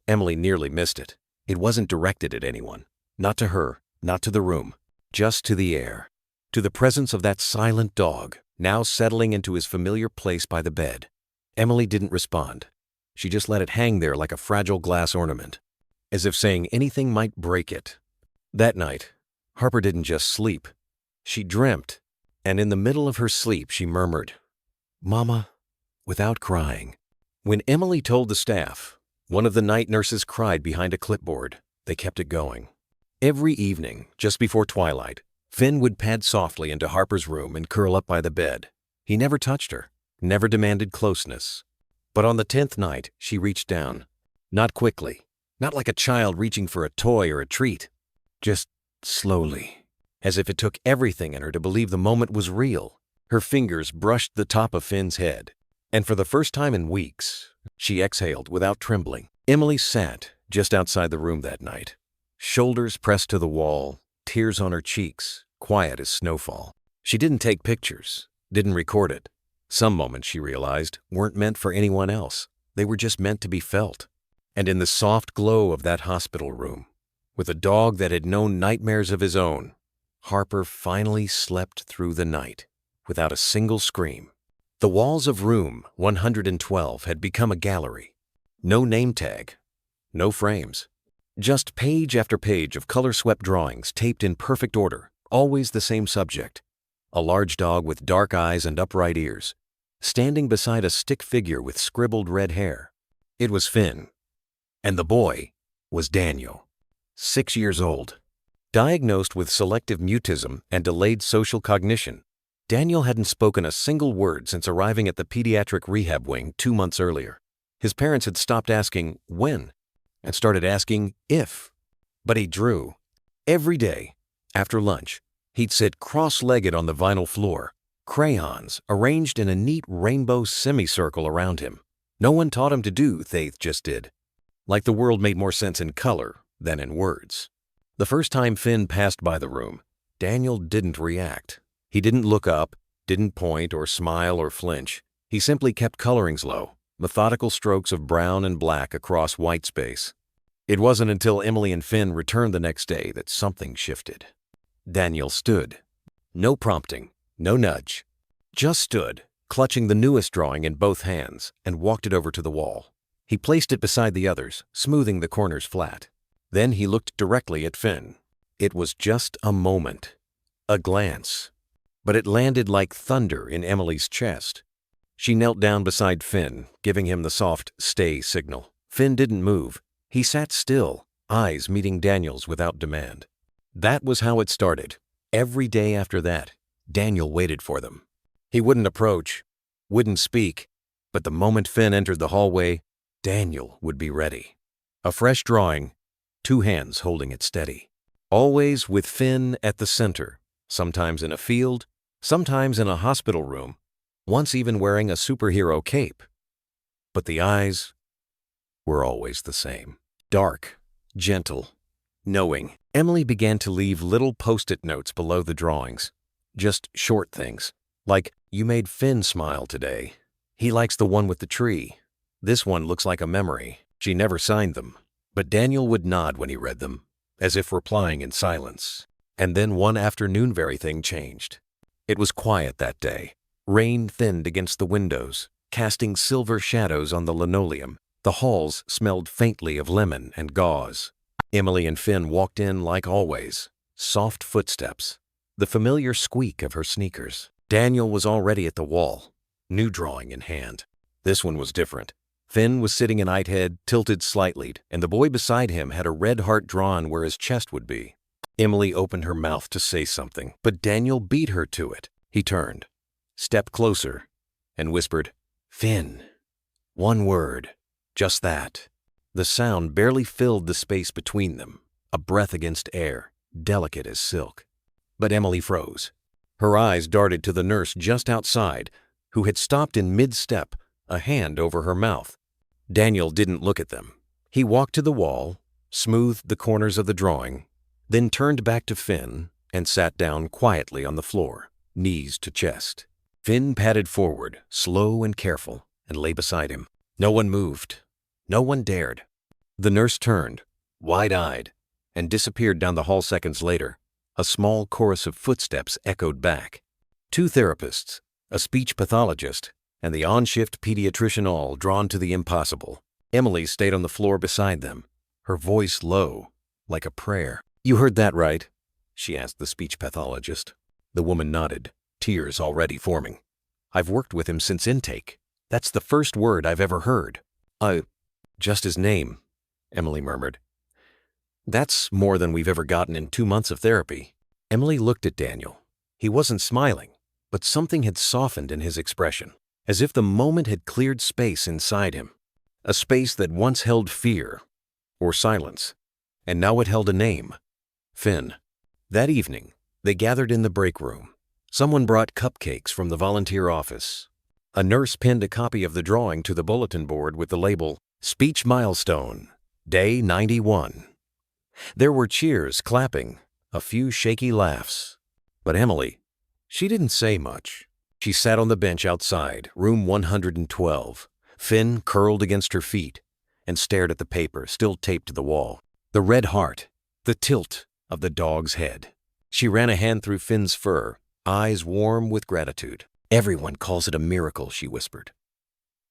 Emily nearly missed it. It wasn't directed at anyone. Not to her, not to the room. Just to the air. To the presence of that silent dog, now settling into his familiar place by the bed. Emily didn't respond. She just let it hang there like a fragile glass ornament, as if saying anything might break it. That night, Harper didn't just sleep. She dreamt, and in the middle of her sleep she murmured, "Mama," without crying. When Emily told the staff, one of the night nurses cried behind a clipboard. They kept it going. Every evening, just before twilight, Finn would pad softly into Harper's room and curl up by the bed. He never touched her, never demanded closeness. But on the 10th night, she reached down. Not quickly, not like a child reaching for a toy or a treat. Just slowly, as if it took everything in her to believe the moment was real. Her fingers brushed the top of Finn's head, and for the first time in weeks, she exhaled without trembling. Emily sat just outside the room that night, shoulders pressed to the wall, tears on her cheeks, quiet as snowfall. She didn't take pictures, didn't record it. Some moments, she realized, weren't meant for anyone else. They were just meant to be felt. And in the soft glow of that hospital room, with a dog that had known nightmares of his own, Harper finally slept through the night without a single scream. The walls of room 112 had become a gallery. No name tag, no frames. Just page after page of color-swept drawings taped in perfect order, always the same subject. A large dog with dark eyes and upright ears, standing beside a stick figure with scribbled red hair. It was Finn. And the boy was Daniel, 6 years old. Diagnosed with selective mutism and delayed social cognition, Daniel hadn't spoken a single word since arriving at the pediatric rehab wing 2 months earlier. His parents had stopped asking when and started asking if. But he drew. Every day, after lunch, he'd sit cross-legged on the vinyl floor, crayons arranged in a neat rainbow semicircle around him. No one taught him to do, they just did. Like the world made more sense in color than in words. The first time Finn passed by the room, Daniel didn't react. He didn't look up, didn't point or smile or flinch. He simply kept colorings low, methodical strokes of brown and black across white space. It wasn't until Emily and Finn returned the next day that something shifted. Daniel stood. No prompting, no nudge. Just stood, clutching the newest drawing in both hands, and walked it over to the wall. He placed it beside the others, smoothing the corners flat. Then he looked directly at Finn. It was just a moment, a glance. But it landed like thunder in Emily's chest. She knelt down beside Finn, giving him the soft stay signal. Finn didn't move. He sat still, eyes meeting Daniel's without demand. That was how it started. Every day after that, Daniel waited for them. He wouldn't approach, wouldn't speak, but the moment Finn entered the hallway, Daniel would be ready. A fresh drawing, 2 hands holding it steady. Always with Finn at the center, sometimes in a field, sometimes in a hospital room, once even wearing a superhero cape. But the eyes were always the same. Dark, gentle, knowing. Emily began to leave little post-it notes below the drawings. Just short things, like, "You made Finn smile today. He likes the one with the tree. This one looks like a memory." She never signed them, but Daniel would nod when he read them, as if replying in silence. And then one afternoon everything changed. It was quiet that day. Rain thinned against the windows, casting silver shadows on the linoleum. The halls smelled faintly of lemon and gauze. Emily and Finn walked in like always. Soft footsteps, the familiar squeak of her sneakers. Daniel was already at the wall, new drawing in hand. This one was different. Finn was sitting in head, tilted slightly, and the boy beside him had a red heart drawn where his chest would be. Emily opened her mouth to say something, but Daniel beat her to it. He turned, stepped closer, and whispered, "Finn." One word, just that. The sound barely filled the space between them, a breath against air, delicate as silk. But Emily froze. Her eyes darted to the nurse just outside, who had stopped in mid-step, a hand over her mouth. Daniel didn't look at them. He walked to the wall, smoothed the corners of the drawing, then turned back to Finn and sat down quietly on the floor, knees to chest. Finn padded forward, slow and careful, and lay beside him. No one moved. No one dared. The nurse turned, wide-eyed, and disappeared down the hall seconds later. A small chorus of footsteps echoed back. 2 therapists, a speech pathologist, and the on-shift pediatrician, all drawn to the impossible. Emily stayed on the floor beside them, her voice low, like a prayer. "You heard that right?" she asked the speech pathologist. The woman nodded, tears already forming. "I've worked with him since intake. That's the first word I've ever heard." Just his name," Emily murmured. "That's more than we've ever gotten in 2 months of therapy." Emily looked at Daniel. He wasn't smiling, but something had softened in his expression, as if the moment had cleared space inside him. A space that once held fear or silence, and now it held a name: Finn. That evening, they gathered in the break room. Someone brought cupcakes from the volunteer office. A nurse pinned a copy of the drawing to the bulletin board with the label, "Speech Milestone, Day 91. There were cheers, clapping, a few shaky laughs. But Emily, she didn't say much. She sat on the bench outside, room 112, Finn curled against her feet, and stared at the paper still taped to the wall. The red heart, the tilt of the dog's head. She ran a hand through Finn's fur, eyes warm with gratitude. Everyone calls it a miracle, she whispered.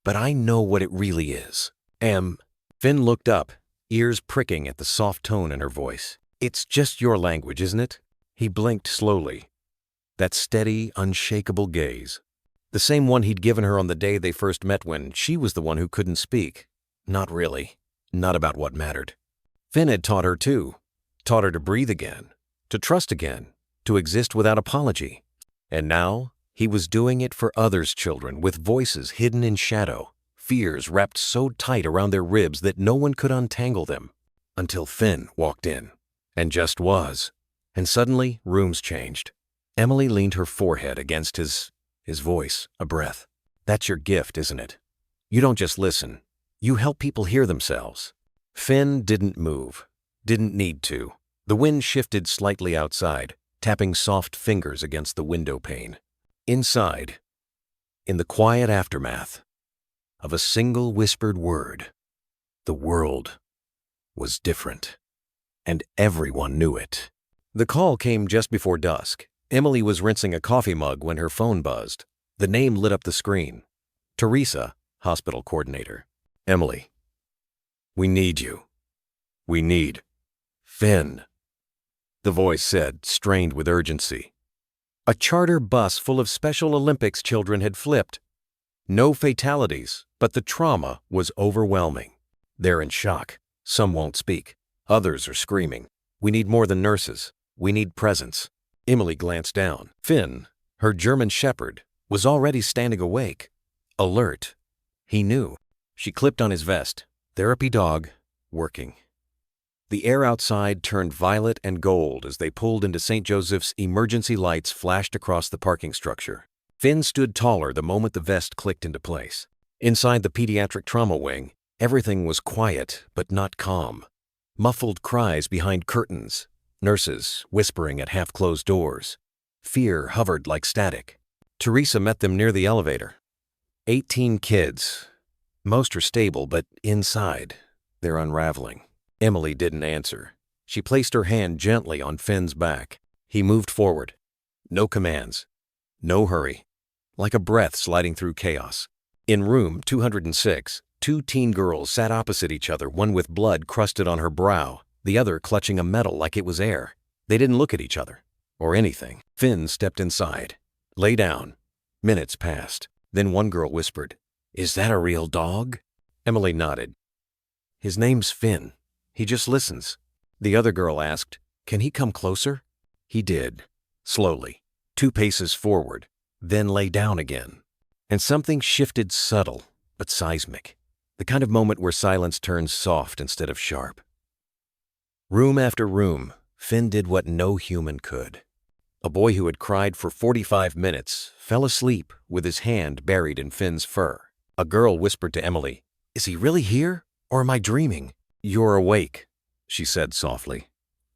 But I know what it really is. Finn looked up, ears pricking at the soft tone in her voice. It's just your language, isn't it? He blinked slowly. That steady, unshakable gaze. The same one he'd given her on the day they first met when she was the one who couldn't speak. Not really. Not about what mattered. Finn had taught her too. Taught her to breathe again, to trust again, to exist without apology. And now, he was doing it for others' children with voices hidden in shadow, fears wrapped so tight around their ribs that no one could untangle them. Until Finn walked in. And just was. And suddenly, rooms changed. Emily leaned her forehead against his voice, a breath. That's your gift, isn't it? You don't just listen. You help people hear themselves. Finn didn't move. Didn't need to. The wind shifted slightly outside, tapping soft fingers against the window pane. Inside, in the quiet aftermath of a single whispered word, the world was different. And everyone knew it. The call came just before dusk. Emily was rinsing a coffee mug when her phone buzzed. The name lit up the screen. Teresa, hospital coordinator. Emily, we need you. We need Finn, the voice said, strained with urgency. A charter bus full of Special Olympics children had flipped. No fatalities, but the trauma was overwhelming. They're in shock. Some won't speak. Others are screaming. We need more than nurses. We need presence. Emily glanced down. Finn, her German shepherd, was already standing awake. Alert. He knew. She clipped on his vest. Therapy dog, working. The air outside turned violet and gold as they pulled into St. Joseph's. Emergency lights flashed across the parking structure. Finn stood taller the moment the vest clicked into place. Inside the pediatric trauma wing, everything was quiet but not calm. Muffled cries behind curtains, nurses whispering at half-closed doors. Fear hovered like static. Teresa met them near the elevator. 18 kids. Most are stable, but inside, they're unraveling. Emily didn't answer. She placed her hand gently on Finn's back. He moved forward. No commands. No hurry. Like a breath sliding through chaos. In room 206, 2 teen girls sat opposite each other, one with blood crusted on her brow, the other clutching a medal like it was air. They didn't look at each other, or anything. Finn stepped inside. Lay down. Minutes passed. Then one girl whispered, "Is that a real dog?" Emily nodded. "His name's Finn. He just listens." The other girl asked, "Can he come closer?" He did. Slowly. 2 paces forward, then lay down again. And something shifted, subtle but seismic. The kind of moment where silence turns soft instead of sharp. Room after room, Finn did what no human could. A boy who had cried for 45 minutes fell asleep with his hand buried in Finn's fur. A girl whispered to Emily, "Is he really here? Or am I dreaming?" "You're awake," she said softly.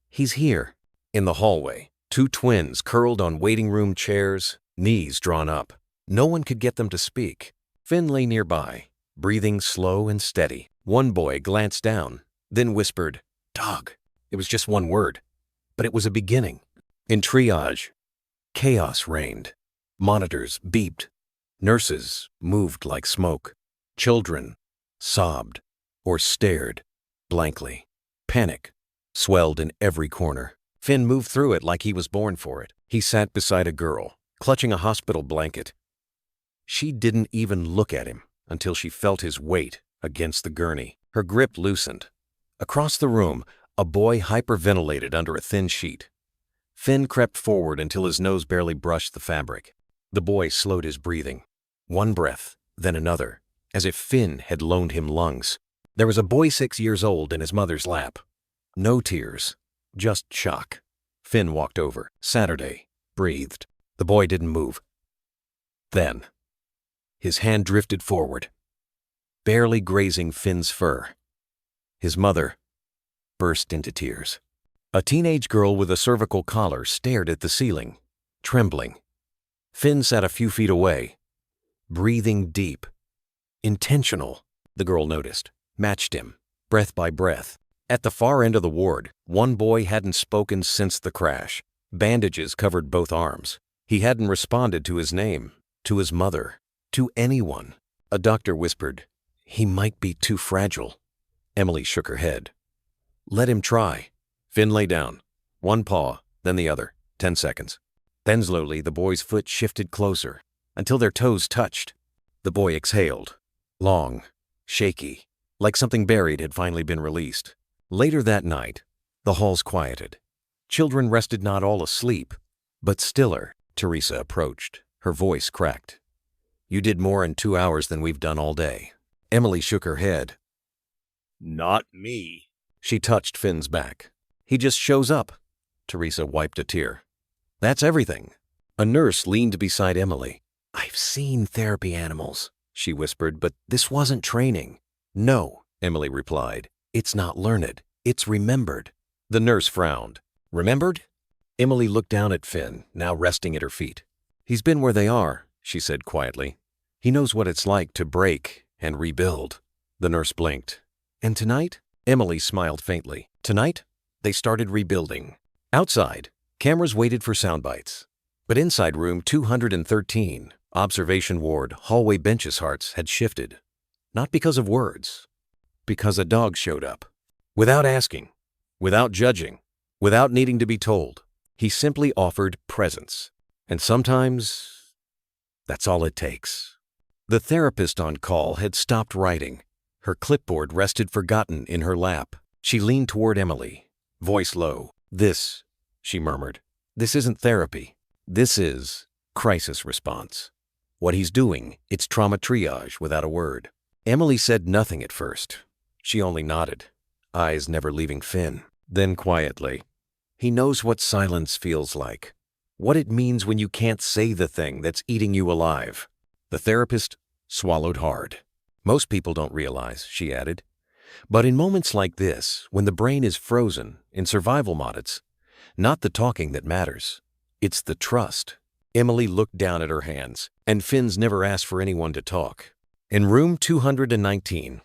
"He's here." In the hallway, 2 twins curled on waiting room chairs, knees drawn up. No one could get them to speak. Finn lay nearby, breathing slow and steady. One boy glanced down, then whispered, "Dog." It was just one word, but it was a beginning. In triage, chaos reigned. Monitors beeped. Nurses moved like smoke. Children sobbed or stared blankly. Panic swelled in every corner. Finn moved through it like he was born for it. He sat beside a girl, clutching a hospital blanket. She didn't even look at him until she felt his weight against the gurney. Her grip loosened. Across the room, a boy hyperventilated under a thin sheet. Finn crept forward until his nose barely brushed the fabric. The boy slowed his breathing. One breath, then another, as if Finn had loaned him lungs. There was a boy 6 years old in his mother's lap. No tears, just shock. Finn walked over. "Saturday," breathed. The boy didn't move. Then, his hand drifted forward, barely grazing Finn's fur. His mother burst into tears. A teenage girl with a cervical collar stared at the ceiling, trembling. Finn sat a few feet away, breathing deep. Intentional, the girl noticed, matched him, breath by breath. At the far end of the ward, one boy hadn't spoken since the crash. Bandages covered both arms. He hadn't responded to his name, to his mother, to anyone. A doctor whispered, "He might be too fragile." Emily shook her head. "Let him try." Finn lay down. One paw, then the other. 10 seconds. Then slowly the boy's foot shifted closer, until their toes touched. The boy exhaled. Long, shaky, like something buried had finally been released. Later that night, the halls quieted. Children rested, not all asleep, but stiller. Teresa approached. Her voice cracked. "You did more in 2 hours than we've done all day." Emily shook her head. "Not me." She touched Finn's back. "He just shows up." Teresa wiped a tear. "That's everything." A nurse leaned beside Emily. "I've seen therapy animals," she whispered, "but this wasn't training." "No," Emily replied. "It's not learned. It's remembered." The nurse frowned. "Remembered?" Emily looked down at Finn, now resting at her feet. "He's been where they are," she said quietly. "He knows what it's like to break and rebuild." The nurse blinked. "And tonight?" Emily smiled faintly. "Tonight, they started rebuilding." Outside, cameras waited for sound bites. But inside room 213, observation ward, hallway benches hearts had shifted. Not because of words, because a dog showed up. Without asking, without judging, without needing to be told. He simply offered presence. And sometimes, that's all it takes. The therapist on call had stopped writing. Her clipboard rested forgotten in her lap. She leaned toward Emily, voice low. "This," she murmured, "this isn't therapy. This is crisis response. What he's doing, it's trauma triage without a word." Emily said nothing at first. She only nodded, eyes never leaving Finn. Then quietly, "He knows what silence feels like, what it means when you can't say the thing that's eating you alive." The therapist swallowed hard. "Most people don't realize," she added. "But in moments like this, when the brain is frozen, in survival mode, it's not the talking that matters. It's the trust." Emily looked down at her hands, and Finn's never asked for anyone to talk. In room 219,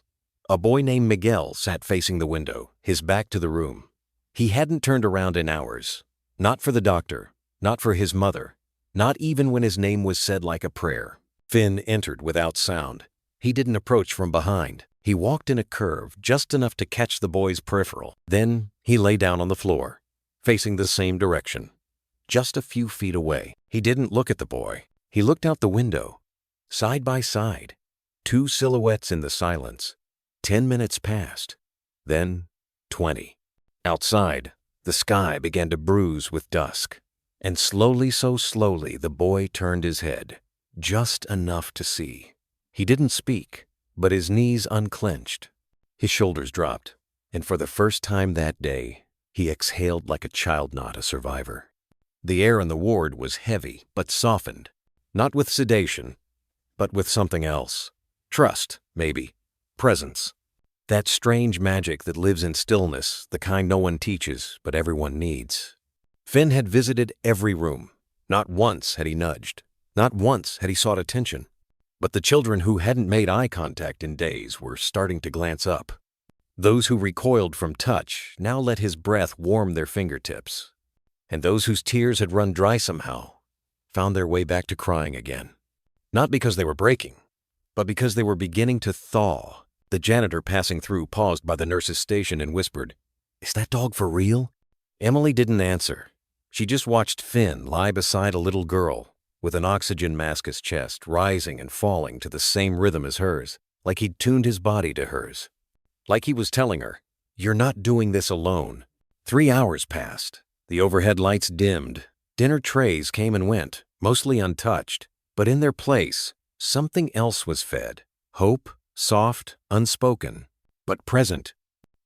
a boy named Miguel sat facing the window, his back to the room. He hadn't turned around in hours. Not for the doctor, not for his mother, not even when his name was said like a prayer. Finn entered without sound. He didn't approach from behind. He walked in a curve, just enough to catch the boy's peripheral. Then he lay down on the floor, facing the same direction, just a few feet away. He didn't look at the boy. He looked out the window, side by side, two silhouettes in the silence. 10 minutes passed, then 20. Outside, the sky began to bruise with dusk, and slowly, so slowly, the boy turned his head, just enough to see. He didn't speak, but his knees unclenched. His shoulders dropped, and for the first time that day, he exhaled like a child, not a survivor. The air in the ward was heavy, but softened, not with sedation, but with something else. Trust, maybe. Presence. That strange magic that lives in stillness, the kind no one teaches, but everyone needs. Finn had visited every room. Not once had he nudged. Not once had he sought attention. But the children who hadn't made eye contact in days were starting to glance up. Those who recoiled from touch now let his breath warm their fingertips. And those whose tears had run dry somehow found their way back to crying again. Not because they were breaking, but because they were beginning to thaw. The janitor passing through paused by the nurse's station and whispered, "Is that dog for real?" Emily didn't answer. She just watched Finn lie beside a little girl with an oxygen mask his chest, rising and falling to the same rhythm as hers, like he'd tuned his body to hers. Like he was telling her, "You're not doing this alone." 3 hours passed. The overhead lights dimmed. Dinner trays came and went, mostly untouched. But in their place, something else was fed. Hope, soft, unspoken, but present.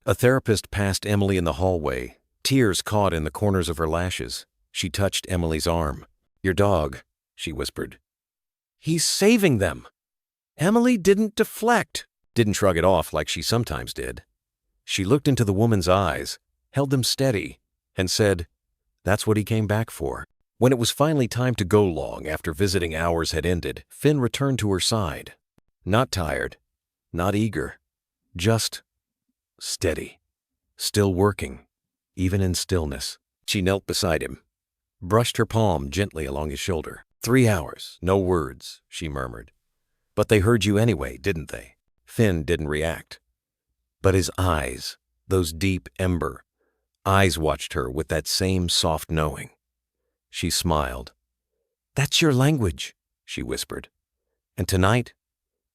A therapist passed Emily in the hallway, tears caught in the corners of her lashes. She touched Emily's arm. "Your dog," she whispered. "He's saving them." Emily didn't deflect, didn't shrug it off like she sometimes did. She looked into the woman's eyes, held them steady, and said, "That's what he came back for." When it was finally time to go long after visiting hours had ended, Finn returned to her side. Not tired, not eager, just steady, still working, even in stillness. She knelt beside him, brushed her palm gently along his shoulder. 3 hours, no words, she murmured. But they heard you anyway, didn't they? Finn didn't react. But his eyes, those deep ember eyes, watched her with that same soft knowing. She smiled. "That's your language," she whispered. And tonight,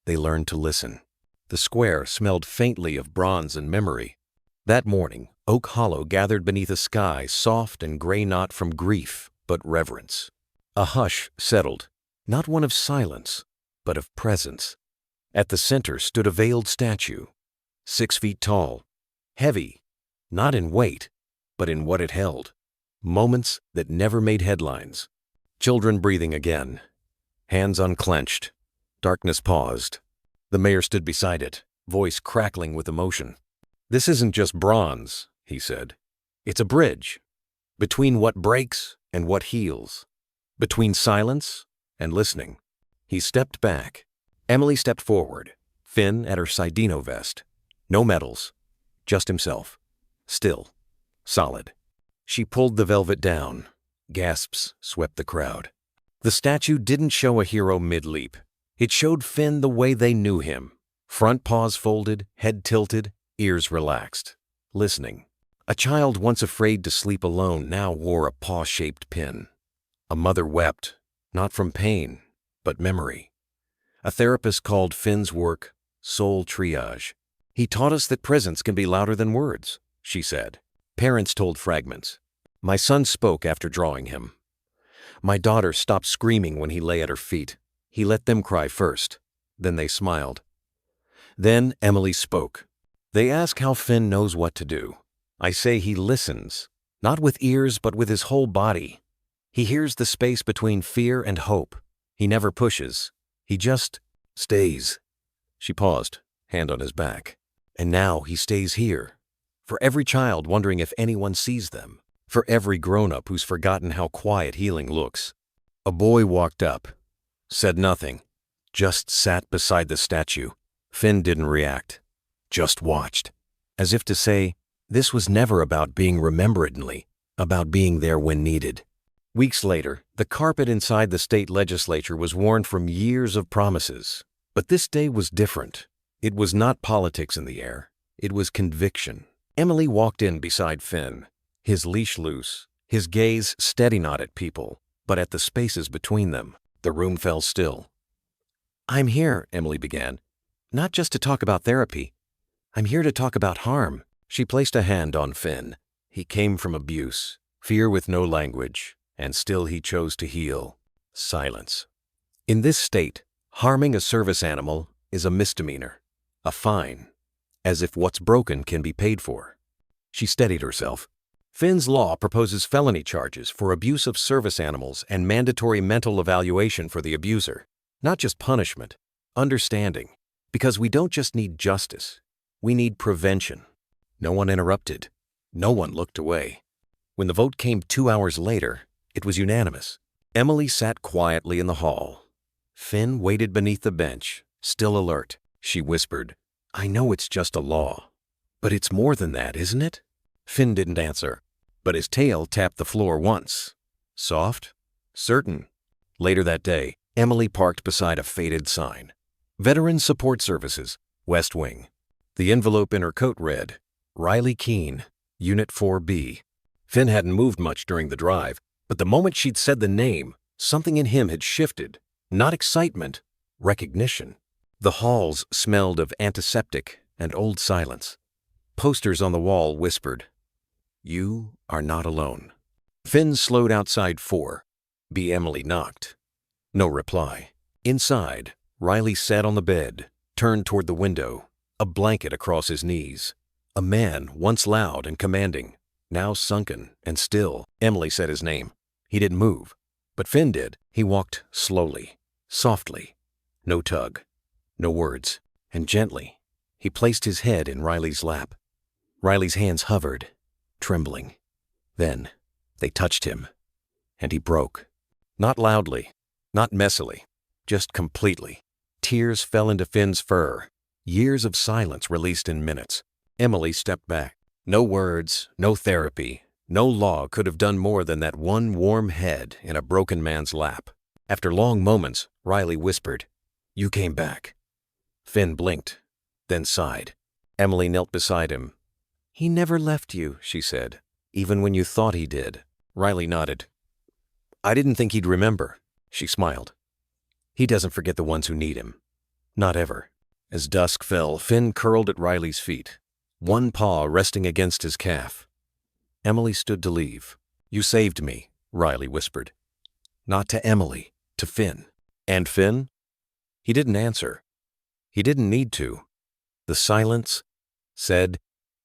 they learned to listen. The square smelled faintly of bronze and memory. That morning, Oak Hollow gathered beneath a sky soft and gray, not from grief, but reverence. A hush settled, not one of silence, but of presence. At the center stood a veiled statue, 6 feet tall, heavy, not in weight, but in what it held. Moments that never made headlines. Children breathing again. Hands unclenched. Darkness paused. The mayor stood beside it, voice crackling with emotion. "This isn't just bronze," he said. "It's a bridge. Between what breaks and what heals. Between silence and listening." He stepped back. Emily stepped forward, Finn at her Sidino vest. No medals, just himself. Still, solid. She pulled the velvet down. Gasps swept the crowd. The statue didn't show a hero mid-leap. It showed Finn the way they knew him. Front paws folded, head tilted, ears relaxed. Listening. A child once afraid to sleep alone now wore a paw-shaped pin. A mother wept, not from pain, but memory. A therapist called Finn's work soul triage. "He taught us that presence can be louder than words," she said. Parents told fragments. "My son spoke after drawing him. My daughter stopped screaming when he lay at her feet. He let them cry first. Then they smiled." Then Emily spoke. "They ask how Finn knows what to do. I say he listens, not with ears but with his whole body. He hears the space between fear and hope. He never pushes. He just stays." She paused, hand on his back. "And now he stays here. For every child wondering if anyone sees them. For every grown-up who's forgotten how quiet healing looks." A boy walked up, said nothing, just sat beside the statue. Finn didn't react, just watched, as if to say, this was never about being rememberedly, about being there when needed. Weeks later, the carpet inside the state legislature was worn from years of promises. But this day was different. It was not politics in the air. It was conviction. Emily walked in beside Finn, his leash loose, his gaze steady not at people, but at the spaces between them. The room fell still. "I'm here," Emily began, "not just to talk about therapy. I'm here to talk about harm." She placed a hand on Finn. He came from abuse, fear with no language, and still he chose to heal. Silence. In this state, harming a service animal is a misdemeanor, a fine, as if what's broken can be paid for. She steadied herself. Finn's law proposes felony charges for abuse of service animals and mandatory mental evaluation for the abuser. Not just punishment, understanding. Because we don't just need justice, we need prevention. No one interrupted. No one looked away. When the vote came 2 hours later, it was unanimous. Emily sat quietly in the hall. Finn waited beneath the bench, still alert. She whispered, "I know it's just a law, but it's more than that, isn't it?" Finn didn't answer, but his tail tapped the floor once. Soft? Certain. Later that day, Emily parked beside a faded sign. Veteran Support Services, West Wing. The envelope in her coat read, Riley Keene, Unit 4B. Finn hadn't moved much during the drive, but the moment she'd said the name, something in him had shifted. Not excitement, recognition. The halls smelled of antiseptic and old silence. Posters on the wall whispered, "You are not alone." Finn slowed outside 4B. Emily knocked. No reply. Inside, Riley sat on the bed, turned toward the window, a blanket across his knees. A man once loud and commanding, now sunken and still. Emily said his name. He didn't move, but Finn did. He walked slowly, softly. No tug, no words, and gently, he placed his head in Riley's lap. Riley's hands hovered, trembling. Then they touched him, and he broke. Not loudly, not messily, just completely. Tears fell into Finn's fur. Years of silence released in minutes. Emily stepped back. No words, no therapy, no law could have done more than that one warm head in a broken man's lap. After long moments, Riley whispered, "You came back." Finn blinked, then sighed. Emily knelt beside him. "He never left you," she said, "even when you thought he did." Riley nodded. "I didn't think he'd remember," she smiled. "He doesn't forget the ones who need him. Not ever." As dusk fell, Finn curled at Riley's feet, one paw resting against his calf. Emily stood to leave. "You saved me," Riley whispered. Not to Emily, to Finn. "And Finn?" He didn't answer. He didn't need to. The silence said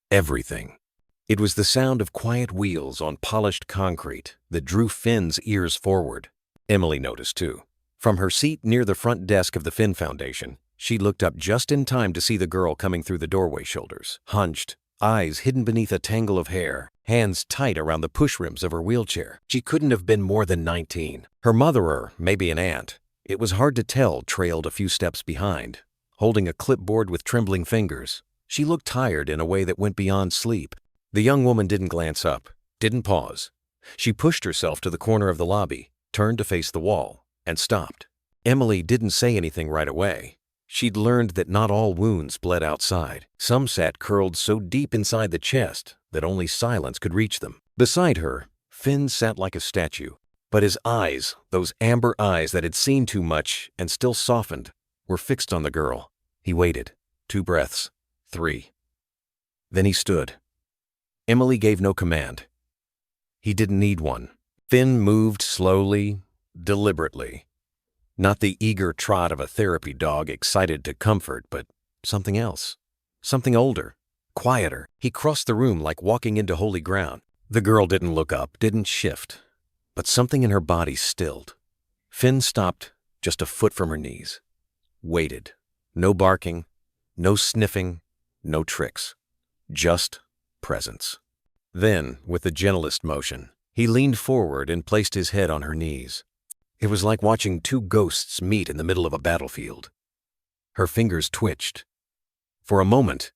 everything. It was the sound of quiet wheels on polished concrete that drew Finn's ears forward. Emily noticed too. From her seat near the front desk of the Finn Foundation, she looked up just in time to see the girl coming through the doorway, shoulders hunched, eyes hidden beneath a tangle of hair, hands tight around the push rims of her wheelchair. She couldn't have been more than 19. Her mother, or maybe an aunt, it was hard to tell, trailed a few steps behind, holding a clipboard with trembling fingers. She looked tired in a way that went beyond sleep. The young woman didn't glance up, didn't pause. She pushed herself to the corner of the lobby, turned to face the wall, and stopped. Emily didn't say anything right away. She'd learned that not all wounds bled outside. Some sat curled so deep inside the chest that only silence could reach them. Beside her, Finn sat like a statue, but his eyes, those amber eyes that had seen too much and still softened, were fixed on the girl. He waited. 2 breaths. 3. Then he stood. Emily gave no command. He didn't need one. Finn moved slowly, deliberately. Not the eager trot of a therapy dog excited to comfort, but something else. Something older, quieter. He crossed the room like walking into holy ground. The girl didn't look up, didn't shift, but something in her body stilled. Finn stopped just a foot from her knees. Waited. No barking, no sniffing, no tricks. Just presence. Then, with the gentlest motion, he leaned forward and placed his head on her knees. It was like watching 2 ghosts meet in the middle of a battlefield. Her fingers twitched. For a moment,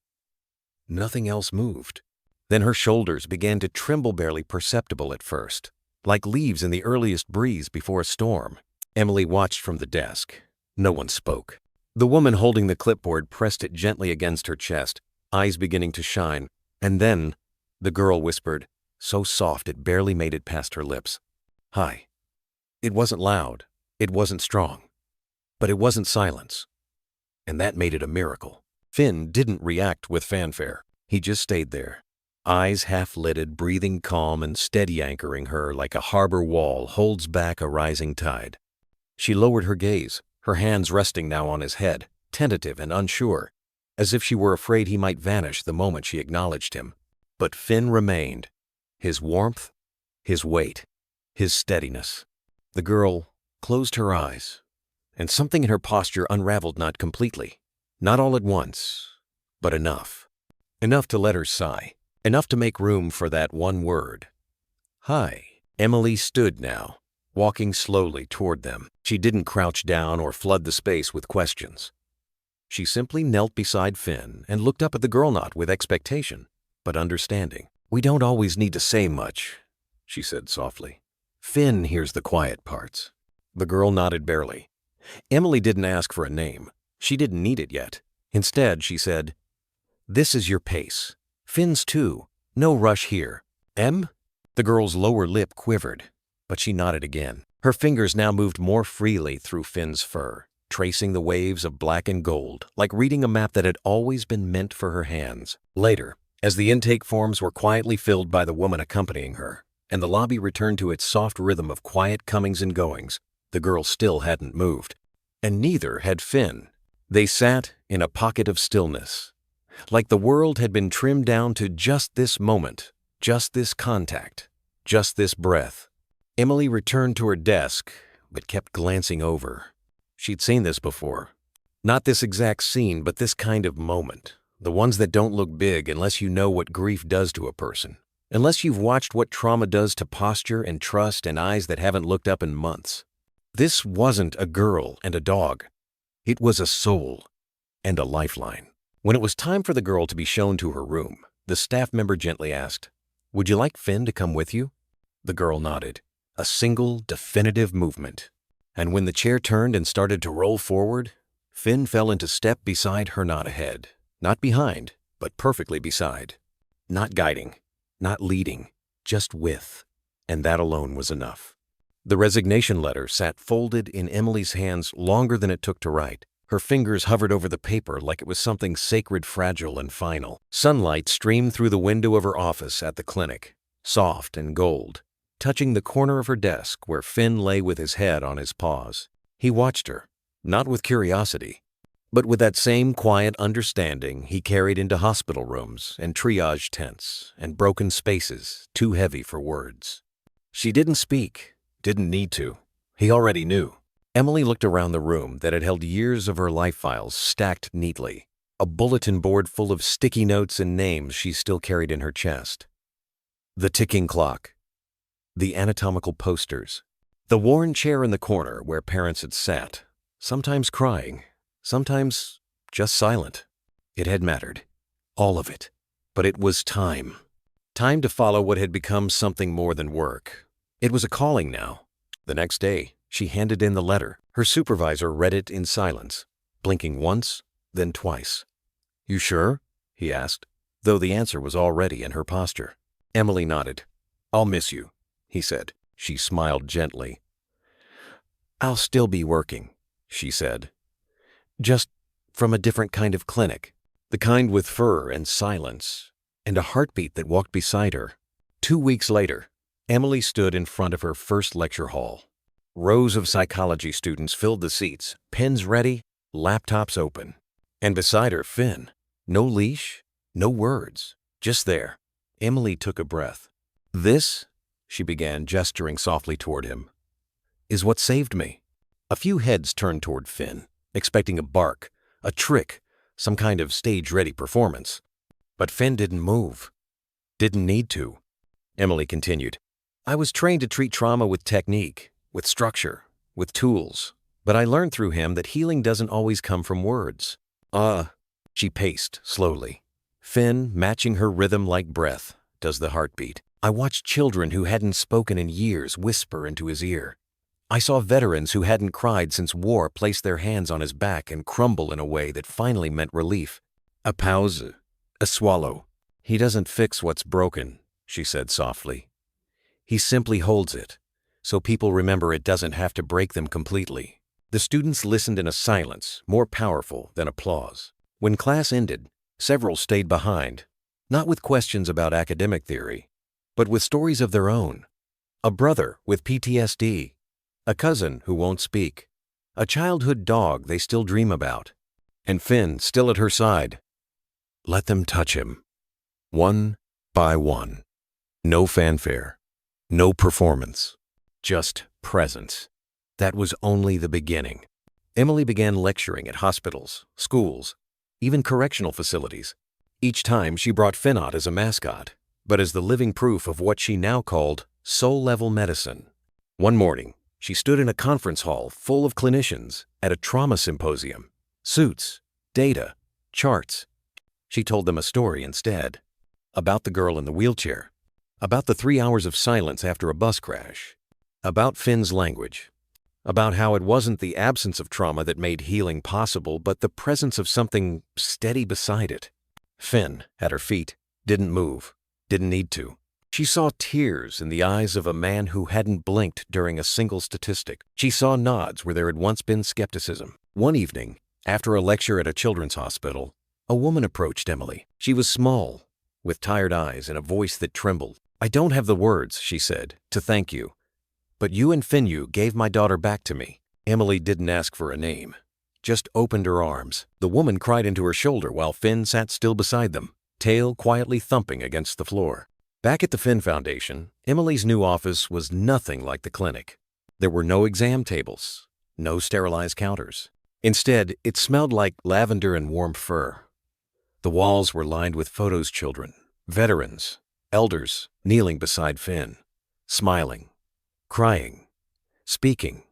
nothing else moved. Then her shoulders began to tremble, barely perceptible at first, like leaves in the earliest breeze before a storm. Emily watched from the desk. No one spoke. The woman holding the clipboard pressed it gently against her chest, eyes beginning to shine, and then the girl whispered, so soft it barely made it past her lips, "Hi." It wasn't loud, it wasn't strong, but it wasn't silence, and that made it a miracle. Finn didn't react with fanfare. He just stayed there, eyes half-lidded, breathing calm and steady, anchoring her like a harbor wall holds back a rising tide. She lowered her gaze, her hands resting now on his head, tentative and unsure, as if she were afraid he might vanish the moment she acknowledged him. But Finn remained, his warmth, his weight, his steadiness. The girl closed her eyes, and something in her posture unraveled, not completely, not all at once, but enough. Enough to let her sigh, enough to make room for that one word. "Hi." Emily stood now, walking slowly toward them. She didn't crouch down or flood the space with questions. She simply knelt beside Finn and looked up at the girl, not with expectation, but understanding. "We don't always need to say much," she said softly. "Finn hears the quiet parts." The girl nodded barely. Emily didn't ask for a name. She didn't need it yet. Instead, she said, "This is your pace. Finn's too. No rush here. Em?" The girl's lower lip quivered, but she nodded again. Her fingers now moved more freely through Finn's fur, tracing the waves of black and gold, like reading a map that had always been meant for her hands. Later, as the intake forms were quietly filled by the woman accompanying her, and the lobby returned to its soft rhythm of quiet comings and goings, the girl still hadn't moved. And neither had Finn. They sat in a pocket of stillness, like the world had been trimmed down to just this moment, just this contact, just this breath. Emily returned to her desk, but kept glancing over. She'd seen this before. Not this exact scene, but this kind of moment. The ones that don't look big unless you know what grief does to a person. Unless you've watched what trauma does to posture and trust and eyes that haven't looked up in months. This wasn't a girl and a dog. It was a soul and a lifeline. When it was time for the girl to be shown to her room, the staff member gently asked, "Would you like Finn to come with you?" The girl nodded. A single, definitive movement. And when the chair turned and started to roll forward, Finn fell into step beside her, not ahead, not behind, but perfectly beside. Not guiding, not leading, just with. And that alone was enough. The resignation letter sat folded in Emily's hands longer than it took to write. Her fingers hovered over the paper like it was something sacred, fragile, and final. Sunlight streamed through the window of her office at the clinic, soft and gold, touching the corner of her desk where Finn lay with his head on his paws. He watched her, not with curiosity, but with that same quiet understanding he carried into hospital rooms and triage tents and broken spaces too heavy for words. She didn't speak, didn't need to. He already knew. Emily looked around the room that had held years of her life files stacked neatly, a bulletin board full of sticky notes and names she still carried in her chest. The ticking clock, the anatomical posters, the worn chair in the corner where parents had sat, sometimes crying, sometimes just silent. It had mattered, all of it. But it was time. Time to follow what had become something more than work. It was a calling now. The next day, she handed in the letter. Her supervisor read it in silence, blinking once, then twice. "You sure?" he asked, though the answer was already in her posture. Emily nodded. "I'll miss you," he said. She smiled gently. "I'll still be working," she said. "Just from a different kind of clinic. The kind with fur and silence, and a heartbeat that walked beside her." 2 weeks later, Emily stood in front of her first lecture hall. Rows of psychology students filled the seats, pens ready, laptops open. And beside her, Finn. No leash, no words, just there. Emily took a breath. "This," she began, gesturing softly toward him, "is what saved me." A few heads turned toward Finn, expecting a bark, a trick, some kind of stage-ready performance. But Finn didn't move. Didn't need to. Emily continued. "I was trained to treat trauma with technique, with structure, with tools. But I learned through him that healing doesn't always come from words." She paced slowly. Finn, matching her rhythm like breath, does the heartbeat. I watched children who hadn't spoken in years whisper into his ear. I saw veterans who hadn't cried since war place their hands on his back and crumble in a way that finally meant relief. A pause, a swallow. "He doesn't fix what's broken," she said softly. "He simply holds it, so people remember it doesn't have to break them completely." The students listened in a silence more powerful than applause. When class ended, several stayed behind, not with questions about academic theory, but with stories of their own. A brother with PTSD, a cousin who won't speak, a childhood dog they still dream about, and Finn still at her side. Let them touch him, one by one. No fanfare, no performance, just presence. That was only the beginning. Emily began lecturing at hospitals, schools, even correctional facilities. Each time she brought Finn out as a mascot, but as the living proof of what she now called soul-level medicine. One morning, she stood in a conference hall full of clinicians at a trauma symposium. Suits, data, charts. She told them a story instead. About the girl in the wheelchair. About the 3 hours of silence after a bus crash. About Finn's language. About how it wasn't the absence of trauma that made healing possible, but the presence of something steady beside it. Finn, at her feet, didn't move, didn't need to. She saw tears in the eyes of a man who hadn't blinked during a single statistic. She saw nods where there had once been skepticism. One evening, after a lecture at a children's hospital, a woman approached Emily. She was small, with tired eyes and a voice that trembled. "I don't have the words," she said, "to thank you. But you and Finyu gave my daughter back to me." Emily didn't ask for a name, just opened her arms. The woman cried into her shoulder while Finn sat still beside them, tail quietly thumping against the floor. Back at the Finn Foundation, Emily's new office was nothing like the clinic. There were no exam tables, no sterilized counters. Instead, it smelled like lavender and warm fur. The walls were lined with photos, children, veterans, elders kneeling beside Finn, smiling, crying, speaking,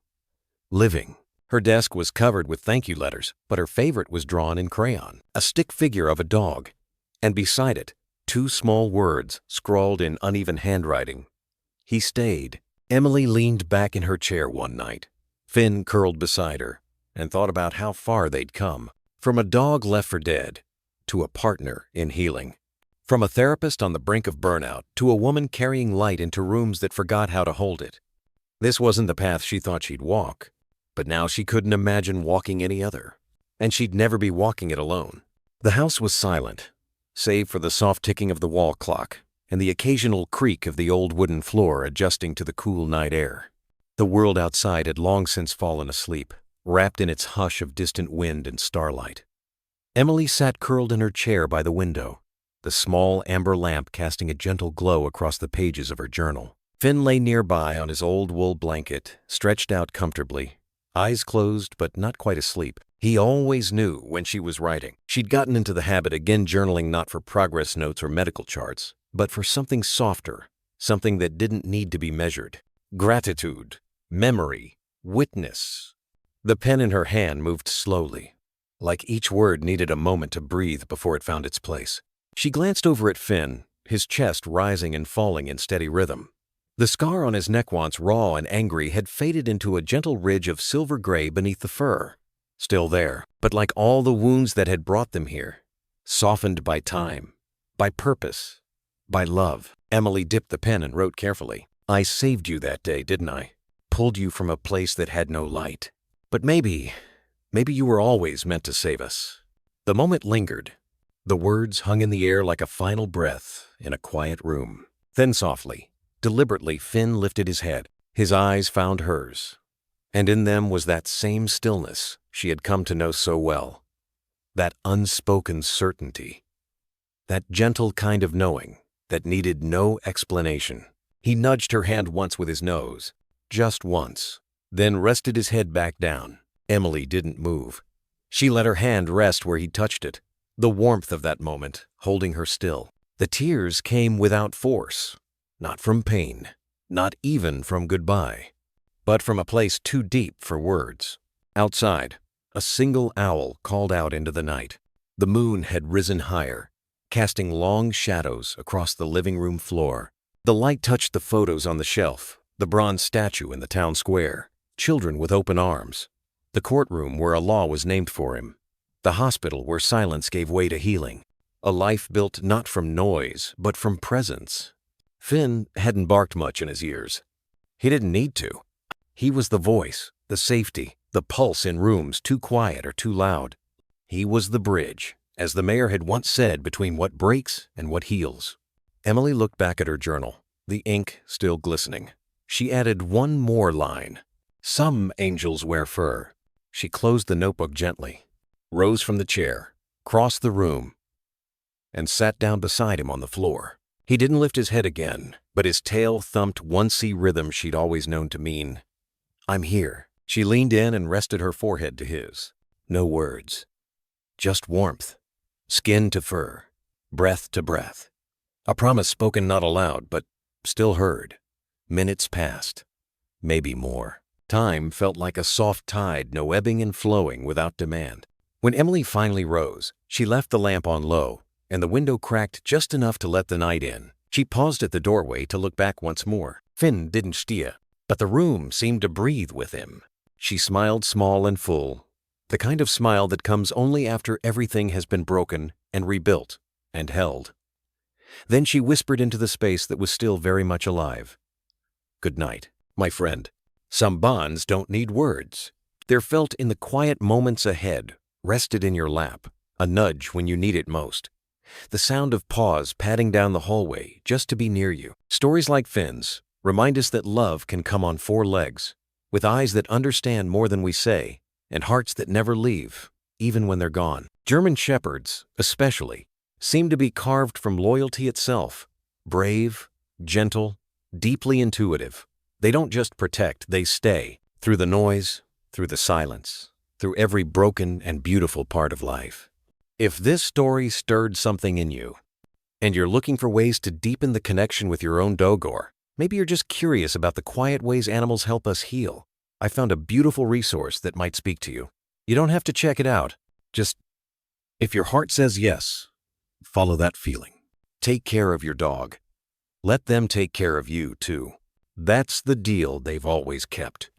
living. Her desk was covered with thank you letters, but her favorite was drawn in crayon, a stick figure of a dog, and beside it, 2 small words scrawled in uneven handwriting. He stayed. Emily leaned back in her chair one night, Finn curled beside her and thought about how far they'd come. From a dog left for dead to a partner in healing. From a therapist on the brink of burnout to a woman carrying light into rooms that forgot how to hold it. This wasn't the path she thought she'd walk, but now she couldn't imagine walking any other. And she'd never be walking it alone. The house was silent, save for the soft ticking of the wall clock and the occasional creak of the old wooden floor adjusting to the cool night air. The world outside had long since fallen asleep, wrapped in its hush of distant wind and starlight. Emily sat curled in her chair by the window, the small amber lamp casting a gentle glow across the pages of her journal. Finn lay nearby on his old wool blanket, stretched out comfortably, eyes closed but not quite asleep. He always knew when she was writing. She'd gotten into the habit again journaling not for progress notes or medical charts, but for something softer, something that didn't need to be measured. Gratitude, memory, witness. The pen in her hand moved slowly, like each word needed a moment to breathe before it found its place. She glanced over at Finn, his chest rising and falling in steady rhythm. The scar on his neck, once raw and angry, had faded into a gentle ridge of silver gray beneath the fur. Still there, but like all the wounds that had brought them here, softened by time, by purpose, by love. Emily dipped the pen and wrote carefully. I saved you that day, didn't I? Pulled you from a place that had no light. But maybe you were always meant to save us. The moment lingered. The words hung in the air like a final breath in a quiet room. Then softly, deliberately, Finn lifted his head. His eyes found hers, and in them was that same stillness she had come to know so well. That unspoken certainty. That gentle kind of knowing that needed no explanation. He nudged her hand once with his nose, just once, then rested his head back down. Emily didn't move. She let her hand rest where he touched it, the warmth of that moment holding her still. The tears came without force, not from pain, not even from goodbye, but from a place too deep for words. Outside, a single owl called out into the night. The moon had risen higher, casting long shadows across the living room floor. The light touched the photos on the shelf, the bronze statue in the town square, children with open arms, the courtroom where a law was named for him, the hospital where silence gave way to healing, a life built not from noise but from presence. Finn hadn't barked much in his years. He didn't need to. He was the voice, the safety, the pulse in rooms too quiet or too loud. He was the bridge, as the mayor had once said, between what breaks and what heals. Emily looked back at her journal, the ink still glistening. She added one more line. Some angels wear fur. She closed the notebook gently, rose from the chair, crossed the room, and sat down beside him on the floor. He didn't lift his head again, but his tail thumped 1C rhythm she'd always known to mean, I'm here. She leaned in and rested her forehead to his. No words, just warmth, skin to fur, breath to breath. A promise spoken not aloud, but still heard. Minutes passed, maybe more. Time felt like a soft tide, no ebbing and flowing without demand. When Emily finally rose, she left the lamp on low, and the window cracked just enough to let the night in. She paused at the doorway to look back once more. Finn didn't steer, but the room seemed to breathe with him. She smiled small and full, the kind of smile that comes only after everything has been broken and rebuilt and held. Then she whispered into the space that was still very much alive. Good night, my friend. Some bonds don't need words. They're felt in the quiet moments ahead, rested in your lap, a nudge when you need it most. The sound of paws padding down the hallway just to be near you. Stories like Finn's remind us that love can come on 4 legs, with eyes that understand more than we say, and hearts that never leave, even when they're gone. German Shepherds, especially, seem to be carved from loyalty itself. Brave, gentle, deeply intuitive. They don't just protect, they stay. Through the noise, through the silence, through every broken and beautiful part of life. If this story stirred something in you, and you're looking for ways to deepen the connection with your own dog, or maybe you're just curious about the quiet ways animals help us heal, I found a beautiful resource that might speak to you. You don't have to check it out. Just, if your heart says yes, follow that feeling. Take care of your dog. Let them take care of you, too. That's the deal they've always kept.